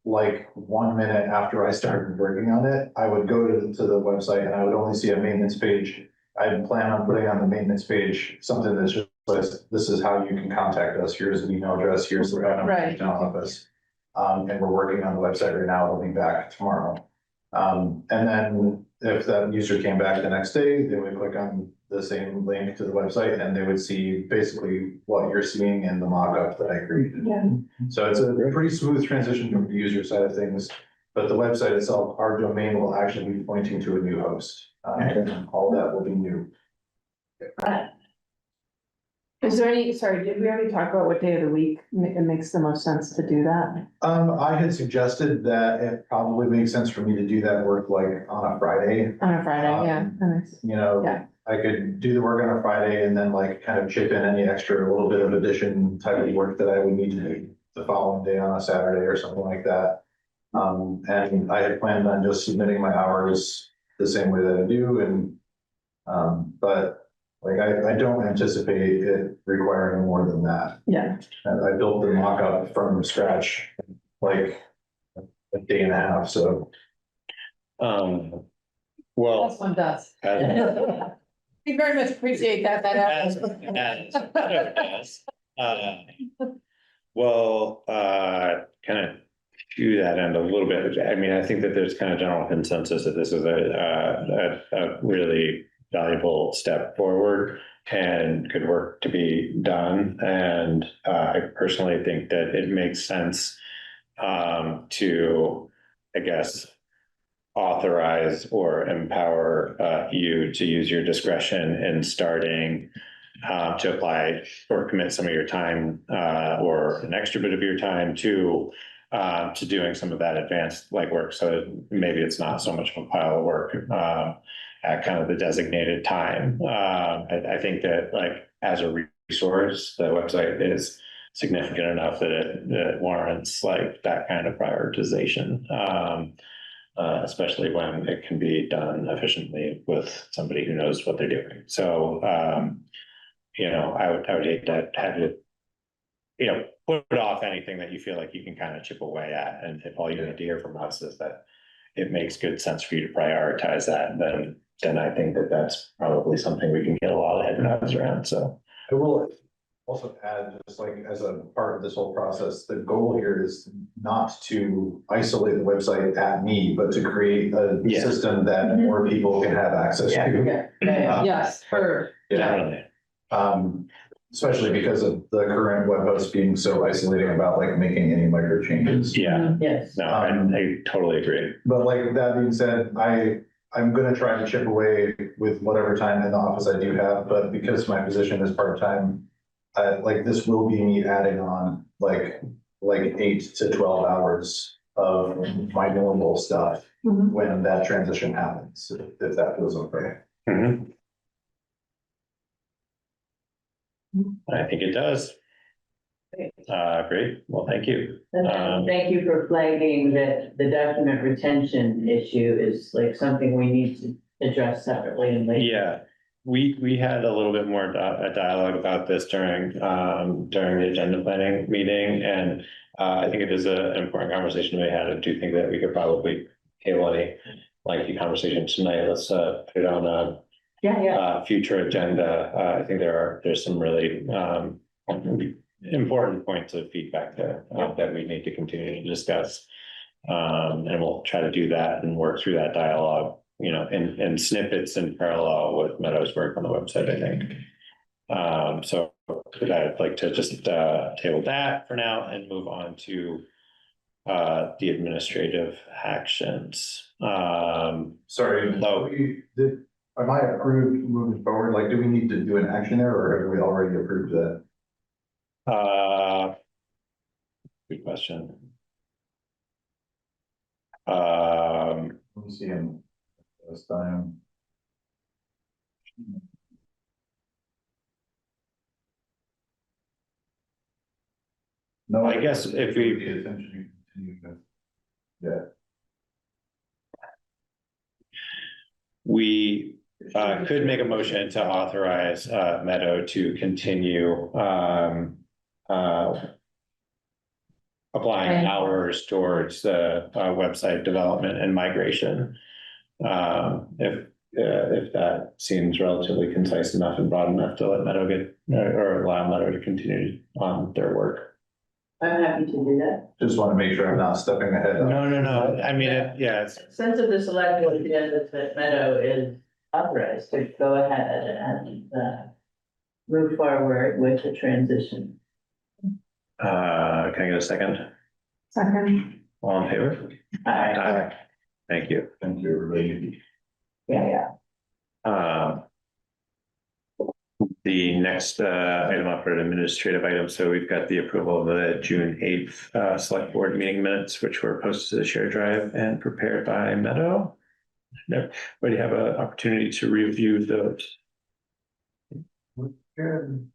like 1 minute after I started working on it, I would go to the website and I would only see a maintenance page. I'd plan on putting on the maintenance page something that's just like, this is how you can contact us. Here's the email address. Here's the phone number of the town office. And we're working on the website right now. It'll be back tomorrow. And then if that user came back the next day, they would click on the same link to the website and they would see basically what you're seeing in the mock-up that I created. Yeah. So it's a pretty smooth transition from the user side of things, but the website itself, our domain will actually be pointing to a new host. And all that will be new. Is there any, sorry, did we already talk about what day of the week it makes the most sense to do that? I had suggested that it probably makes sense for me to do that work like on a Friday. On a Friday, yeah. Nice. You know, Yeah. I could do the work on a Friday and then like kind of chip in any extra little bit of addition type of work that I would need to do the following day on a Saturday or something like that. And I had planned on just submitting my hours the same way that I do, and but like I don't anticipate it requiring more than that. Yeah. And I built the mock-up from scratch like a day and a half, so. Well. This one does. as- We very much appreciate that. Well, kind of to that end a little bit. I mean, I think that there's kind of general consensus that this is a really valuable step forward and good work to be done. And I personally think that it makes sense to, I guess, authorize or empower you to use your discretion in starting to apply or commit some of your time or an extra bit of your time to doing some of that advanced legwork. So maybe it's not so much of a pile of work at kind of the designated time. I think that like as a resource, the website is significant enough that it warrants like that kind of prioritization. Especially when it can be done efficiently with somebody who knows what they're doing. So, I would hate to have you, put off anything that you feel like you can kind of chip away at. And if all you need to hear from us is that it makes good sense for you to prioritize that, then I think that that's probably something we can get a lot of head nods around. So I will also add, just like as a part of this whole process, the goal here is not to isolate the website at me, but to create a system that more people can have access to. Yes, definitely. Especially because of the current web host being so isolating about like making any micro changes. Yeah. Yes. No, I totally agree. But like that being said, I'm gonna try to chip away with whatever time in the office I do have, but because my position is part-time, like this will be me adding on like 8 to 12 hours of my normal stuff when that transition happens, if that feels okay. Mhm. I think it does. Great. Well, thank you. Thank you for flagging that the document retention issue is like something we need to address separately and later. Yeah, we had a little bit more a dialogue about this during the agenda planning meeting, and I think it is an important conversation we had. I do think that we could probably table any lengthy conversation tonight. Let's put it on a future agenda. I think there's some really important points of feedback there that we need to continue to discuss. And we'll try to do that and work through that dialogue, in snippets in parallel with Meadows' work on the website, I think. So I'd like to just table that for now and move on to the administrative actions. Sorry, am I approved moving forward? Like, do we need to do an action there, or have we already approved that? Good question. Let me see him this time. No, I guess if we, yeah. we could make a motion to authorize Meadow to continue applying hours towards the website development and migration. If that seems relatively concise enough and broad enough to let Meadow get or allow Meadow to continue on their work. I'm happy to do that. Just want to make sure I'm not stepping ahead. No. I mean, it's. Sense of the select board agenda that Meadow is authorized to go ahead and move forward with the transition. Can I get a second? Second. All in favor? Aye. Thank you. Thank you, everybody. Yeah. The next item up for an administrative item. So we've got the approval of the June 8th select board meeting minutes, which were posted to the share drive and prepared by Meadow. Everybody have an opportunity to review those. Can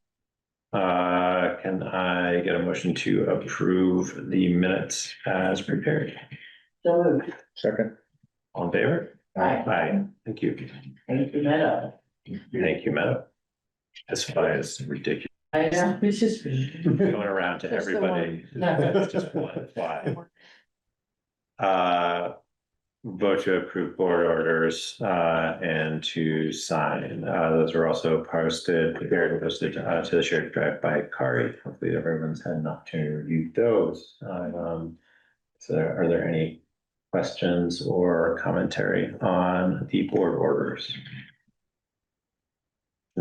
I get a motion to approve the minutes as prepared? So moved. Second. All in favor? Aye. Thank you. Thank you, Meadow. Thank you, Meadow. This fly is ridiculous. I know, it's just. Going around to Just the everybody. It's just one fly. Vote to approve board orders and to sign. Those are also prepared and posted to the shared drive by Kari. Hopefully everyone's had an opportunity to review those. So are there any questions or commentary on the board orders?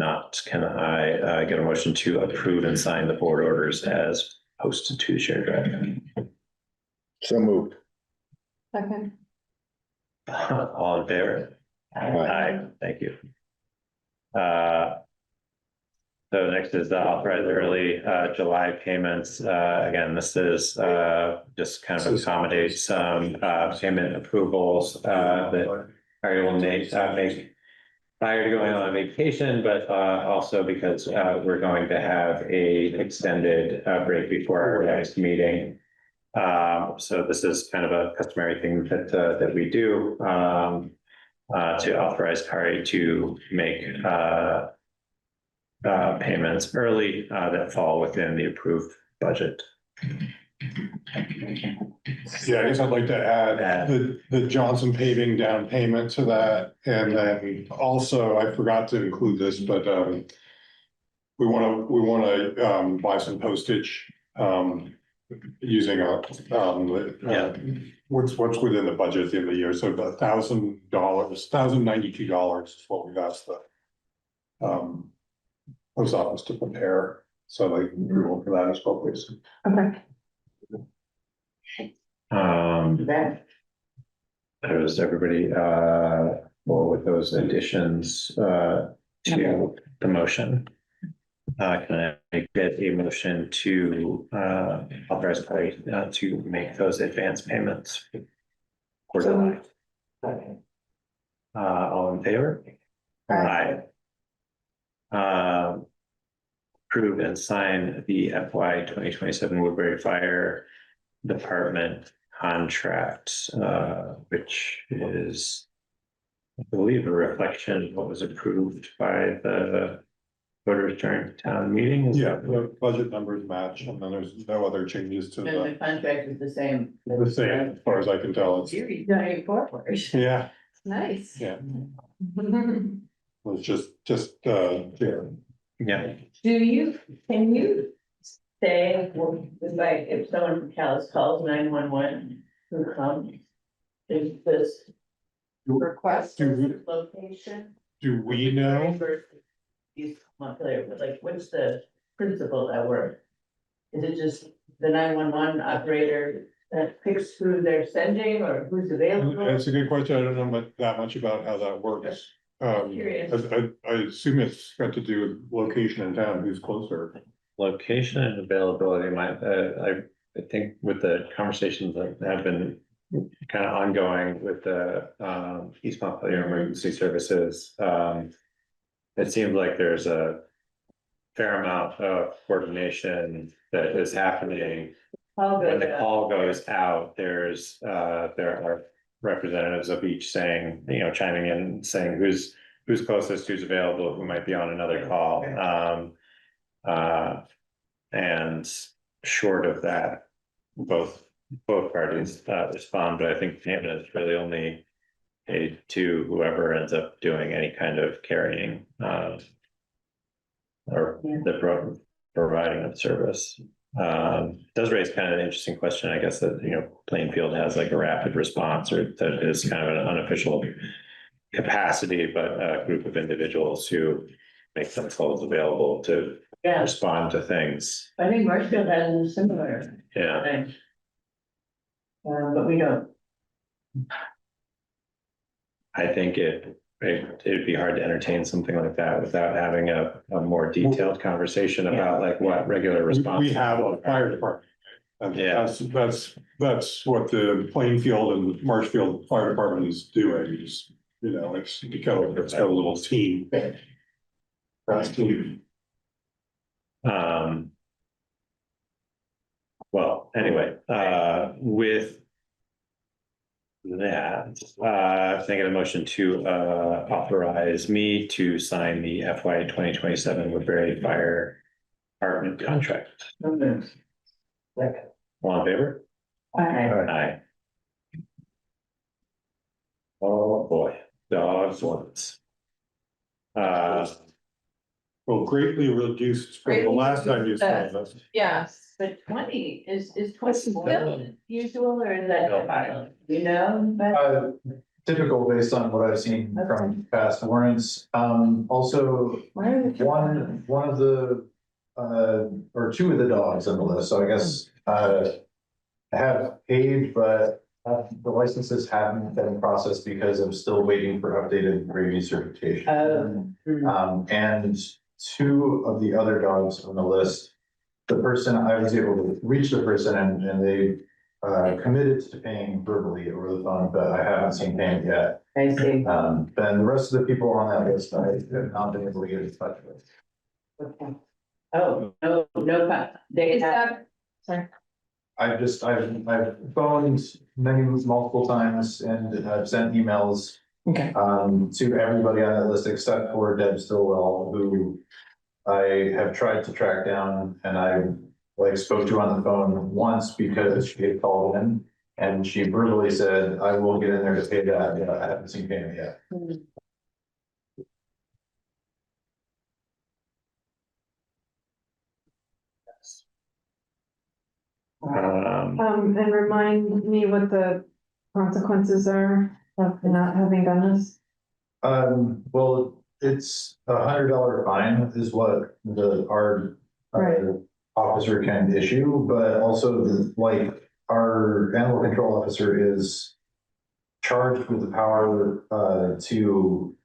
not, can I get a motion to approve and sign the board orders as posted to the shared drive? So moved. Okay. All in favor? Aye, thank you. So next is the authorized early July payments. Again, this is just kind of accommodate some payment approvals that Harry will make prior to going on vacation, but also because we're going to have a extended break before our next meeting. So this is kind of a customary thing that we do to authorize Harry to make payments early that fall within the approved budget. Yeah, I guess I'd like to add the Johnson paving down payment to that. And then also, I forgot to include this, but we want to buy some postage using what's within the budget at the end of the year. So about $1,000, $1,092 is what we've asked the post office to prepare. So like approval for that as well, please. Okay. Is everybody well with those additions to the motion? Can I get a motion to authorize Harry to make those advance payments? For July? All in favor? Aye. Approve and sign the FY 2027 Woodbury Fire Department contract, which is, I believe, a reflection of what was approved by the voters during town meeting. Yeah, the budget numbers match, and then there's no other changes to And the the contract is the same. as far as I can tell. It's, You're going forward. yeah, Nice. yeah, it's just Yeah. Can you say, well, like, if someone from Calais calls 911, who comes? Is this Request. location? do we know? He's not clear, but like, what's the principle that works? Is it just the 911 operator that picks who they're sending or who's available? That's a good question. I don't know that much about how that works. Curious. I assume it's got to do with location in town, who's closer. Location and availability, I think with the conversations that have been kind of ongoing with the East Montpelier Emergency Services, it seems like there's a fair amount of coordination that is happening. When the call goes out, there are representatives of each saying, chiming in, saying who's closest, who's available, who might be on another call. And short of that, both parties respond, but I think payment is really only paid to whoever ends up doing any kind of carrying or the providing of service. It does raise kind of an interesting question, I guess, that Plainfield has like a rapid response, or that is kind of an unofficial capacity, but a group of individuals who make themselves available to respond to things. I think Marshfield has a similar Yeah. thing. But we don't. I think it'd be hard to entertain something like that without having a more detailed conversation about like what regular response. We have a fire department. And that's what the Plainfield and Marshfield Fire Department is doing, is, it's got a little team. That's team. Well, anyway, with that, can I get a motion to authorize me to sign the FY 2027 Woodbury Fire Department contract? Second. All in favor? Aye. Oh, boy, dogs ones. Well, greatly reduced from the last time you saw this. Yes. But 20 is 20 still usual, or is that, but? typical based on what I've seen from past warrants. Also, Why are they? one of the, or two of the dogs on the list, so I guess, have paid, but the licenses haven't been processed because I'm still waiting for updated rabies certification. And two of the other dogs on the list, the person, I was able to reach the person and they committed to paying verbally over the phone, but I haven't seen payment yet. I see. Then the rest of the people on that list, I have not been able to get in touch with. Okay. Oh, no, they Is have, that, sorry, I've phoned multiple times and I've sent emails okay, to everybody on that list except for Deb Stillwell, who I have tried to track down and I spoke to on the phone once because she had called in and she verbally said, I will get in there to pay that. Yeah, I haven't seen payment yet. and remind me what the consequences are of not having done this? Well, it's $100 fine is what our Right. officer can issue, but also our animal control officer is charged with the power to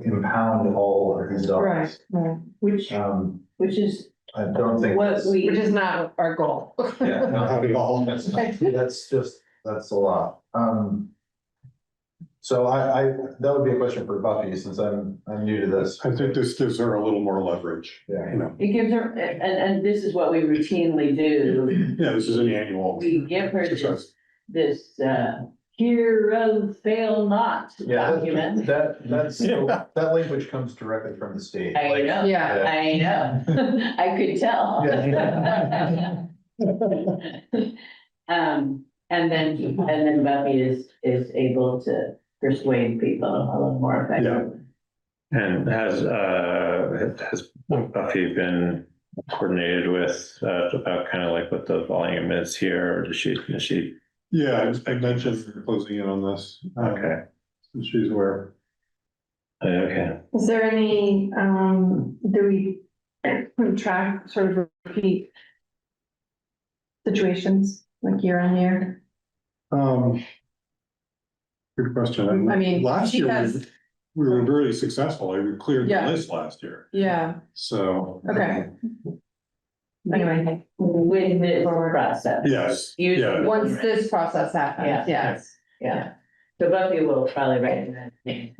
impound all of these dogs. Right, which is I don't think. what that's- we. which is not our goal. Yeah, not at all. That's a lot. So that would be a question for Buffy, since I'm new to this. I think this gives her a little more leverage, Yeah. you know. It gives her, and this is what we routinely do. Yeah, this is an annual. We give her exercise. this hereof fail not Yeah, document. that language comes directly from the state. I know, Yeah. I know. I could tell. And then Buffy is able to persuade people a little more effectively. And has Buffy been coordinated with, about kind of like what the volume is here, or does she? Yeah, I mentioned closing in on this. Okay. So she's aware. Okay. Is there any, do we track sort of repeat situations like year on year? Good question. I mean, Last she year, has- we were really successful. We cleared the Yeah. list last year, Yeah, so. okay. Anyway, With this process. Yes, Usually- yeah. once this process happens, yes. Yeah, so Buffy will probably recommend me.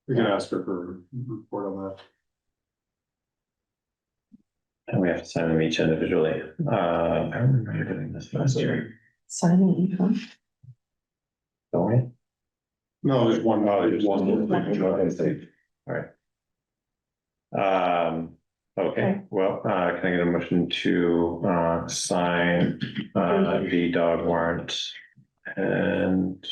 We can ask her for a report on that. And we have to sign them each individually. I remember doing this last year. Signing each one. Don't we? No, there's one. There's one. All right. Okay, well, can I get a motion to sign the dog warrant and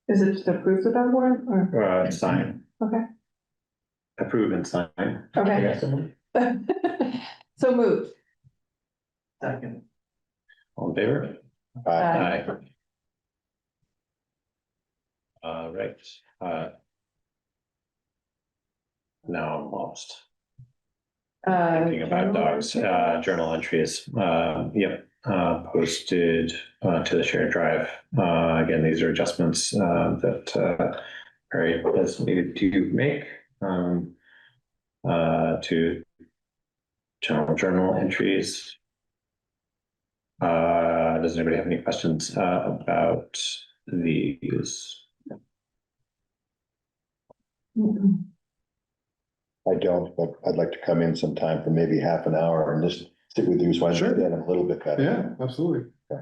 Is it just approved the dog warrant or? sign? Okay. Approve and sign. Okay. So moved. Second. All in favor? Aye. Right. Now I'm lost. Thinking about dogs, journal entries, yep, posted to the shared drive. Again, these are adjustments that Perry has needed to make to general journal entries. Does anybody have any questions about these? I don't, but I'd like to come in sometime for maybe half an hour and just sit with you so I Sure. understand them a little bit better. Yeah, absolutely. Yeah.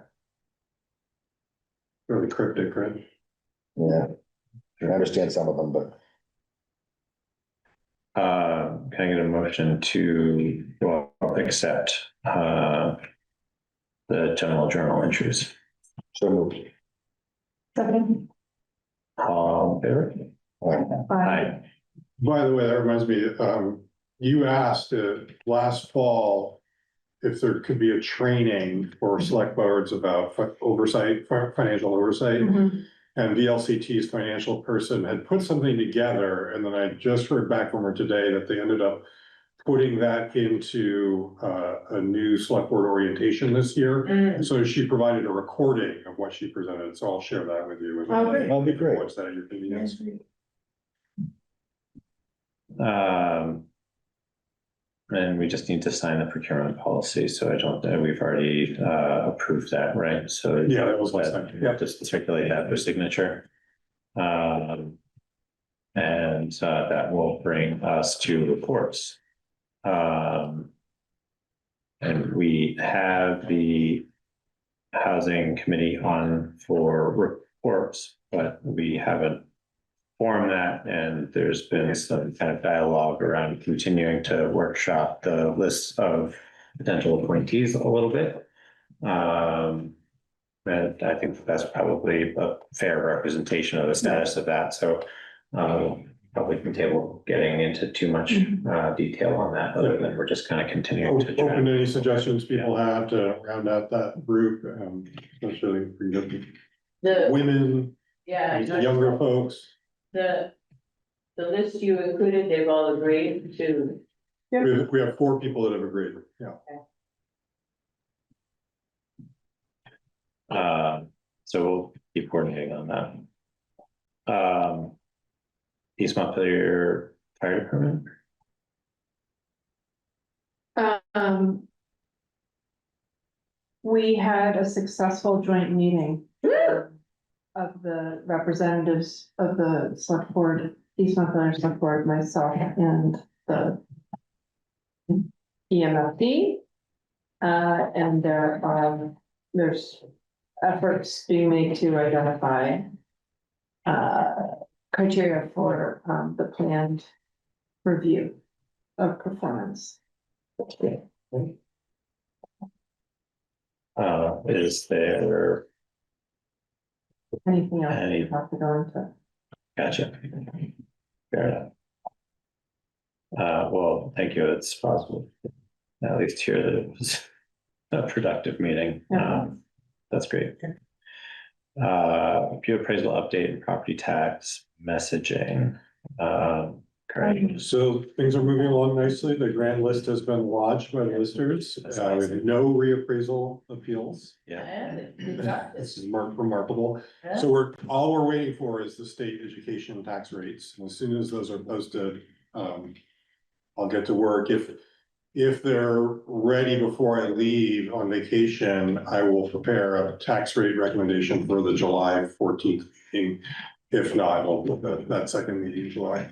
Really cryptic, right? Yeah, I understand some of them, but Can I get a motion to accept the general journal entries? so moved. Second. All in favor? Aye. By the way, that reminds me, you asked last fall if there could be a training for select boards about oversight, financial oversight. Mhm. And VLCT's financial person had put something together, and then I just heard back from her today that they ended up putting that into a new select board orientation this year. So she provided a recording of what she presented, so I'll share that with you. Oh, great. That'd be great. Watch that at your convenience. And we just need to sign the procurement policy, so I don't, we've already approved that, right? So. Yeah, that was last time. Yeah, just circulate that for signature. And that will bring us to reports. And we have the housing committee on for reports, but we haven't formed that, and there's been some kind of dialogue around continuing to workshop the list of potential appointees a little bit. And I think that's probably a fair representation of the status of that. So probably can table getting into too much detail on that, other than we're just kind of continuing to try. Open to any suggestions people have to round out that group, especially for The, women, yeah, younger folks. the list you included, they've all agreed to. We have 4 people that have agreed, yeah. So we'll keep coordinating on that. East Montpelier Fire Department. We had a successful joint meeting of the representatives of the select board, East Montpelier Select Board, myself and the EMLD. And there's efforts being made to identify criteria for the planned review of performance. Is there Anything else Any- you have to go into? Gotcha. Fair enough. Well, thank you. It's possible, at least here, that it was a productive meeting. That's great. View appraisal update and property tax messaging. Correct. So things are moving along nicely. The grand list has been lodged by the listers. We have no reappraisal appeals. Yeah. This is remarkable. So all we're waiting for is the state education tax rates. And as soon as those are posted, I'll get to work. If they're ready before I leave on vacation, I will prepare a tax rate recommendation for the July 14th meeting. If not, I'll put that second meeting in July.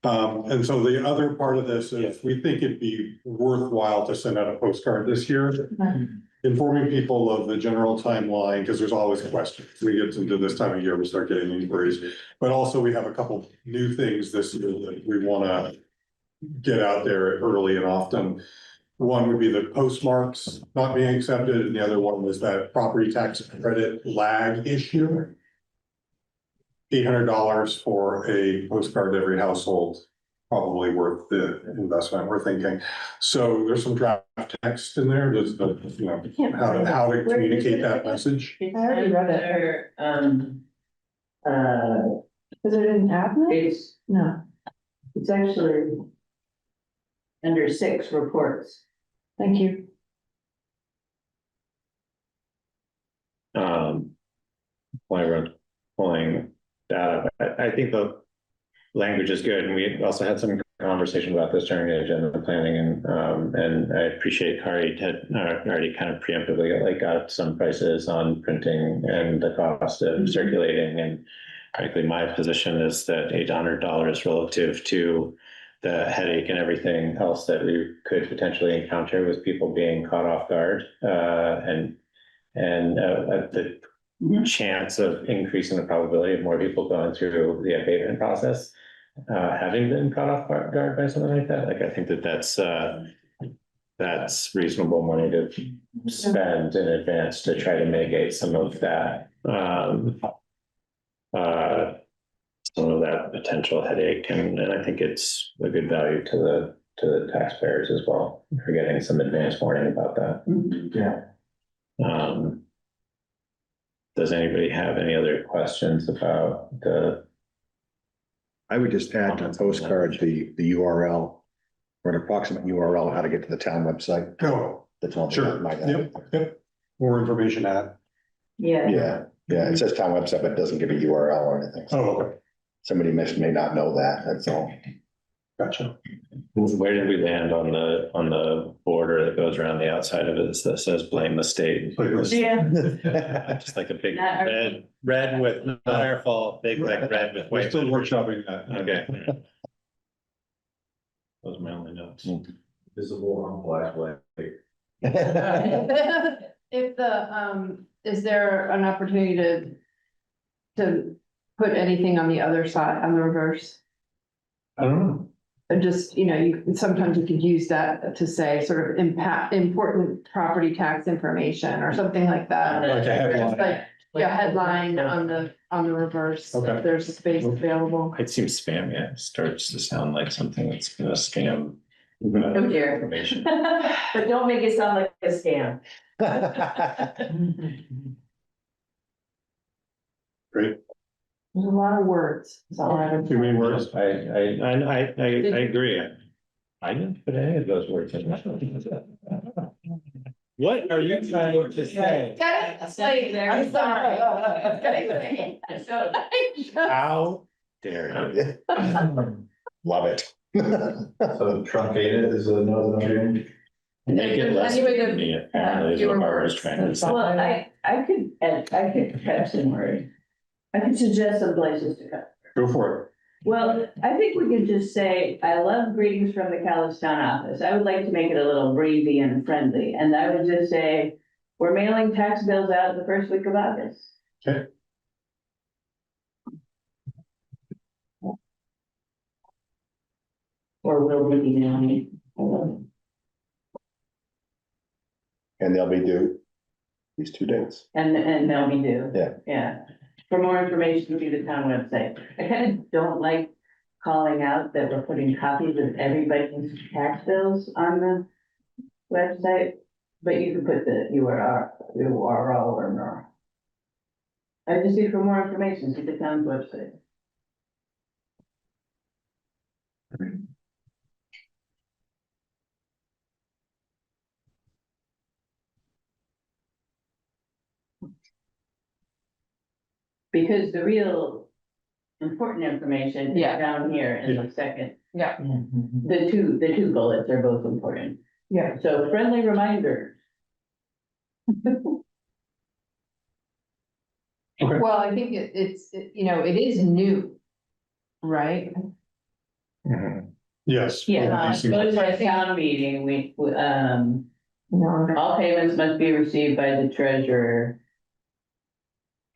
And so the other part of this is we think it'd be worthwhile to send out a postcard this year, informing people of the general timeline, because there's always questions. We get into this time of year, we start getting inquiries, but also we have a couple new things this year that we want to get out there early and often. One would be the postmarks not being accepted, and the other one was that property tax credit lag issue. $800 for a postcard to every household, probably worth the investment, we're thinking. So there's some draft text in there, that's the, how to communicate that message. It's I already read it. Is it in admin? No, It's actually under 6 reports. thank you. While everyone's pulling that up, I think the language is good, and we also had some conversation about this during the agenda planning, and I appreciate Kari had already kind of preemptively got some prices on printing and the cost of circulating, and frankly, my position is that $800 relative to the headache and everything else that we could potentially encounter with people being caught off guard, and the chance of increasing the probability of more people going through the abatement process, having been caught off guard by something like that. I think that's reasonable money to spend in advance to try to mitigate some of that, potential headache. And I think it's a good value to the taxpayers as well for getting some advance warning about that. Yeah. does anybody have any other questions about the? I would just add to the postcard, the URL, or an approximate URL, how to get to the town website. Oh, That's all. sure. Yep. More information at. Yeah, it says town website, but it doesn't give a URL or anything. Oh, okay. Somebody may not know that, that's all. Gotcha. Where did we land on the border that goes around the outside of it that says blame the state? Yeah. Just like a big Not our- red with, not our fault, big like red with We're white. still workshopping that. Okay. Those are my only notes. Visible on black light. If is there an opportunity to put anything on the other side, on the reverse? I don't know. Just, sometimes you could use that to say sort of important property tax information or something like that. Like a headline. Just like, yeah, headline on the reverse, Okay. if there's space available. It seems spammy. It starts to sound like something that's gonna scam. Oh dear. Information. But don't make it sound like a scam. Great. There's a lot of words. That's all I have. Too many words. I agree. I didn't put any of those words in. What are you trying to say? I'm sorry. How dare you? Love it. So truncated is another name. Make it less Any way to, convenient, apparently is what Barbara's trying to say. Well, I could have some words. I could suggest some places to go. Go for it. Well, I think we could just say, I love greetings from the Calais town office. I would like to make it a little breezy and friendly, and I would just say, we're mailing tax bills out the first week of August. Okay. Or will be emailing. And they'll be due these 2 dates. And they'll be due. Yeah. Yeah. For more information, see the town website. I kind of don't like calling out that we're putting copies of everybody's tax bills on the website, but you can put the URL or more. I just need for more information, see the town's website. Because the real important information is Yeah. down here in the second. Yeah. The two bullets are both important. Yeah. So friendly reminder. Well, I think it is new, right? Yes. Yeah, These things- goes to a town meeting, No, all payments must be received by the treasurer.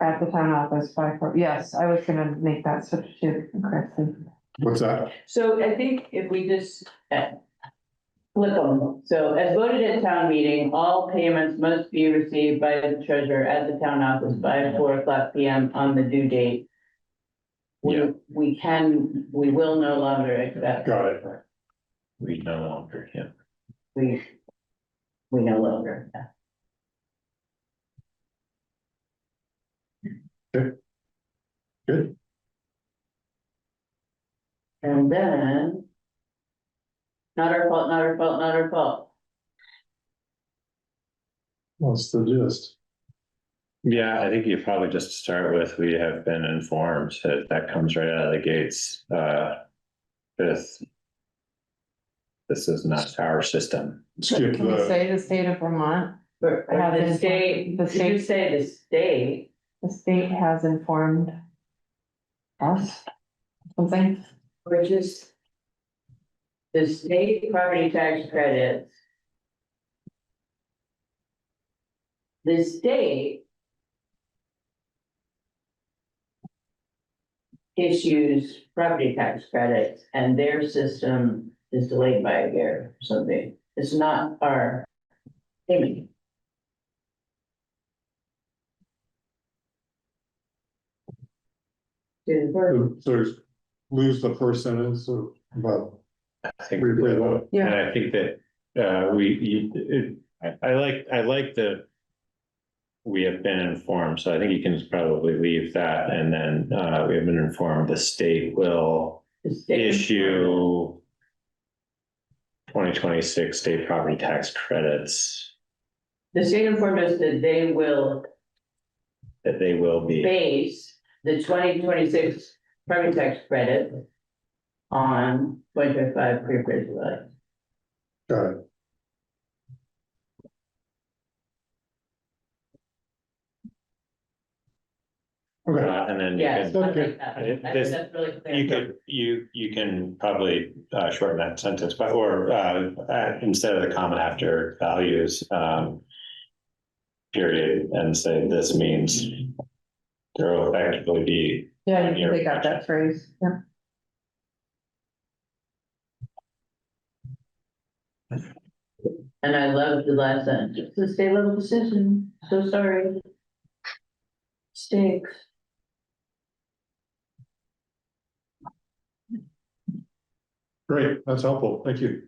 at the town office yes, I was gonna make that substitute correctly. What's that? So I think if we just flip them, so as voted at town meeting, all payments must be received by the treasurer at the town office by 4:00 PM on the due date. Yeah. We will no longer accept. Got it. We no longer, yeah. We no longer. Good. And then. Not our fault, not our fault, not our fault. What's the gist? Yeah, I think you probably just start with, we have been informed that comes right out of the gates, this is not our system. Skip Can we the, say the state of Vermont? Or the state, The did you state, say the state? the state has informed us, something? Or just. The state property tax credits. The state. Issues property tax credits and their system is delayed by a year or something. It's not our thing. so there's, lose the first sentence of, about, I think, Replay that. and I think that, I like the we have been informed, so I think you can probably leave that, and then, we have been informed the state will The state- issue 2026 state property tax credits The state informed us that they will be, base the 2026 property tax credit on 0.25 pre-appraised value. Got it. Okay, and then you Yes, can, I like that. This- That's really you clear. could, you can probably, shorten that sentence, but, or, instead of the comma after values, period, and say this means there will effectively be. Yeah, you can take out that phrase, yeah. And I love the last sentence, it's a state level decision, so sorry. Stakes. great, that's helpful, thank you.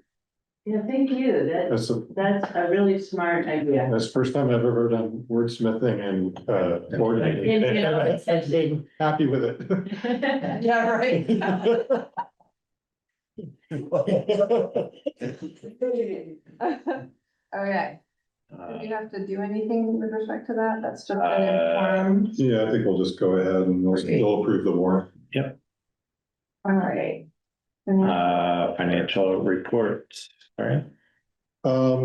Yeah, thank you, That's that's a really smart idea. the first time I've ever done wordsmithing and, coordinating. You know, it's- Happy with it. Yeah, right. Okay, do we have to do anything with respect to that? That's just been informed. Yeah, I think we'll just go ahead and we'll approve the warrant. All right. Financial report, all right.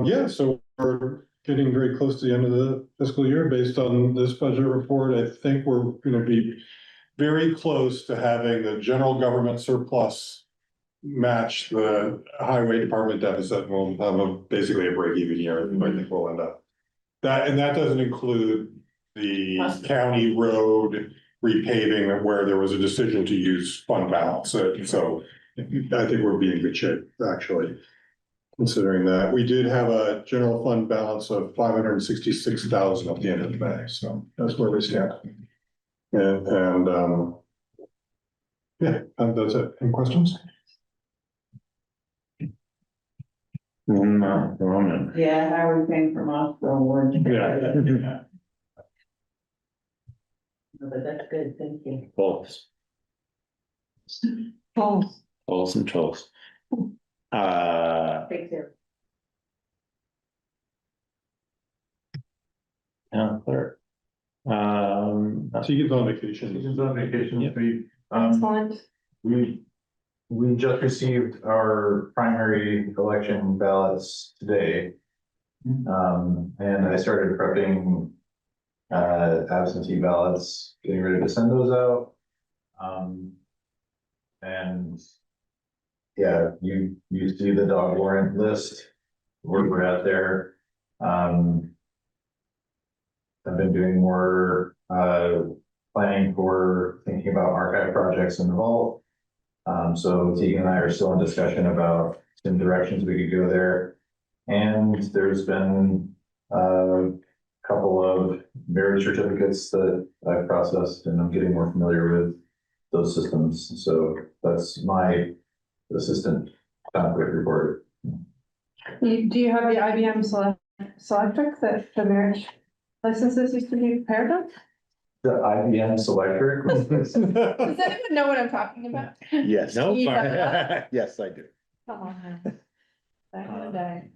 Yeah, so we're getting very close to the end of the fiscal year based on this budget report. I think we're gonna be very close to having the general government surplus match the highway department deficit. We'll have basically a break even year, I think we'll end up. And that doesn't include the county road repaving where there was a decision to use fund balance. So I think we'll be in good shape, actually. Considering that, we did have a general fund balance of 566,000 at the end of May, so that's where we stand. And yeah, and that's it. Any questions? No, no. Yeah, how are we paying for Moscow Award? Yeah. But that's good, thank you. Both, False. balls and trolls. Take care. Town clerk. So you get on vacation. Season's on vacation, Yep. Excellent. We just received our primary election ballots today. And I started prepping absentee ballots, getting ready to send those out. And yeah, you see the dog warrant list, where we're at there. I've been doing more planning for thinking about archive projects in the vault. So Tegan and I are still in discussion about some directions we could go there. And there's been a couple of marriage certificates that I've processed, and I'm getting more familiar with those systems. So that's my assistant conflict report. Do you have the IBM Selectric that the marriage licenses used to be paired with? The IBM Selectric. Does anyone know what I'm talking about? Yes. No, Yeah. Yes, I do. Come on. Back in the day.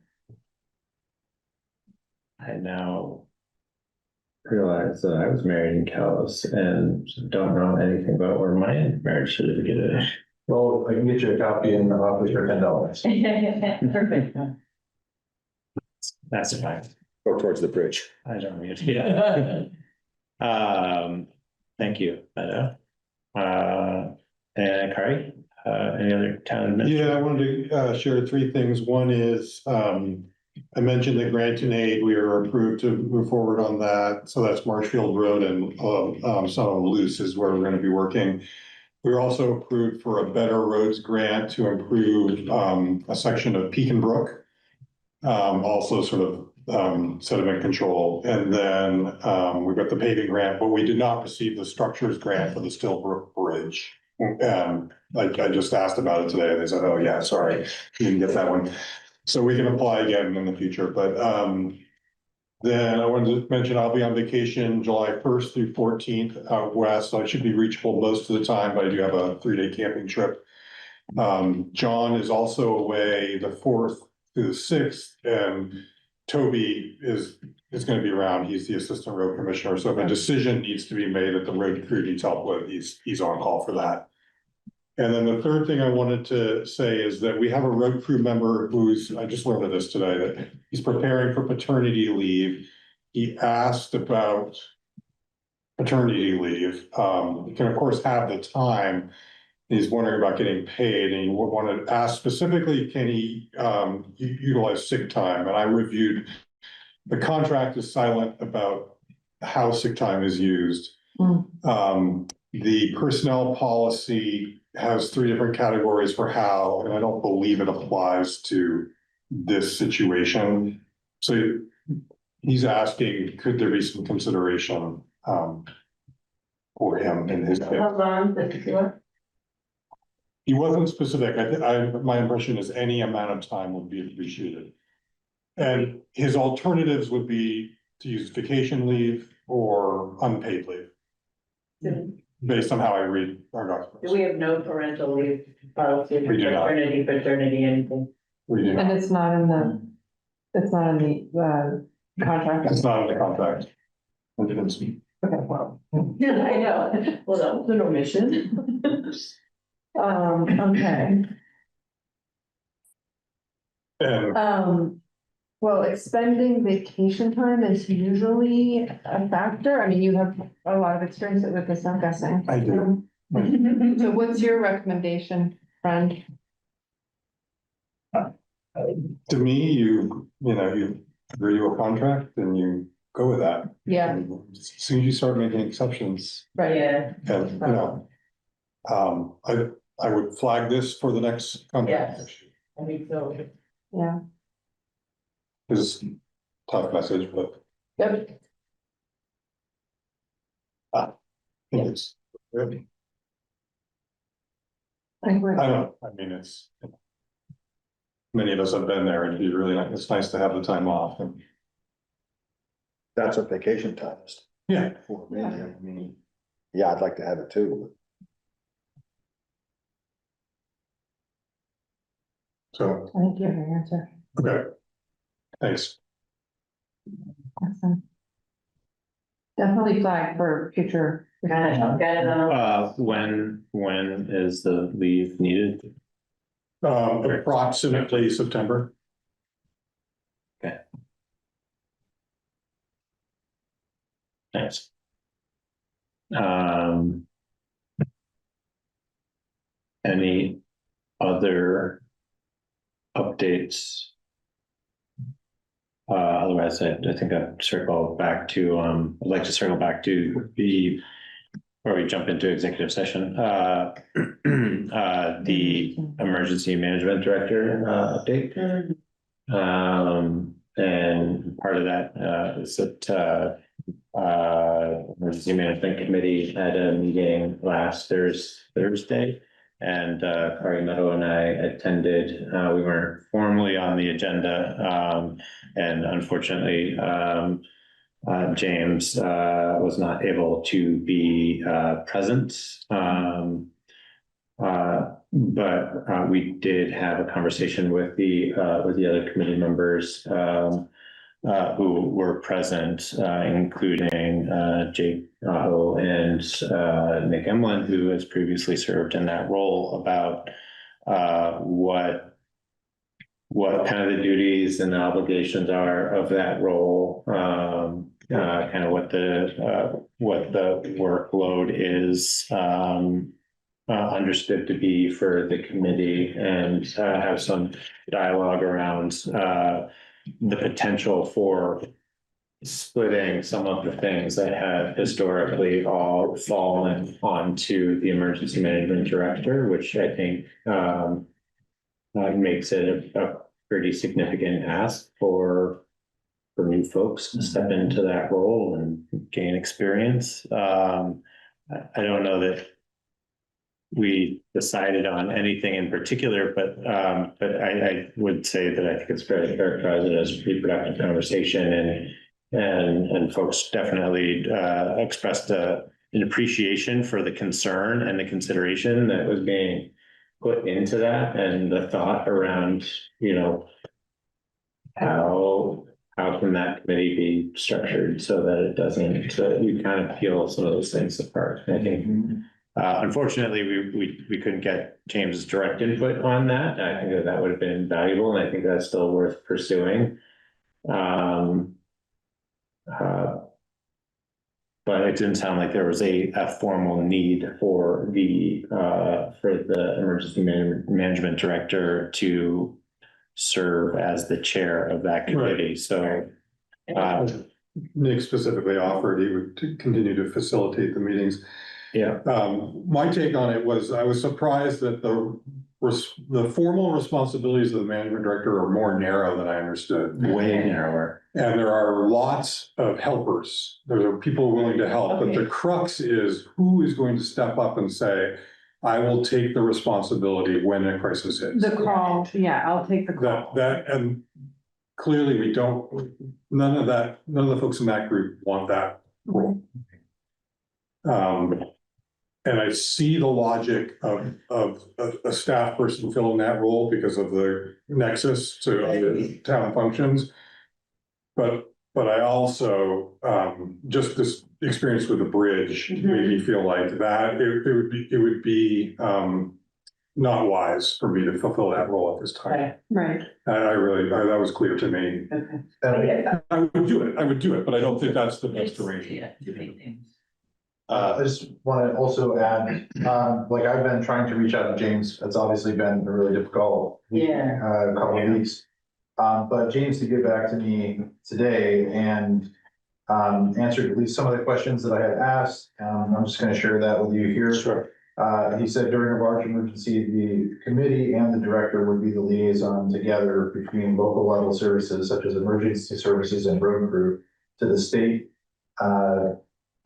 I now realize that I was married in Calais and don't know anything about where my marriage certificate is. Well, I can get you a copy in the office for $10. Perfect. That's fine. Go towards the bridge. I don't need to, yeah. Thank you, Meadow. And Kari, any other town? Yeah, I wanted to share three things. One is, I mentioned the grant and aid, we are approved to move forward on that. So that's Marshfield Road and Sun Loose is where we're gonna be working. We're also approved for a Better Roads grant to improve a section of Pekin Brook. Also sort of sediment control. And then we got the paving grant, but we did not receive the structures grant for the Stillbrook Bridge. I just asked about it today and they said, oh yeah, sorry, you didn't get that one. So we can apply again in the future, but Then I wanted to mention I'll be on vacation July 1st through 14th out west, so I should be reachable most of the time, but I do have a 3-day camping trip. John is also away the 4th through the 6th, and Toby is gonna be around. He's the assistant road commissioner, so if a decision needs to be made that the road crew needs help with, he's on call for that. And then the third thing I wanted to say is that we have a road crew member I just learned of this today, that he's preparing for paternity leave. He asked about paternity leave. He can of course have the time. He's wondering about getting paid, and he wanted to ask specifically, can he utilize sick time? And I reviewed, the contract is silent about how sick time is used. The personnel policy has 3 different categories for how, and I don't believe it applies to this situation. So he's asking, could there be some consideration for him in his case? How long does it work? He wasn't specific. My impression is any amount of time would be appreciated. And his alternatives would be to use vacation leave or unpaid leave, based on how I read our documents. Do we have no parental leave policy, We do not. paternity, anything? We do And not. it's not in the contract. It's not in the contract. Okay, well. Yeah, I know. Well, that was an omission. Okay. And Well, expending vacation time is usually a factor. I mean, you have a lot of experience with this, I'm guessing. I do. So what's your recommendation, friend? To me, you agree to a contract and you go with that. Yeah, And as soon as you start making exceptions, right. Yeah, and I would flag this for the next contract. Yes. I think so. Yeah. Is tough message, but Yep. it's really, I agree. I don't know, I mean, it's. Many of us have been there, and it'd be really it's nice to have the time off and. That's what vacation time is Yeah. for me. I mean, yeah, I'd like to have it too. So, I think you have your answer. okay. Thanks. Awesome. Definitely flag for future. Got it. When is the leave needed? Approximately September. Okay. Thanks. Any other updates? Otherwise, I think I'd circle back to, I'd like to circle back to before we jump into executive session, the emergency management director, update. And part of that, is that, emergency management committee had a meeting last Thursday. And Kari Meadow and I attended. We weren't formally on the agenda, and unfortunately, James was not able to be present. But we did have a conversation with the other committee members who were present, including Jake and Nick Emlin, who has previously served in that role, about what kind of the duties and the obligations are of that role, kind of what the workload is understood to be for the committee, and have some dialogue around the potential for splitting some of the things that have historically all fallen onto the emergency management director, which I think makes it a pretty significant ask for new folks to step into that role and gain experience. I don't know that we decided on anything in particular, but I would say that I think it's fair to characterize it as a pretty productive conversation, and folks definitely expressed an appreciation for the concern and the consideration that was being put into that, and the thought around, you know, how can that committee be structured so that it doesn't, so that you kind of peel some of those things apart. I think unfortunately, we couldn't get James's direct input on that. I think that would have been valuable, and I think that's still worth pursuing. But it didn't sound like there was a formal need for the emergency management director to serve as the chair of that committee. So Nick specifically offered he would continue to facilitate the meetings. yeah, My take on it was, I was surprised that the formal responsibilities of the management director are more narrow than I understood. way narrower. And there are lots of helpers. There are people willing to help, but the crux is who is going to step up and say, I will take the responsibility when a crisis hits. The call, yeah, I'll take the call. And clearly we don't, none of the folks in that group want that role. And I see the logic of a staff person filling that role because of the nexus to other town functions. But I also, just this experience with the bridge made me feel like that it would be not wise for me to fulfill that role at this time. Right. That was clear to me. I would do it, but I don't think that's the best arrangement. I just want to also add, like I've been trying to reach out to James. It's obviously been a really difficult couple of weeks. But James did get back to me today and answered at least some of the questions that I had asked. I'm just going to share that with you here. Sure. He said during a large emergency, the committee and the director would be the liaison together between local level services such as emergency services and road crew to the state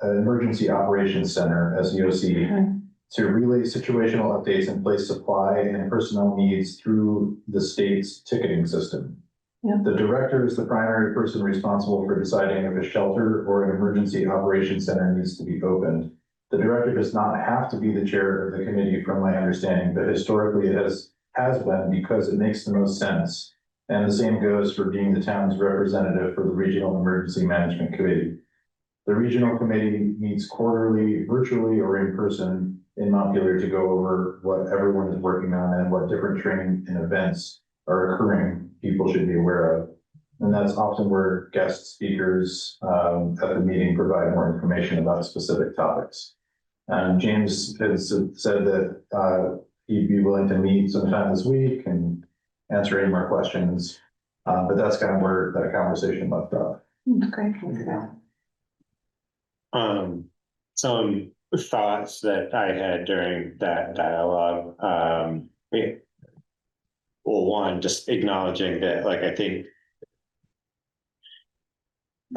Emergency Operations Center, SEOC, to relay situational updates and place supply and personnel needs through the state's ticketing system. The director is the primary person responsible for deciding if a shelter or an emergency operations center needs to be opened. The director does not have to be the chair of the committee from my understanding, but historically it has been because it makes the most sense. And the same goes for being the town's representative for the Regional Emergency Management Committee. The regional committee meets quarterly, virtually or in person in Montpelier to go over what everyone is working on and what different training and events are occurring people should be aware of. And that's often where guest speakers at the meeting provide more information about specific topics. And James has said that he'd be willing to meet sometime this week and answer any more questions. But that's kind of where that conversation left off. Okay. Some thoughts that I had during that dialogue. Well, one, just acknowledging that, like, I think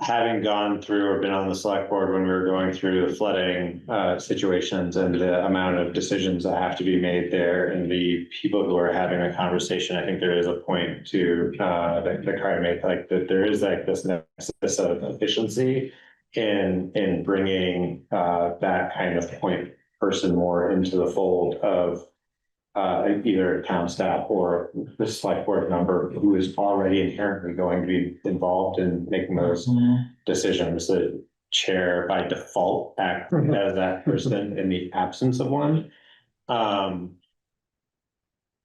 having gone through or been on the select board when we were going through the flooding situations and the amount of decisions that have to be made there and the people who are having a conversation, I think there is a point to that Kari made, like that there is like this nexus of efficiency in bringing that kind of point person more into the fold of either town staff or the select board member who is already inherently going to be involved in making those decisions. The chair by default acts as that person in the absence of one.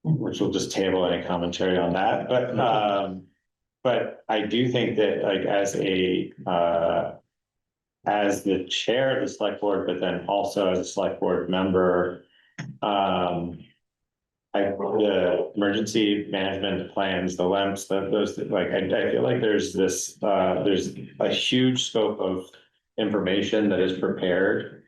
Which will just table any commentary on that. But I do think that, like, as the chair of the select board, but then also as a select board member, the emergency management plans, the LEMPs, those, like, I feel like there's this, there's a huge scope of information that is prepared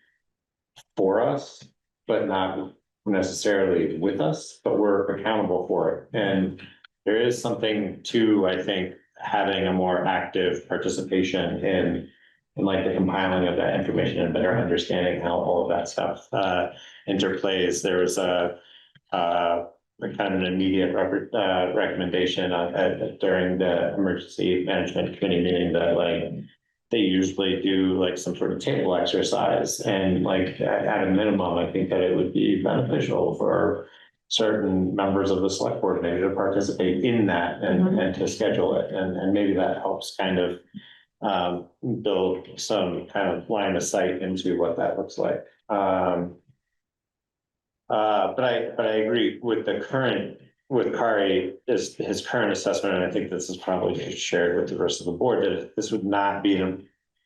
for us, but not necessarily with us, but we're accountable for it. And there is something to, I think, having a more active participation in like the compiling of that information and better understanding how all of that stuff interplays. There was a kind of an immediate recommendation during the emergency management committee meeting that, like, they usually do like some sort of table exercise, and like at a minimum, I think that it would be beneficial for certain members of the select board maybe to participate in that and to schedule it, and maybe that helps kind of build some kind of line of sight into what that looks like. But I agree with with Kari, is his current assessment, and I think this is probably shared with the rest of the board, that this would not be,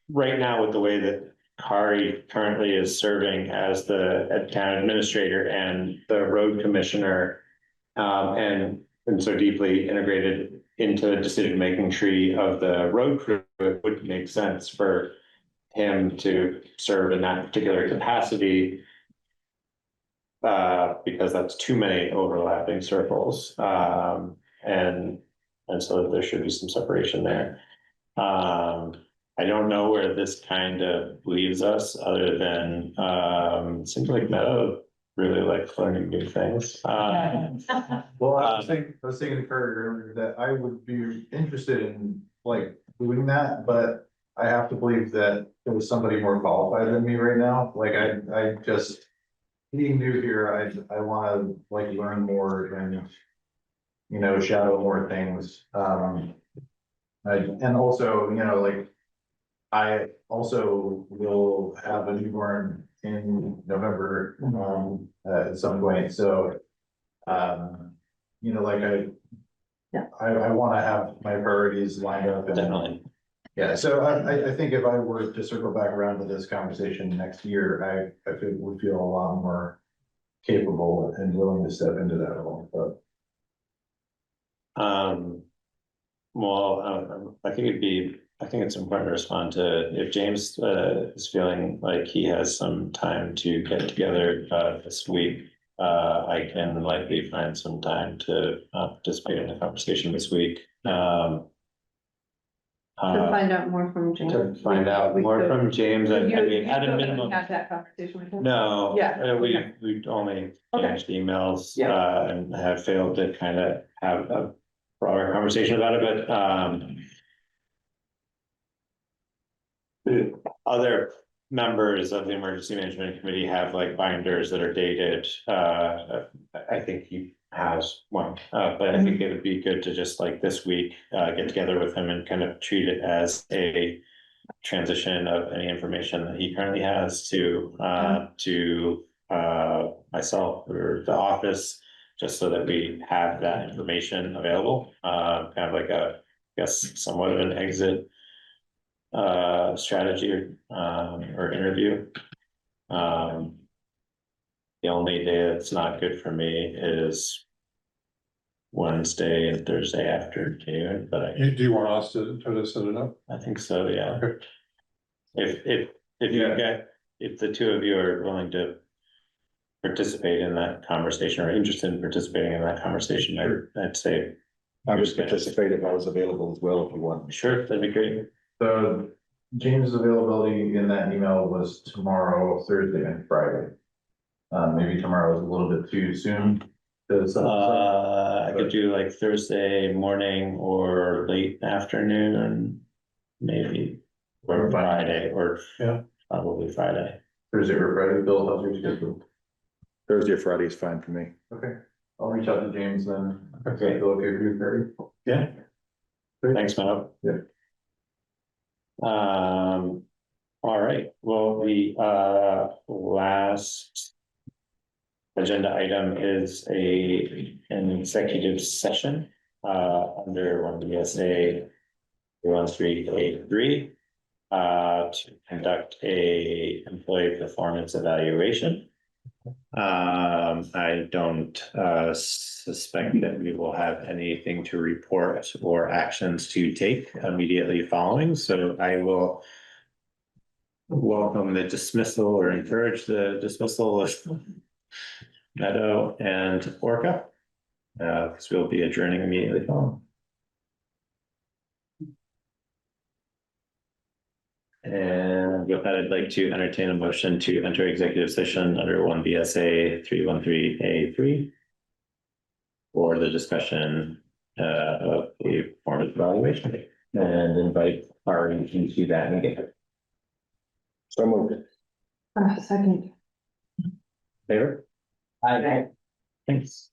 right now with the way that Kari currently is serving as the town administrator and the road commissioner, and so deeply integrated into the decision-making tree of the road crew, it would make sense for him to serve in that particular capacity. Because that's too many overlapping circles, and so there should be some separation there. I don't know where this kind of leaves us, other than it seems like Meadow really likes learning new things. Well, I was thinking to Kurt earlier that I would be interested in like doing that, but I have to believe that there was somebody more qualified than me right now. Like I just, being new here, I wanna like learn more and, you know, shadow more things. And also, you know, like I also will have a newborn in November, at some point, so. You know, like I wanna have my priorities lined up and. Definitely. Yeah, so I think if I were to circle back around to this conversation next year, I would feel a lot more capable and willing to step into that role, but. Well, I think it's important to respond to, if James is feeling like he has some time to get together this week, I can likely find some time to participate in the conversation this week. To find out more from James. To find out more from James, I mean, at a minimum. Have that conversation with him? No. Yeah. We only exchanged emails, Yeah. and have failed to kind of have a broader conversation about it, but other members of the emergency management committee have like binders that are dated. I think he has one, but I think it would be good to just like this week, get together with him and kind of treat it as a transition of any information that he currently has to myself or the office, just so that we have that information available, kind of like I guess somewhat of an exit strategy or interview. The only day that's not good for me is Wednesday and Thursday afternoon, but Do you want us to try to set it up? I think so, yeah. Okay. If the two of you are willing to participate in that conversation or interested in participating in that conversation, I'd say. I would participate if I was available as well, if you want. Sure, that'd be great. So James' availability in that email was tomorrow, Thursday and Friday. Maybe tomorrow is a little bit too soon. I could do like Thursday morning or late afternoon, maybe, or Friday, or probably Friday. Thursday or Friday, Bill, how's your schedule? Thursday or Friday is fine for me. Okay, I'll reach out to James then. Okay. Bill, okay for you, Terry? Yeah. Thanks, Matt. Yeah. All right, well, the last agenda item is an executive session under 1BSA 1383 to conduct a employee performance evaluation. I don't suspect that we will have anything to report or actions to take immediately following, so I will welcome the dismissal or encourage the dismissal of Meadow and Orca, because we'll be adjourning immediately following. And with that, I'd like to entertain a motion to enter executive session under 1BSA 313A3 for the discussion of a performance evaluation, and invite far into that meeting. So moved. Second. Favor? Okay. Thanks.